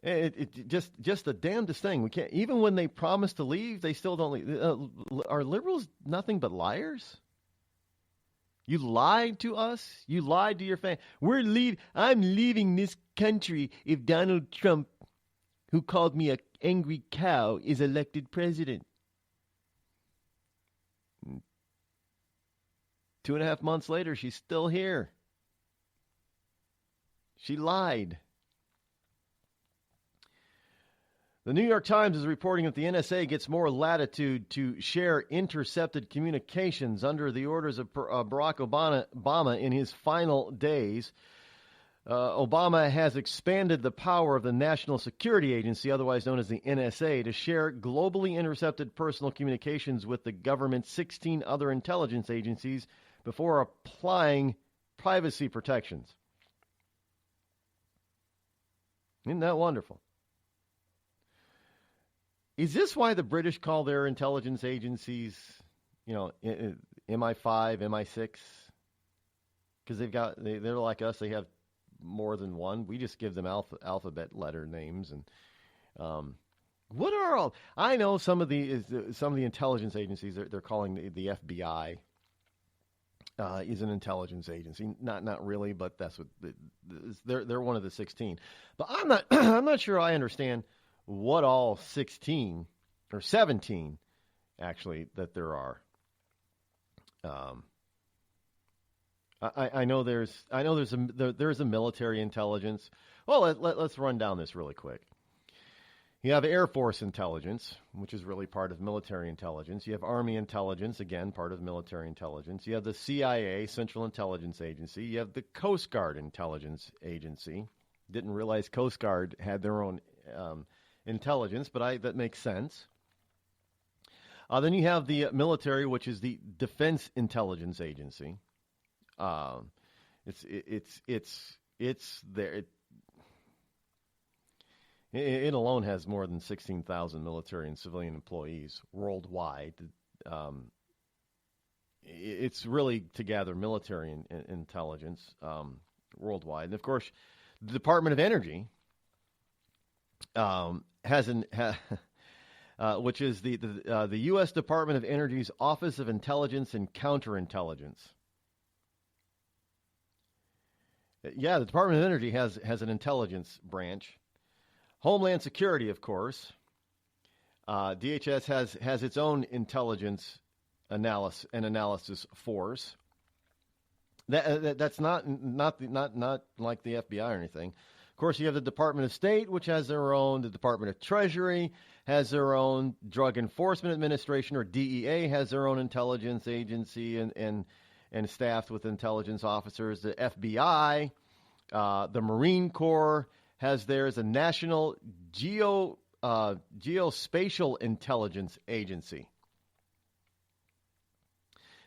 It just the damnedest thing. We can't, even when they promise to leave, they still don't leave. Are liberals nothing but liars? You lied to us. You lied to your family. I'm leaving this country if Donald Trump, who called me an angry cow, is elected president. 2.5 months later, she's still here. She lied. The New York Times is reporting that the NSA gets more latitude to share intercepted communications under the orders of Barack Obama in his final days. Obama has expanded the power of the National Security Agency, otherwise known as the NSA, to share globally intercepted personal communications with the government's 16 other intelligence agencies before applying privacy protections. Isn't that wonderful? Is this why the British call their intelligence agencies, MI5, MI6? Because they're like us. They have more than one. We just give them alphabet letter names. And what are all? I know some of the intelligence agencies they're calling the FBI is an intelligence agency. Not really, but that's what they're one of the 16. But I'm not sure I understand what all 16 or 17 actually that there are. I know there's a military intelligence. Well, let's run down this really quick. You have Air Force intelligence, which is really part of military intelligence. You have Army intelligence, again, part of military intelligence. You have the CIA, Central Intelligence Agency. You have the Coast Guard Intelligence Agency. Didn't realize Coast Guard had their own intelligence, but that makes sense. Then you have the military, which is the Defense Intelligence Agency. It's there. It alone has more than 16,000 military and civilian employees worldwide. It's really to gather military intelligence worldwide. And of course, the Department of Energy which is the U.S. Department of Energy's Office of Intelligence and Counterintelligence. Yeah, the Department of Energy has an intelligence branch. Homeland Security, of course. DHS has its own intelligence analysis force. That's not like the FBI or anything. Of course, you have the Department of State, which has their own. The Department of Treasury has their own. Drug Enforcement Administration, or DEA, has their own intelligence agency and staffed with intelligence officers. The FBI, the Marine Corps has theirs. A National Geospatial Intelligence Agency.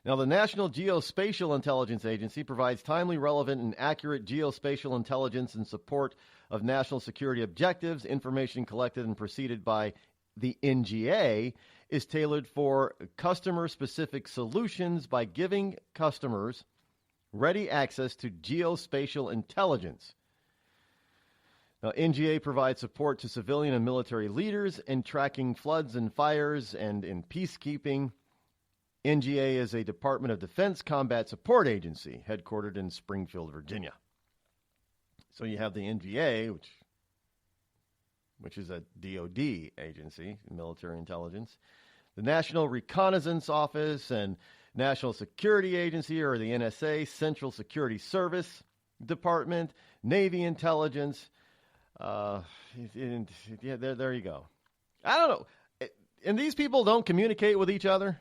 Now, the National Geospatial Intelligence Agency provides timely, relevant, and accurate geospatial intelligence in support of national security objectives. Information collected and preceded by the NGA is tailored for customer-specific solutions by giving customers ready access to geospatial intelligence. Now, NGA provides support to civilian and military leaders in tracking floods and fires and in peacekeeping. NGA is a Department of Defense combat support agency headquartered in Springfield, Virginia. So you have the NGA, which is a DOD agency, military intelligence, the National Reconnaissance Office and National Security Agency, or the NSA, Central Security Service Department, Navy Intelligence. There you go. I don't know. And these people don't communicate with each other?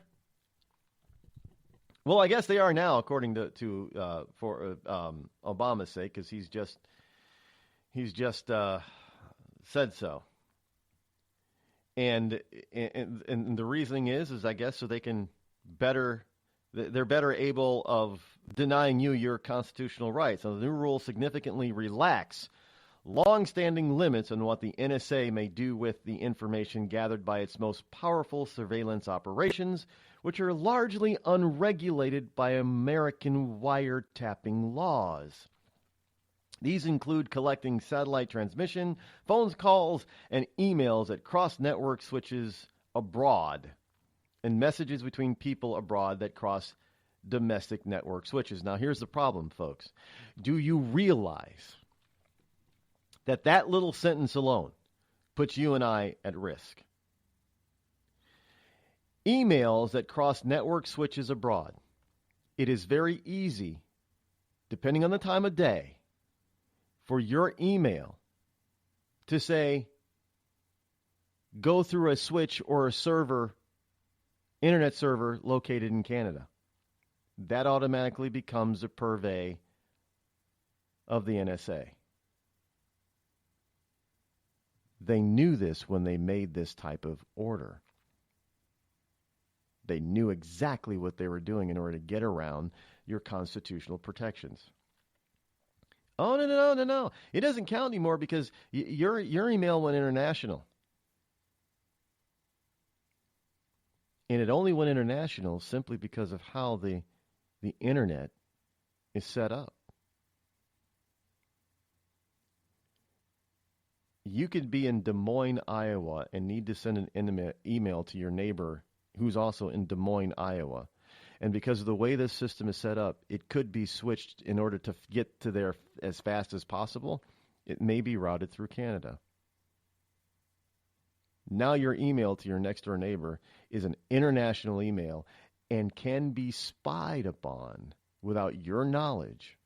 Well, I guess they are now, according to Obama's sake, because he's just said so. And the reasoning is I guess so they can they're better able of denying you your constitutional rights. So the new rules significantly relax long-standing limits on what the NSA may do with the information gathered by its most powerful surveillance operations, which are largely unregulated by American wiretapping laws. These include collecting satellite transmission, phone calls, and emails at cross-network switches abroad, and messages between people abroad that cross domestic network switches. Now, here's the problem, folks. Do you realize that little sentence alone puts you and I at risk? Emails that cross network switches abroad. It is very easy, depending on the time of day, for your email to say, go through a switch or a server, internet server located in Canada. That automatically becomes a purvey of the NSA. They knew this when they made this type of order. They knew exactly what they were doing in order to get around your constitutional protections. Oh, no. It doesn't count anymore because your email went international. And it only went international simply because of how the internet is set up. You could be in Des Moines, Iowa, and need to send an email to your neighbor who's also in Des Moines, Iowa. And because of the way this system is set up, it could be switched in order to get to there as fast as possible. It may be routed through Canada. Now your email to your next-door neighbor is an international email and can be spied upon without your knowledge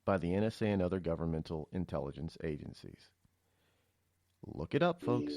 by the NSA and other governmental intelligence agencies. Look it up, folks.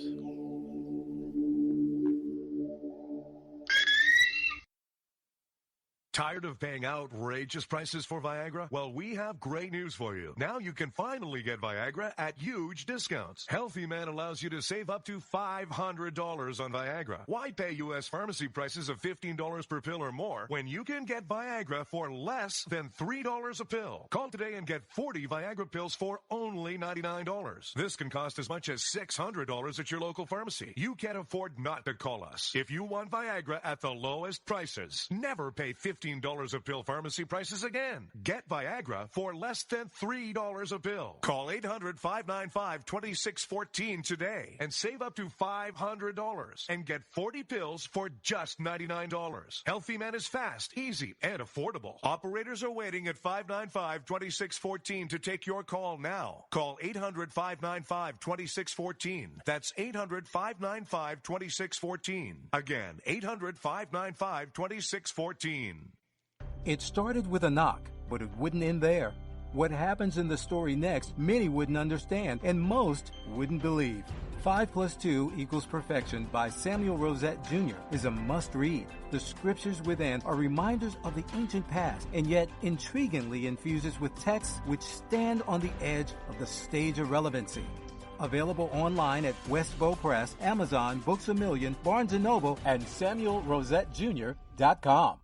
Tired of paying outrageous prices for Viagra? Well, we have great news for you. Now you can finally get Viagra at huge discounts. Healthy Man allows you to save up to $500 on Viagra. Why pay U.S. pharmacy prices of $15 per pill or more when you can get Viagra for less than $3 a pill? Call today and get 40 Viagra pills for only $99. This can cost as much as $600 at your local pharmacy. You can't afford not to call us. If you want Viagra at the lowest prices, never pay $15 a pill pharmacy prices again. Get Viagra for less than $3 a pill. Call 800-595-2614 today and save up to $500 and get 40 pills for just $99. Healthy Man is fast, easy, and affordable. Operators are waiting at 595-2614 to take your call now. Call 800-595-2614. That's 800-595-2614. Again, 800-595-2614. It started with a knock, but it wouldn't end there. What happens in the story next, many wouldn't understand, and most wouldn't believe. 5 + 2 = Perfection by Samuel Rosette Jr. is a must-read. The scriptures within are reminders of the ancient past, and yet intriguingly infuses with texts which stand on the edge of the stage of relevancy. Available online at Westbow Press, Amazon, Books A Million, Barnes & Noble, and SamuelRosetteJr.com.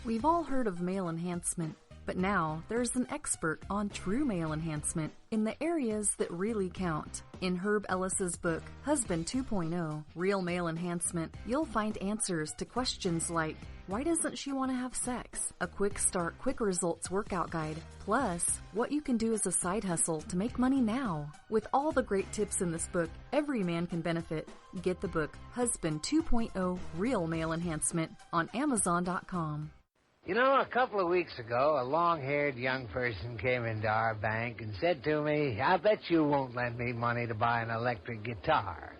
We've all heard of male enhancement, but now there's an expert on true male enhancement in the areas that really count. In Herb Ellis's book, Husband 2.0, Real Male Enhancement, you'll find answers to questions like, why doesn't she want to have sex? A quick start, quick results workout guide. Plus, what you can do as a side hustle to make money now. With all the great tips in this book, every man can benefit. Get the book, Husband 2.0, Real Male Enhancement, on Amazon.com. You know, a couple of weeks ago, a long-haired young person came into our bank and said to me, I bet you won't lend me money to buy an electric guitar.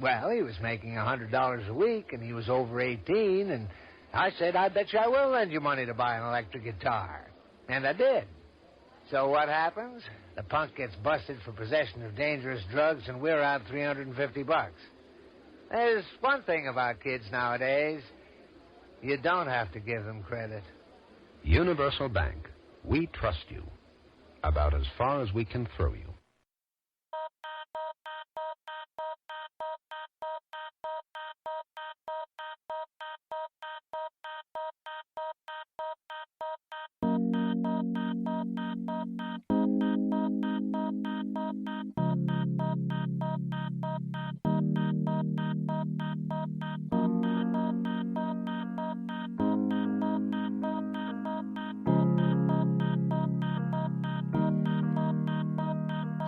Well, he was making $100 a week, and he was over 18, and I said, I bet you I will lend you money to buy an electric guitar. And I did. So what happens? The punk gets busted for possession of dangerous drugs, and we're out $350. There's one thing about kids nowadays. You don't have to give them credit. Universal Bank. We trust you. About as far as we can throw you.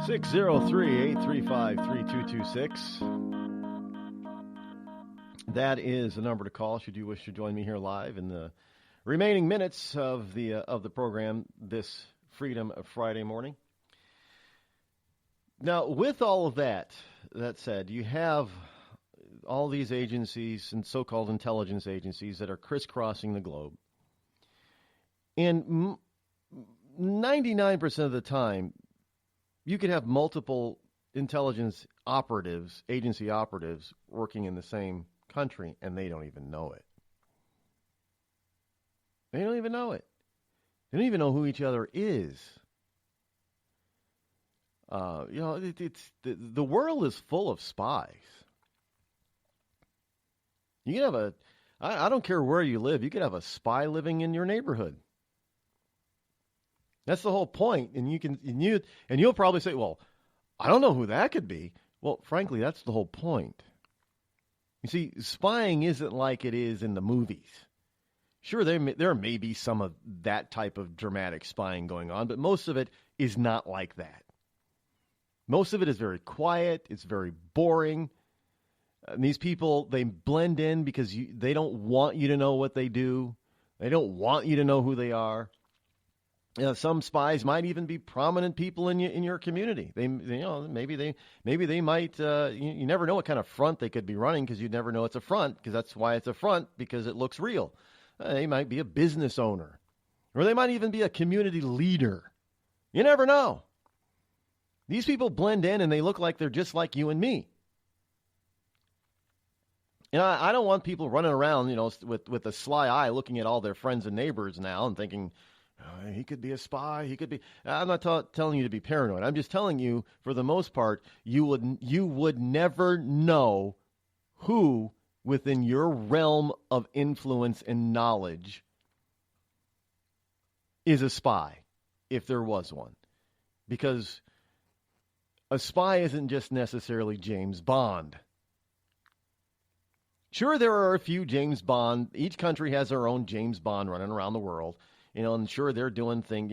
Six 603-835-3226. That is the number to call should you wish to join me here live in the remaining minutes of the program this Freedom Friday morning. Now, with all of that said, you have all these agencies and so-called intelligence agencies that are crisscrossing the globe. And 99% of the time, you could have multiple intelligence operatives, agency operatives, working in the same country, and they don't even know it. They don't even know it. They don't even know who each other is. It's the world is full of spies. You can have I don't care where you live, you could have a spy living in your neighborhood. That's the whole point, and you'll probably say, "Well, I don't know who that could be." Well, frankly, that's the whole point. You see, spying isn't like it is in the movies. Sure, there may be some of that type of dramatic spying going on, but most of it is not like that. Most of it is very quiet. It's very boring. And these people, they blend in because they don't want you to know what they do. They don't want you to know who they are. Some spies might even be prominent people in your community. Maybe they might. You never know what kind of front they could be running because you never know it's a front, because that's why it's a front, because it looks real. They might be a business owner, or they might even be a community leader. You never know. These people blend in and they look like they're just like you and me. And I don't want people running around, with a sly eye looking at all their friends and neighbors now and thinking, he could be a spy. He could be. I'm not telling you to be paranoid. I'm just telling you, for the most part, you would never know who within your realm of influence and knowledge is a spy, if there was one, because a spy isn't just necessarily James Bond. Sure, there are a few James Bond. Each country has their own James Bond running around the world. And sure, they're doing things,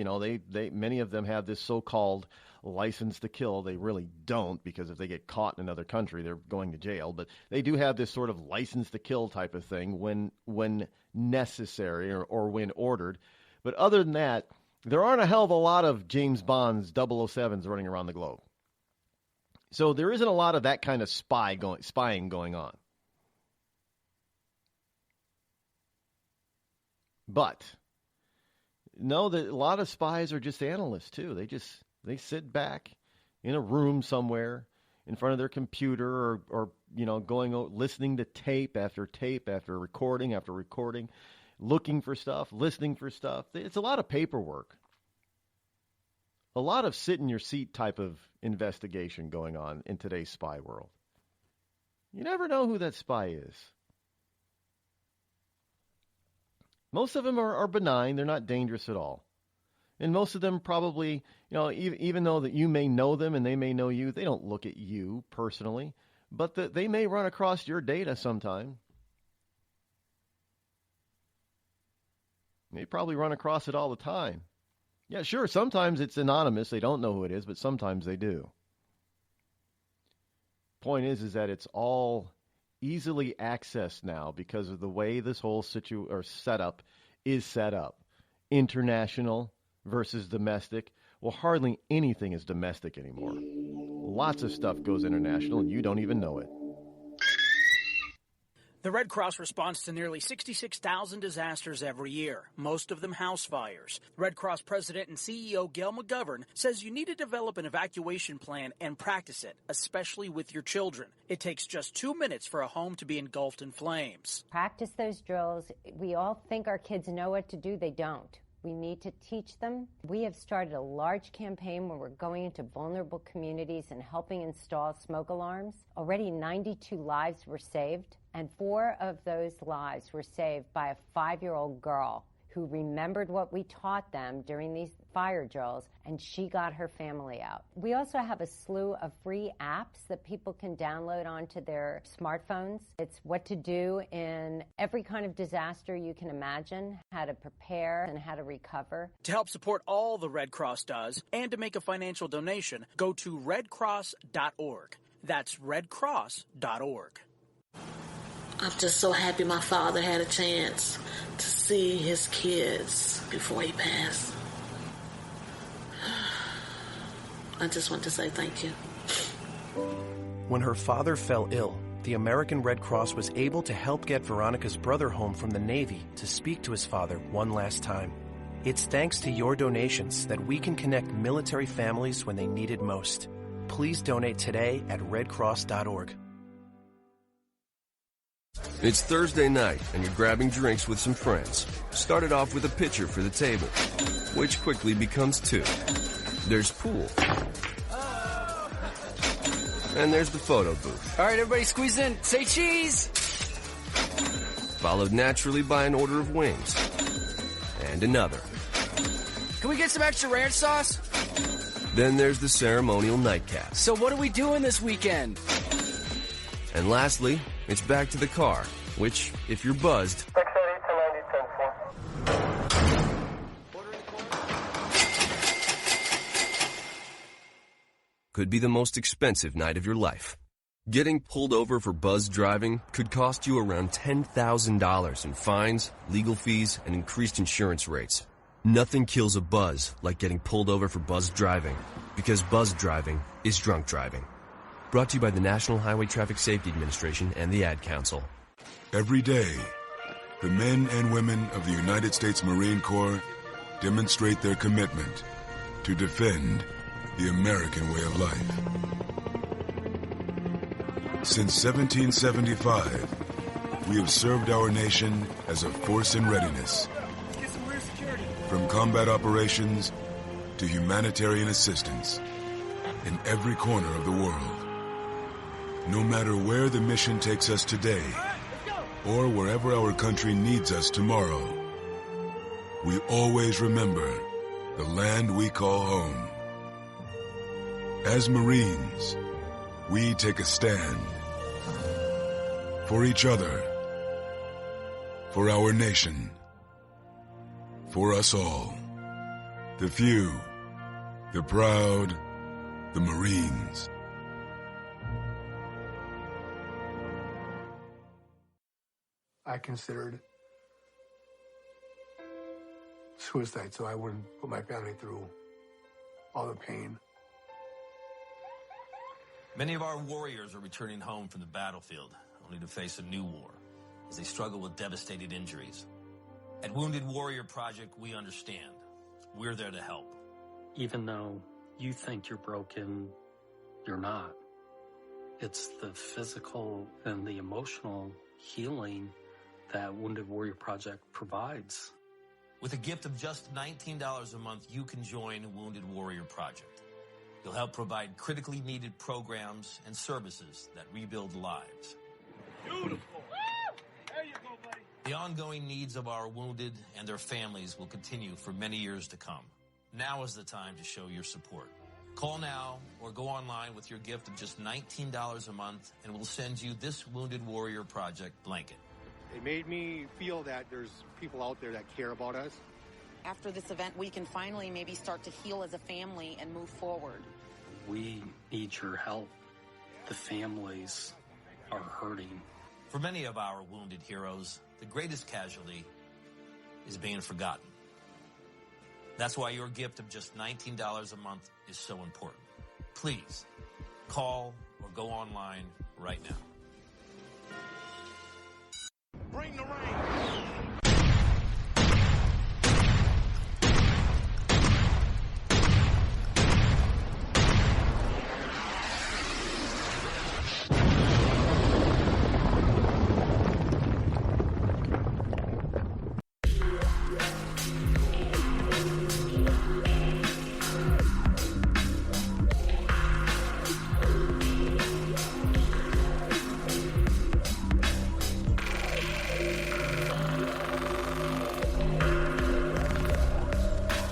they many of them have this so-called license to kill. They really don't, because if they get caught in another country, they're going to jail. But they do have this sort of license to kill type of thing when necessary or when ordered. But other than that, there aren't a hell of a lot of James Bond's 007s running around the globe. So there isn't a lot of that kind of spying going on. But no, a lot of spies are just analysts too. They sit back in a room somewhere in front of their computer or listening to tape after recording after recording, looking for stuff, listening for stuff. It's a lot of paperwork. A lot of sit in your seat type of investigation going on in today's spy world. You never know who that spy is. Most of them are benign. They're not dangerous at all. And most of them probably, even though that you may know them and they may know you, they don't look at you personally, but they may run across your data sometime. They probably run across it all the time. Yeah, sure, sometimes it's anonymous. They don't know who it is, but sometimes they do. Point is that it's all easily accessed now because of the way this whole setup is set up. International versus domestic. Well, hardly anything is domestic anymore. Lots of stuff goes international, and you don't even know it. The Red Cross responds to nearly 66,000 disasters every year, most of them house fires. Red Cross President and CEO Gail McGovern says you need to develop an evacuation plan and practice it, especially with your children. It takes just 2 minutes for a home to be engulfed in flames. Practice those drills. We all think our kids know what to do. They don't. We need to teach them. We have started a large campaign where we're going into vulnerable communities and helping install smoke alarms. Already 92 lives were saved, and 4 of those lives were saved by a 5-year-old girl who remembered what we taught them during these fire drills, and she got her family out. We also have a slew of free apps that people can download onto their smartphones. It's what to do in every kind of disaster you can imagine, how to prepare and how to recover. To help support all the Red Cross does and to make a financial donation, go to redcross.org. That's redcross.org. I'm just so happy my father had a chance to see his kids before he passed. I just want to say thank you. When her father fell ill, the American Red Cross was able to help get Veronica's brother home from the Navy to speak to his father one last time. It's thanks to your donations that we can connect military families when they need it most. Please donate today at redcross.org. It's Thursday night, and you're grabbing drinks with some friends. Started off with a pitcher for the table, which quickly becomes 2. There's pool. And there's the photo booth. All right, everybody squeeze in. Say cheese! Followed naturally by an order of wings. And another. Can we get some extra ranch sauce? Then there's the ceremonial nightcap. So what are we doing this weekend? And lastly, it's back to the car, which, if you're buzzed, could be the most expensive night of your life. Getting pulled over for buzz driving could cost you around $10,000 in fines, legal fees, and increased insurance rates. Nothing kills a buzz like getting pulled over for buzz driving, because buzz driving is drunk driving. Brought to you by the National Highway Traffic Safety Administration and the Ad Council. Every day, the men and women of the United States Marine Corps demonstrate their commitment to defend the American way of life. Since 1775, we have served our nation as a force in readiness. From combat operations to humanitarian assistance in every corner of the world. No matter where the mission takes us today, or wherever our country needs us tomorrow, we always remember the land we call home. As Marines, we take a stand for each other, for our nation, for us all. The few, the proud, the Marines. I considered suicide so I wouldn't put my family through all the pain. Many of our warriors are returning home from the battlefield, only to face a new war as they struggle with devastating injuries. At Wounded Warrior Project, we understand. We're there to help. Even though you think you're broken, you're not. It's the physical and the emotional healing that Wounded Warrior Project provides. With a gift of just $19 a month, you can join Wounded Warrior Project. You'll help provide critically needed programs and services that rebuild lives. Beautiful. There you go, buddy. The ongoing needs of our wounded and their families will continue for many years to come. Now is the time to show your support. Call now or go online with your gift of just $19 a month, and we'll send you this Wounded Warrior Project blanket. It made me feel that there's people out there that care about us. After this event, we can finally maybe start to heal as a family and move forward. We need your help. The families are hurting. For many of our wounded heroes, the greatest casualty is being forgotten. That's why your gift of just $19 a month is so important. Please, call or go online right now. Bring the rain.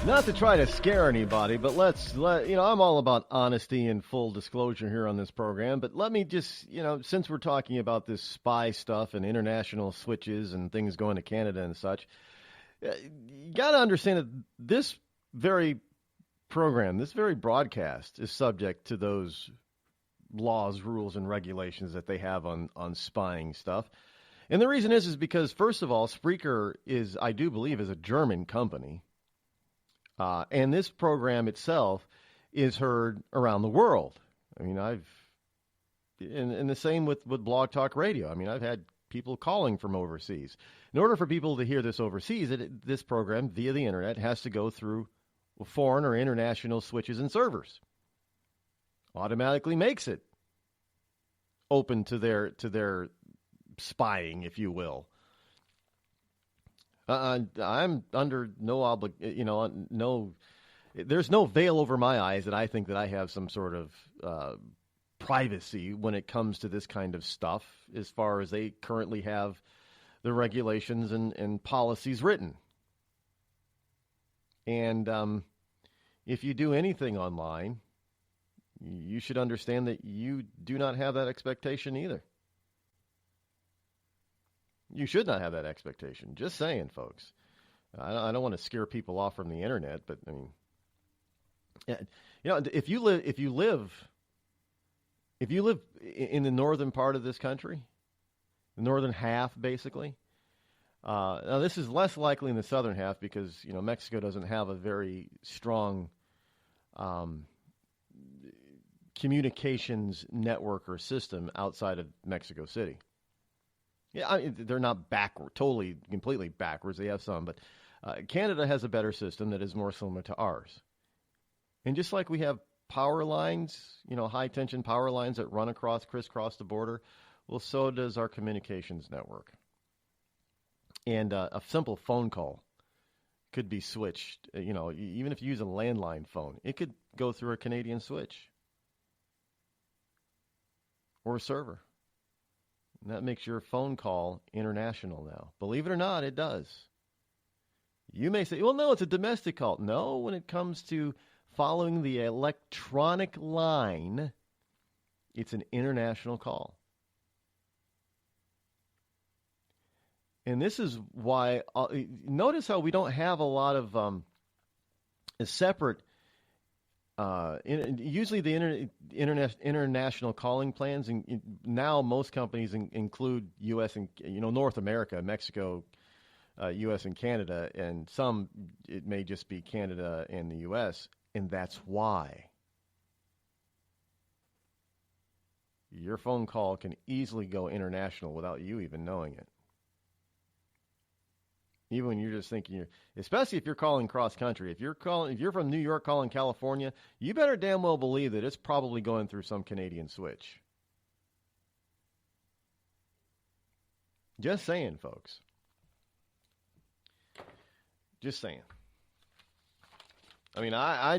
Not to try to scare anybody, but I'm all about honesty and full disclosure here on this program, but let me just, since we're talking about this spy stuff and international switches and things going to Canada and such, you got to understand that this very program, this very broadcast is subject to those laws, rules, and regulations that they have on spying stuff. And the reason is because, first of all, Spreaker I do believe, is a German company. And this program itself is heard around the world. I mean, and the same with Blog Talk Radio. I mean, I've had people calling from overseas. In order for people to hear this overseas, this program via the internet has to go through foreign or international switches and servers. Automatically makes it open to their spying, if you will. I'm under no there's no veil over my eyes that I think that I have some sort of privacy when it comes to this kind of stuff, as far as they currently have the regulations and policies written. And if you do anything online, you should understand that you do not have that expectation either. You should not have that expectation. Just saying, folks. I don't want to scare people off from the internet, but I mean, if you live in the northern part of this country, the northern half, basically. Now this is less likely in the southern half because Mexico doesn't have a very strong communications network or system outside of Mexico City. Yeah, I mean, they're not completely backwards. They have some, but Canada has a better system that is more similar to ours. And just like we have power lines, high-tension power lines that run crisscross the border, well, so does our communications network. And a simple phone call could be switched. Even if you use a landline phone, it could go through a Canadian switch or a server. And that makes your phone call international now. Believe it or not, it does. You may say, well, no, it's a domestic call. No, when it comes to following the electronic line, it's an international call. And this is why, notice how we don't have a lot of separate, usually the international calling plans, and now most companies include U.S. and North America, Mexico, U.S. and Canada, and some it may just be Canada and the U.S., and that's why. Your phone call can easily go international without you even knowing it. Even when you're just thinking, especially if you're calling cross country, if you're from New York calling California, you better damn well believe that it's probably going through some Canadian switch. Just saying, folks. Just saying. I mean, I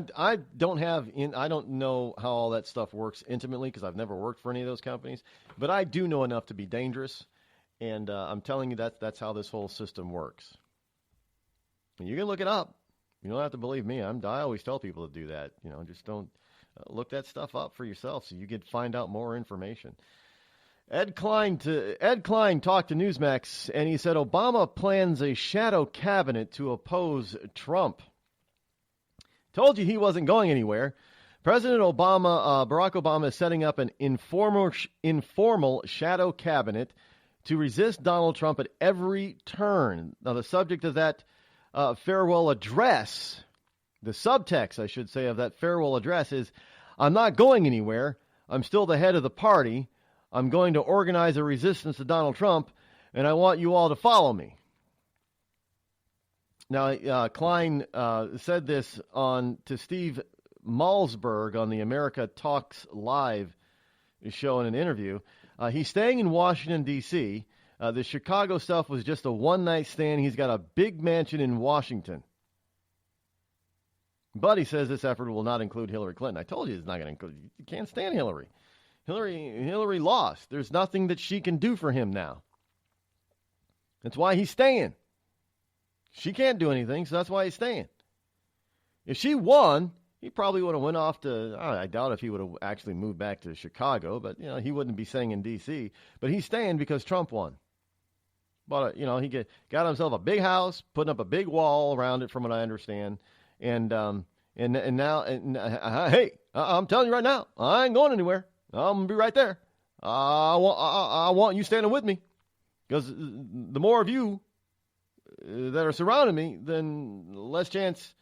don't know how all that stuff works intimately because I've never worked for any of those companies, but I do know enough to be dangerous. And I'm telling you that's how this whole system works. And you can look it up. You don't have to believe me. I always tell people to do that. Just don't look that stuff up for yourself so you can find out more information. Ed Klein talked to Newsmax, and he said Obama plans a shadow cabinet to oppose Trump. Told you he wasn't going anywhere. President Barack Obama is setting up an informal shadow cabinet to resist Donald Trump at every turn. Now, the subject of that farewell address, the subtext, I should say, of that farewell address is, I'm not going anywhere. I'm still the head of the party. I'm going to organize a resistance to Donald Trump, and I want you all to follow me. Now, Klein said this to Steve Malzberg on the America Talks Live show in an interview. He's staying in Washington, D.C. The Chicago stuff was just a one-night stand. He's got a big mansion in Washington. But he says this effort will not include Hillary Clinton. I told you it's not going to include. You can't stand Hillary. Hillary lost. There's nothing that she can do for him now. That's why he's staying. She can't do anything, so that's why he's staying. If she won, he probably would have went off to, I doubt if he would have actually moved back to Chicago, but, he wouldn't be staying in D.C. But he's staying because Trump won. But, he got himself a big house, putting up a big wall around it, from what I understand. And now, hey, I'm telling you right now, I ain't going anywhere. I'm going to be right there. I want you standing with me, because the more of you that are surrounding me, then the less chance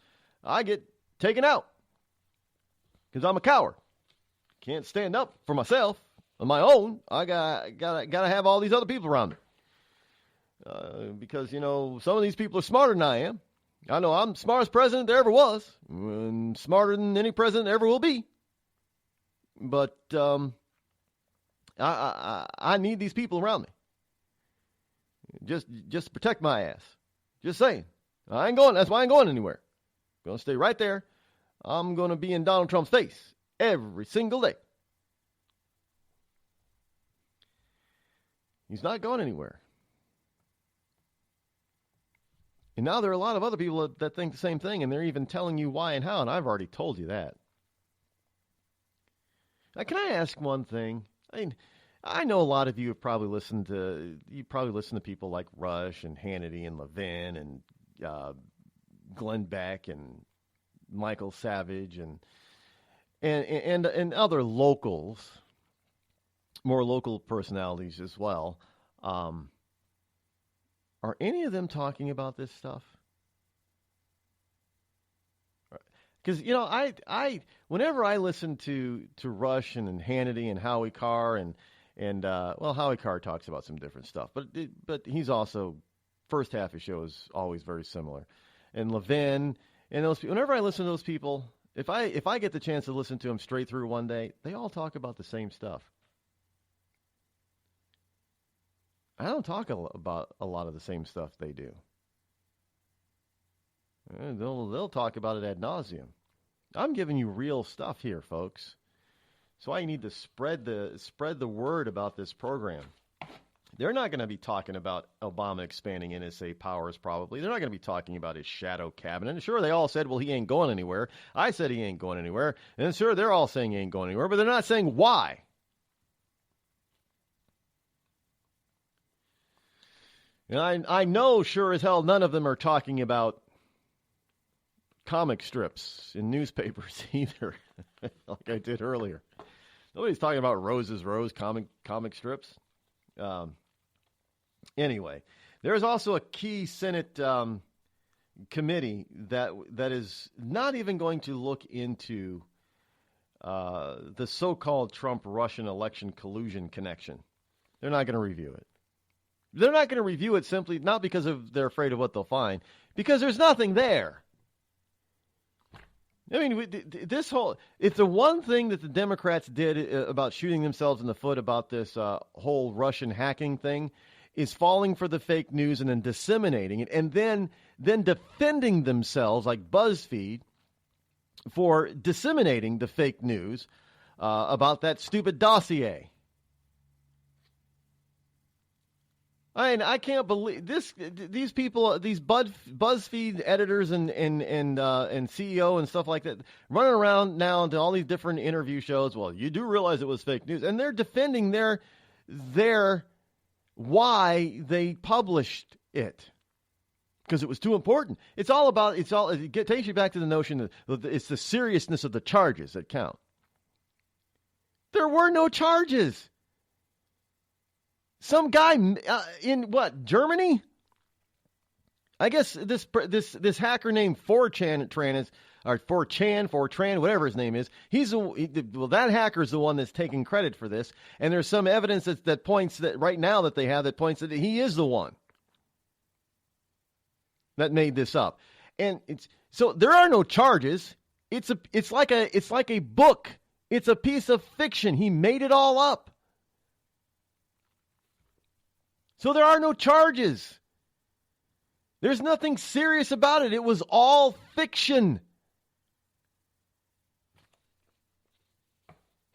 I get taken out, because I'm a coward. Can't stand up for myself on my own. I gotta have all these other people around me, because some of these people are smarter than I am. I know I'm the smartest president there ever was, and smarter than any president ever will be. But I need these people around me. Just to protect my ass. Just saying. I ain't going. That's why I ain't going anywhere. I'm going to stay right there. I'm going to be in Donald Trump's face every single day. He's not going anywhere. And now there are a lot of other people that think the same thing, and they're even telling you why and how, and I've already told you that. Now, can I ask one thing? I know a lot of you have probably listened to people like Rush and Hannity and Levin and Glenn Beck and Michael Savage and other locals, more local personalities as well. Are any of them talking about this stuff? Because, I whenever I listen to Rush and Hannity and Howie Carr and Howie Carr talks about some different stuff, but he's also, first half of his show is always very similar. And Levin and those people, whenever I listen to those people, if I get the chance to listen to them straight through one day, they all talk about the same stuff. I don't talk about a lot of the same stuff they do. They'll talk about it ad nauseum. I'm giving you real stuff here, folks. That's why you need to spread the word about this program. They're not going to be talking about Obama expanding NSA powers, probably. They're not going to be talking about his shadow cabinet. Sure, they all said, well, he ain't going anywhere. I said he ain't going anywhere. And sure, they're all saying he ain't going anywhere, but they're not saying why. And I know sure as hell none of them are talking about comic strips in newspapers either, like I did earlier. Nobody's talking about Rose's Rose comic strips. Anyway, there's also a key Senate committee that is not even going to look into the so-called Trump-Russian election collusion connection. They're not going to review it. They're not going to review it simply not because they're afraid of what they'll find, because there's nothing there. I mean, it's the one thing that the Democrats did about shooting themselves in the foot about this whole Russian hacking thing is falling for the fake news and then disseminating it and then defending themselves like BuzzFeed for disseminating the fake news about that stupid dossier. I can't believe this. These people, these BuzzFeed editors and CEO and stuff like that, running around now to all these different interview shows. Well, you do realize it was fake news, and they're defending their why they published it because it was too important. It takes you back to the notion that it's the seriousness of the charges that count. There were no charges. Some guy in Germany? I guess this hacker named 4chan, whatever his name is. That hacker is the one that's taking credit for this, and there's some evidence that points that right now that they have that points that he is the one that made this up. And so there are no charges. It's like a book. It's a piece of fiction. He made it all up. So there are no charges. There's nothing serious about it. It was all fiction.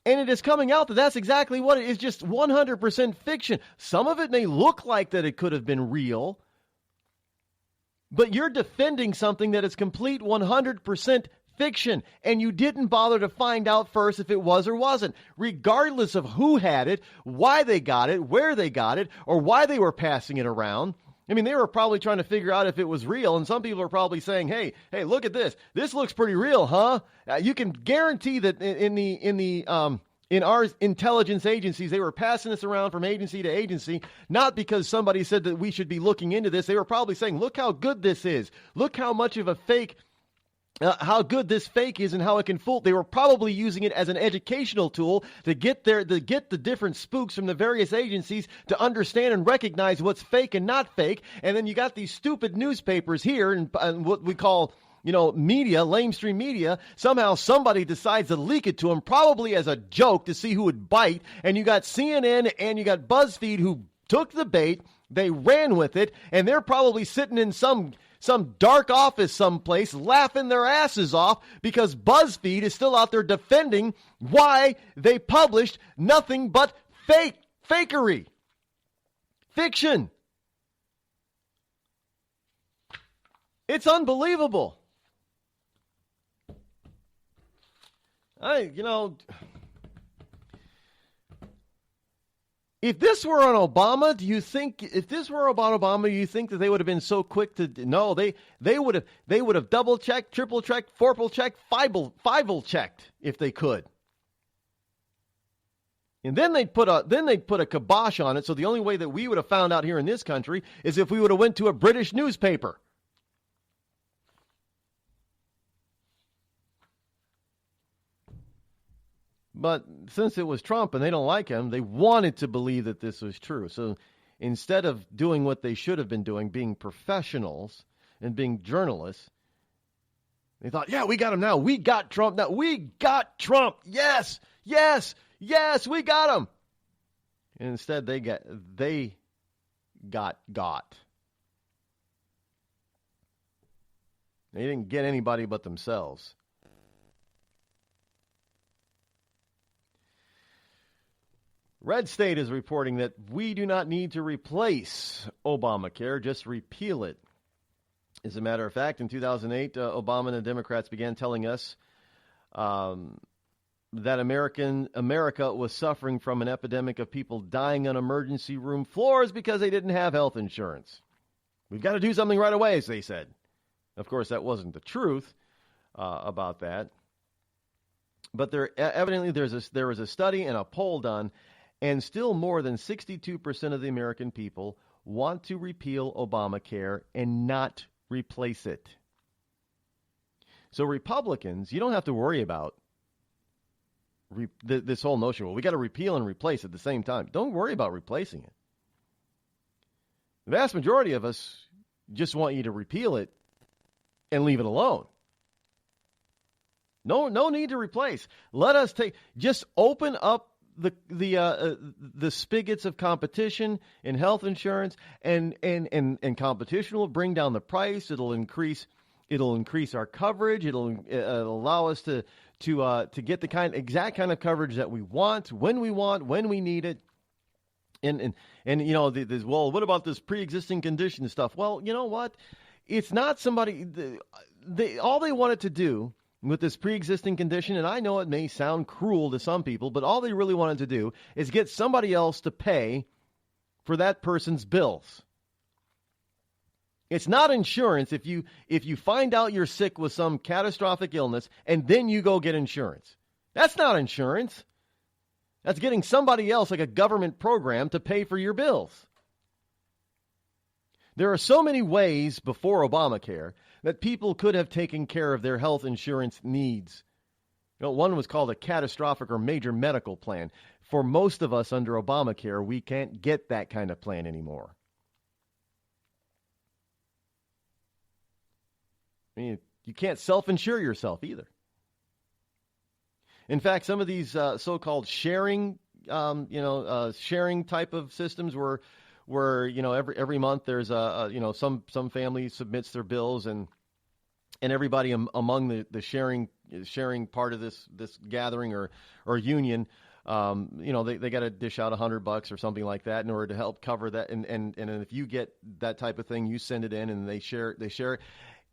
And it is coming out that that's exactly what it is, just 100% fiction. Some of it may look like that it could have been real, but you're defending something that is complete 100% fiction, and you didn't bother to find out first if it was or wasn't, regardless of who had it, why they got it, where they got it, or why they were passing it around. I mean, they were probably trying to figure out if it was real, and some people are probably saying, hey, look at this. This looks pretty real, huh? You can guarantee that in our intelligence agencies, they were passing this around from agency to agency, not because somebody said that we should be looking into this. They were probably saying, look how good this is. Look how much of a fake how good this fake is and how it can fool. They were probably using it as an educational tool to get the different spooks from the various agencies to understand and recognize what's fake and not fake. And then you got these stupid newspapers here and what we call, media, lamestream media. Somehow somebody decides to leak it to them, probably as a joke to see who would bite. And you got CNN and you got BuzzFeed who took the bait. They ran with it, and they're probably sitting in some dark office someplace laughing their asses off because BuzzFeed is still out there defending why they published nothing but fakery. Fiction. It's unbelievable. If this were on Obama, do you think that they would have been so quick to? No, they would have double checked, triple checked, fourple checked, fivel checked if they could. And then they'd put a kibosh on it. So the only way that we would have found out here in this country is if we would have went to a British newspaper. But since it was Trump and they don't like him, they wanted to believe that this was true. So instead of doing what they should have been doing, being professionals and being journalists, they thought, yeah, we got him now. We got Trump now. We got Trump. Yes, yes, yes, we got him. And instead they got. They didn't get anybody but themselves. Red State is reporting that we do not need to replace Obamacare, just repeal it. As a matter of fact, in 2008, Obama and the Democrats began telling us that America was suffering from an epidemic of people dying on emergency room floors because they didn't have health insurance. We've got to do something right away, as they said. Of course, that wasn't the truth about that. But evidently there was a study and a poll done, and still more than 62% of the American people want to repeal Obamacare and not replace it. So Republicans, you don't have to worry about this whole notion, well, we got to repeal and replace at the same time. Don't worry about replacing it. The vast majority of us just want you to repeal it and leave it alone. No need to replace. Let us just open up the spigots of competition in health insurance, and competition will bring down the price. It'll increase our coverage. It'll allow us to get the exact kind of coverage that we want, when we need it. And you know, well, what about this pre-existing condition stuff? Well, you know what? It's not somebody. All they wanted to do with this pre-existing condition, and I know it may sound cruel to some people, but all they really wanted to do is get somebody else to pay for that person's bills. It's not insurance if you find out you're sick with some catastrophic illness and then you go get insurance. That's not insurance. That's getting somebody else, like a government program, to pay for your bills. There are so many ways before Obamacare that people could have taken care of their health insurance needs. You know, one was called a catastrophic or major medical plan. For most of us under Obamacare, we can't get that kind of plan anymore. I mean, you can't self-insure yourself either. In fact, some of these so-called sharing, sharing type of systems where every month there's some family submits their bills and everybody among the sharing part of this gathering or union, they got to dish out $100 or something like that in order to help cover that. And if you get that type of thing, you send it in and they share it.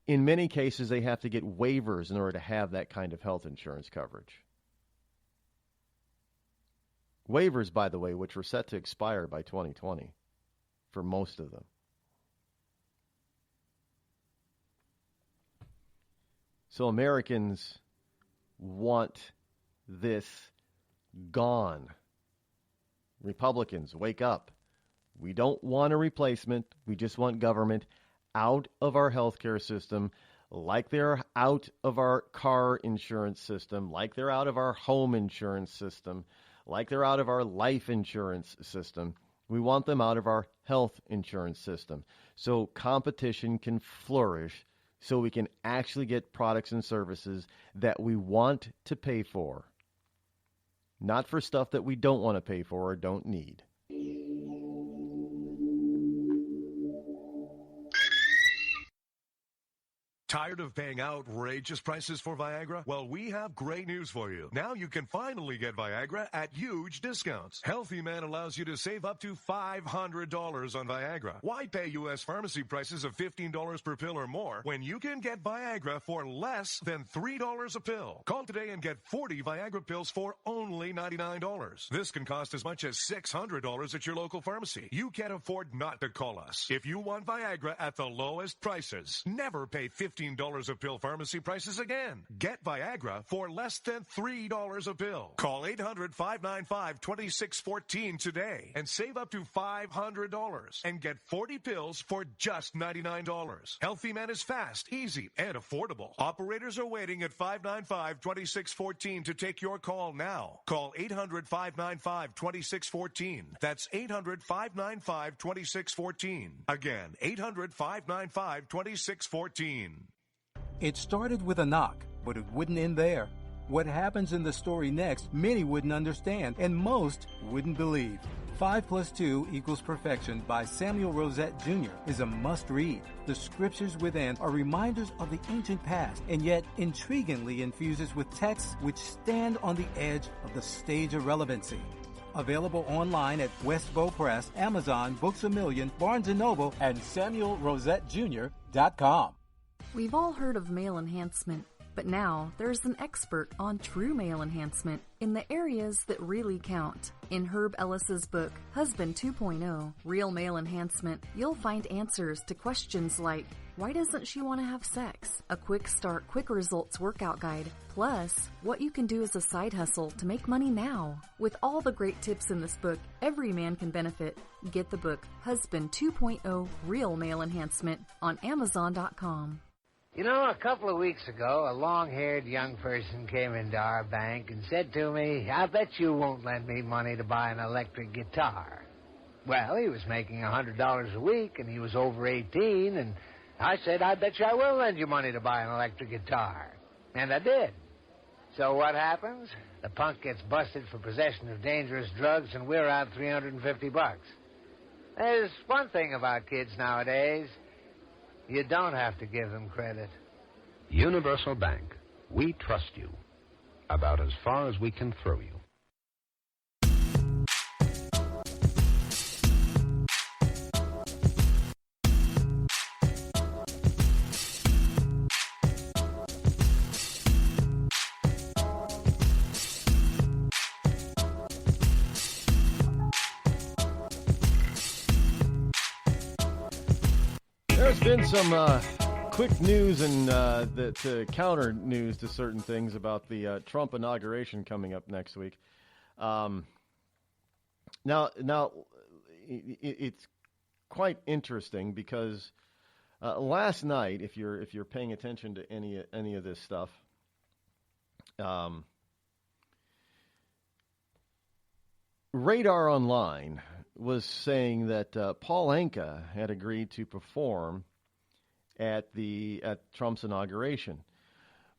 In many cases, they have to get waivers in order to have that kind of health insurance coverage. Waivers, by the way, which were set to expire by 2020 for most of them. So Americans want this gone. Republicans, wake up. We don't want a replacement. We just want government out of our healthcare system, like they're out of our car insurance system, like they're out of our home insurance system, like they're out of our life insurance system. We want them out of our health insurance system so competition can flourish, so we can actually get products and services that we want to pay for, not for stuff that we don't want to pay for or don't need. Tired of paying outrageous prices for Viagra? Well, we have great news for you. Now you can finally get Viagra at huge discounts. Healthy Man allows you to save up to $500 on Viagra. Why pay U.S. pharmacy prices of $15 per pill or more when you can get Viagra for less than $3 a pill? Call today and get 40 Viagra pills for only $99. This can cost as much as $600 at your local pharmacy. You can't afford not to call us. If you want Viagra at the lowest prices, never pay $15 a pill pharmacy prices again. Get Viagra for less than $3 a pill. Call 800-595-2614 today and save up to $500 and get 40 pills for just $99. Healthy Man is fast, easy, and affordable. Operators are waiting at 595-2614 to take your call now. Call 800-595-2614. That's 800-595-2614. Again, 800-595-2614. It started with a knock, but it wouldn't end there. What happens in the story next, many wouldn't understand, and most wouldn't believe. 5 + 2 = Perfection by Samuel Rosette Jr. is a must-read. The scriptures within are reminders of the ancient past, and yet intriguingly infuses with texts which stand on the edge of the stage of relevancy. Available online at Westbow Press, Amazon, Books A Million, Barnes & Noble, and SamuelRosetteJr.com. We've all heard of male enhancement, but now there's an expert on true male enhancement in the areas that really count. In Herb Ellis's book, Husband 2.0, Real Male Enhancement, you'll find answers to questions like, why doesn't she want to have sex? A quick start, quick results workout guide. Plus, what you can do as a side hustle to make money now. With all the great tips in this book, every man can benefit. Get the book, Husband 2.0, Real Male Enhancement, on Amazon.com. You know, a couple of weeks ago, a long-haired young person came into our bank and said to me, I bet you won't lend me money to buy an electric guitar. Well, he was making $100 a week, and he was over 18, and I said, I bet you I will lend you money to buy an electric guitar. And I did. So what happens? The punk gets busted for possession of dangerous drugs, and we're out $350. There's one thing about kids nowadays. You don't have to give them credit. Universal Bank. We trust you. About as far as we can throw you. There's been some quick news and the counter news to certain things about the Trump inauguration coming up next week. Now, it's quite interesting because last night, if you're paying attention to any of this stuff, Radar Online was saying that Paul Anka had agreed to perform at Trump's inauguration.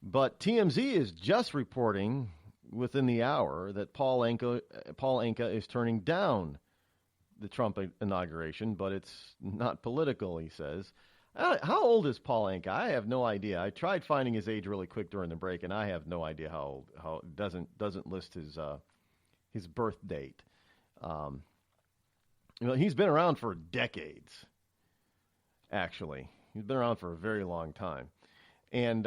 But TMZ is just reporting within the hour that Paul Anka is turning down the Trump inauguration, but it's not political, he says. How old is Paul Anka? I have no idea. I tried finding his age really quick during the break, and I have no idea how old. How doesn't list his birth date. He's been around for decades. Actually, he's been around for a very long time, and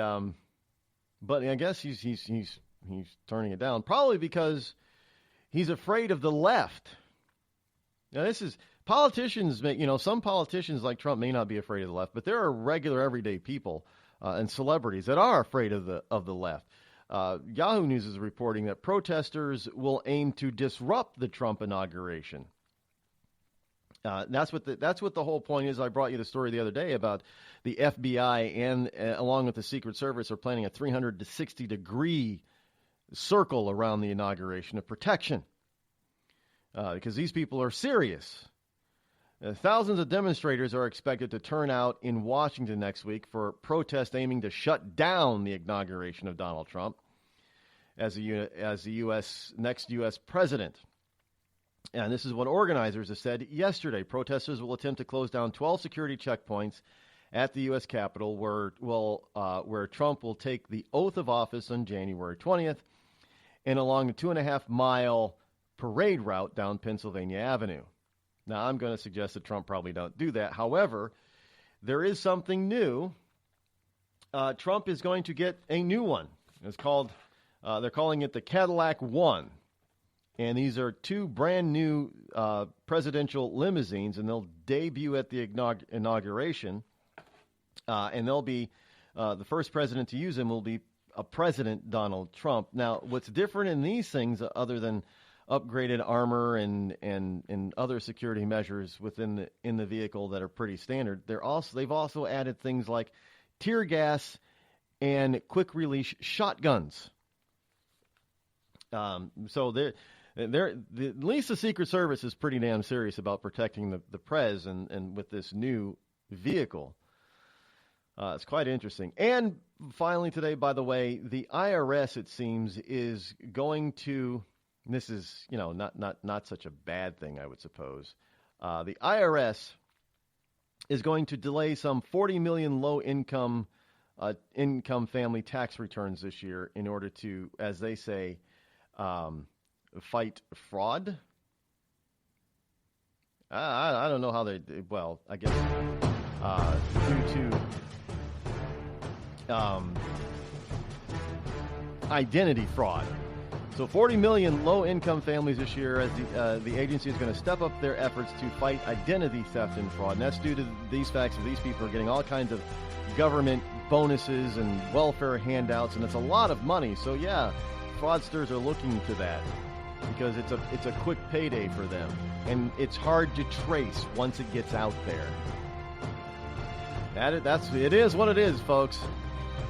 but I guess he's turning it down probably because he's afraid of the left. Now, this is politicians. Some politicians like Trump may not be afraid of the left, but there are regular, everyday people and celebrities that are afraid of the left. Yahoo News is reporting that protesters will aim to disrupt the Trump inauguration. That's what the whole point is. I brought you the story the other day about the FBI and along with the Secret Service are planning a 360-degree circle around the inauguration of protection because these people are serious. Thousands of demonstrators are expected to turn out in Washington next week for protests aiming to shut down the inauguration of Donald Trump as the next U.S. president. And this is what organizers have said yesterday. Protesters will attempt to close down 12 security checkpoints at the U.S. Capitol where Trump will take the oath of office on January 20th and along the 2.5-mile parade route down Pennsylvania Avenue. Now, I'm going to suggest that Trump probably don't do that. However, there is something new. Trump is going to get a new one. It's called, they're calling it the Cadillac One. And these are two brand new presidential limousines, and they'll debut at the inauguration. And they'll be, the first president to use them will be President Donald Trump. Now, what's different in these things, other than upgraded armor and other security measures in the vehicle that are pretty standard, they've also added things like tear gas and quick release shotguns. So at least the Secret Service is pretty damn serious about protecting the prez and with this new vehicle. It's quite interesting. And finally today, by the way, the IRS, it seems, is going to. This is, not such a bad thing, I would suppose. The IRS is going to delay some 40 million low-income family tax returns this year in order to, as they say, fight fraud. I don't know how they. Well, I guess due to identity fraud. So 40 million low-income families this year as the agency is going to step up their efforts to fight identity theft and fraud. And that's due to these facts that these people are getting all kinds of government bonuses and welfare handouts, and it's a lot of money. So, yeah, fraudsters are looking to that because it's a quick payday for them. And it's hard to trace once it gets out there. It is what it is, folks.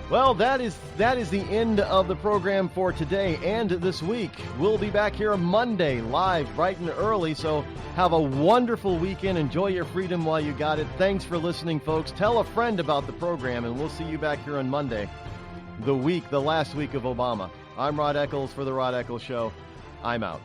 Well, that is the end of the program for today and this week. We'll be back here on Monday, live, bright and early, so have a wonderful weekend. Enjoy your freedom while you got it. Thanks for listening, folks. Tell a friend about the program, and we'll see you back here on Monday, the last week of Obama. I'm Rod Eccles for The Rod Eccles Show. I'm out.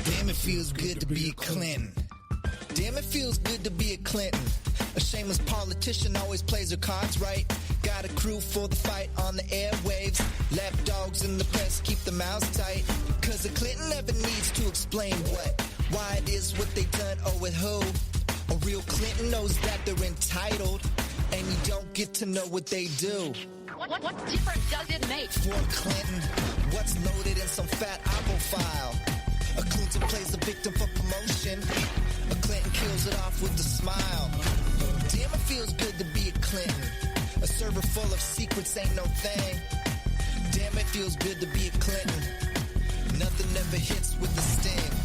Damn, it feels good to be Clinton. Damn, it feels good to be a Clinton. A shameless politician always plays her cards right. Got a crew for the fight on the airwaves. Lapdogs in the press keep their mouths tight. Cause a Clinton never needs to explain why it is what they done or with who. A real Clinton knows that they're entitled. And you don't get to know what they do. What difference does it make? For Clinton, what's loaded in some fat oppo file? A Clinton plays a victim for promotion. A Clinton kills it off with a smile. Damn, it feels good to be a Clinton. A server full of secrets ain't no thing. Damn, it feels good to be a Clinton. Nothing ever hits with the sting.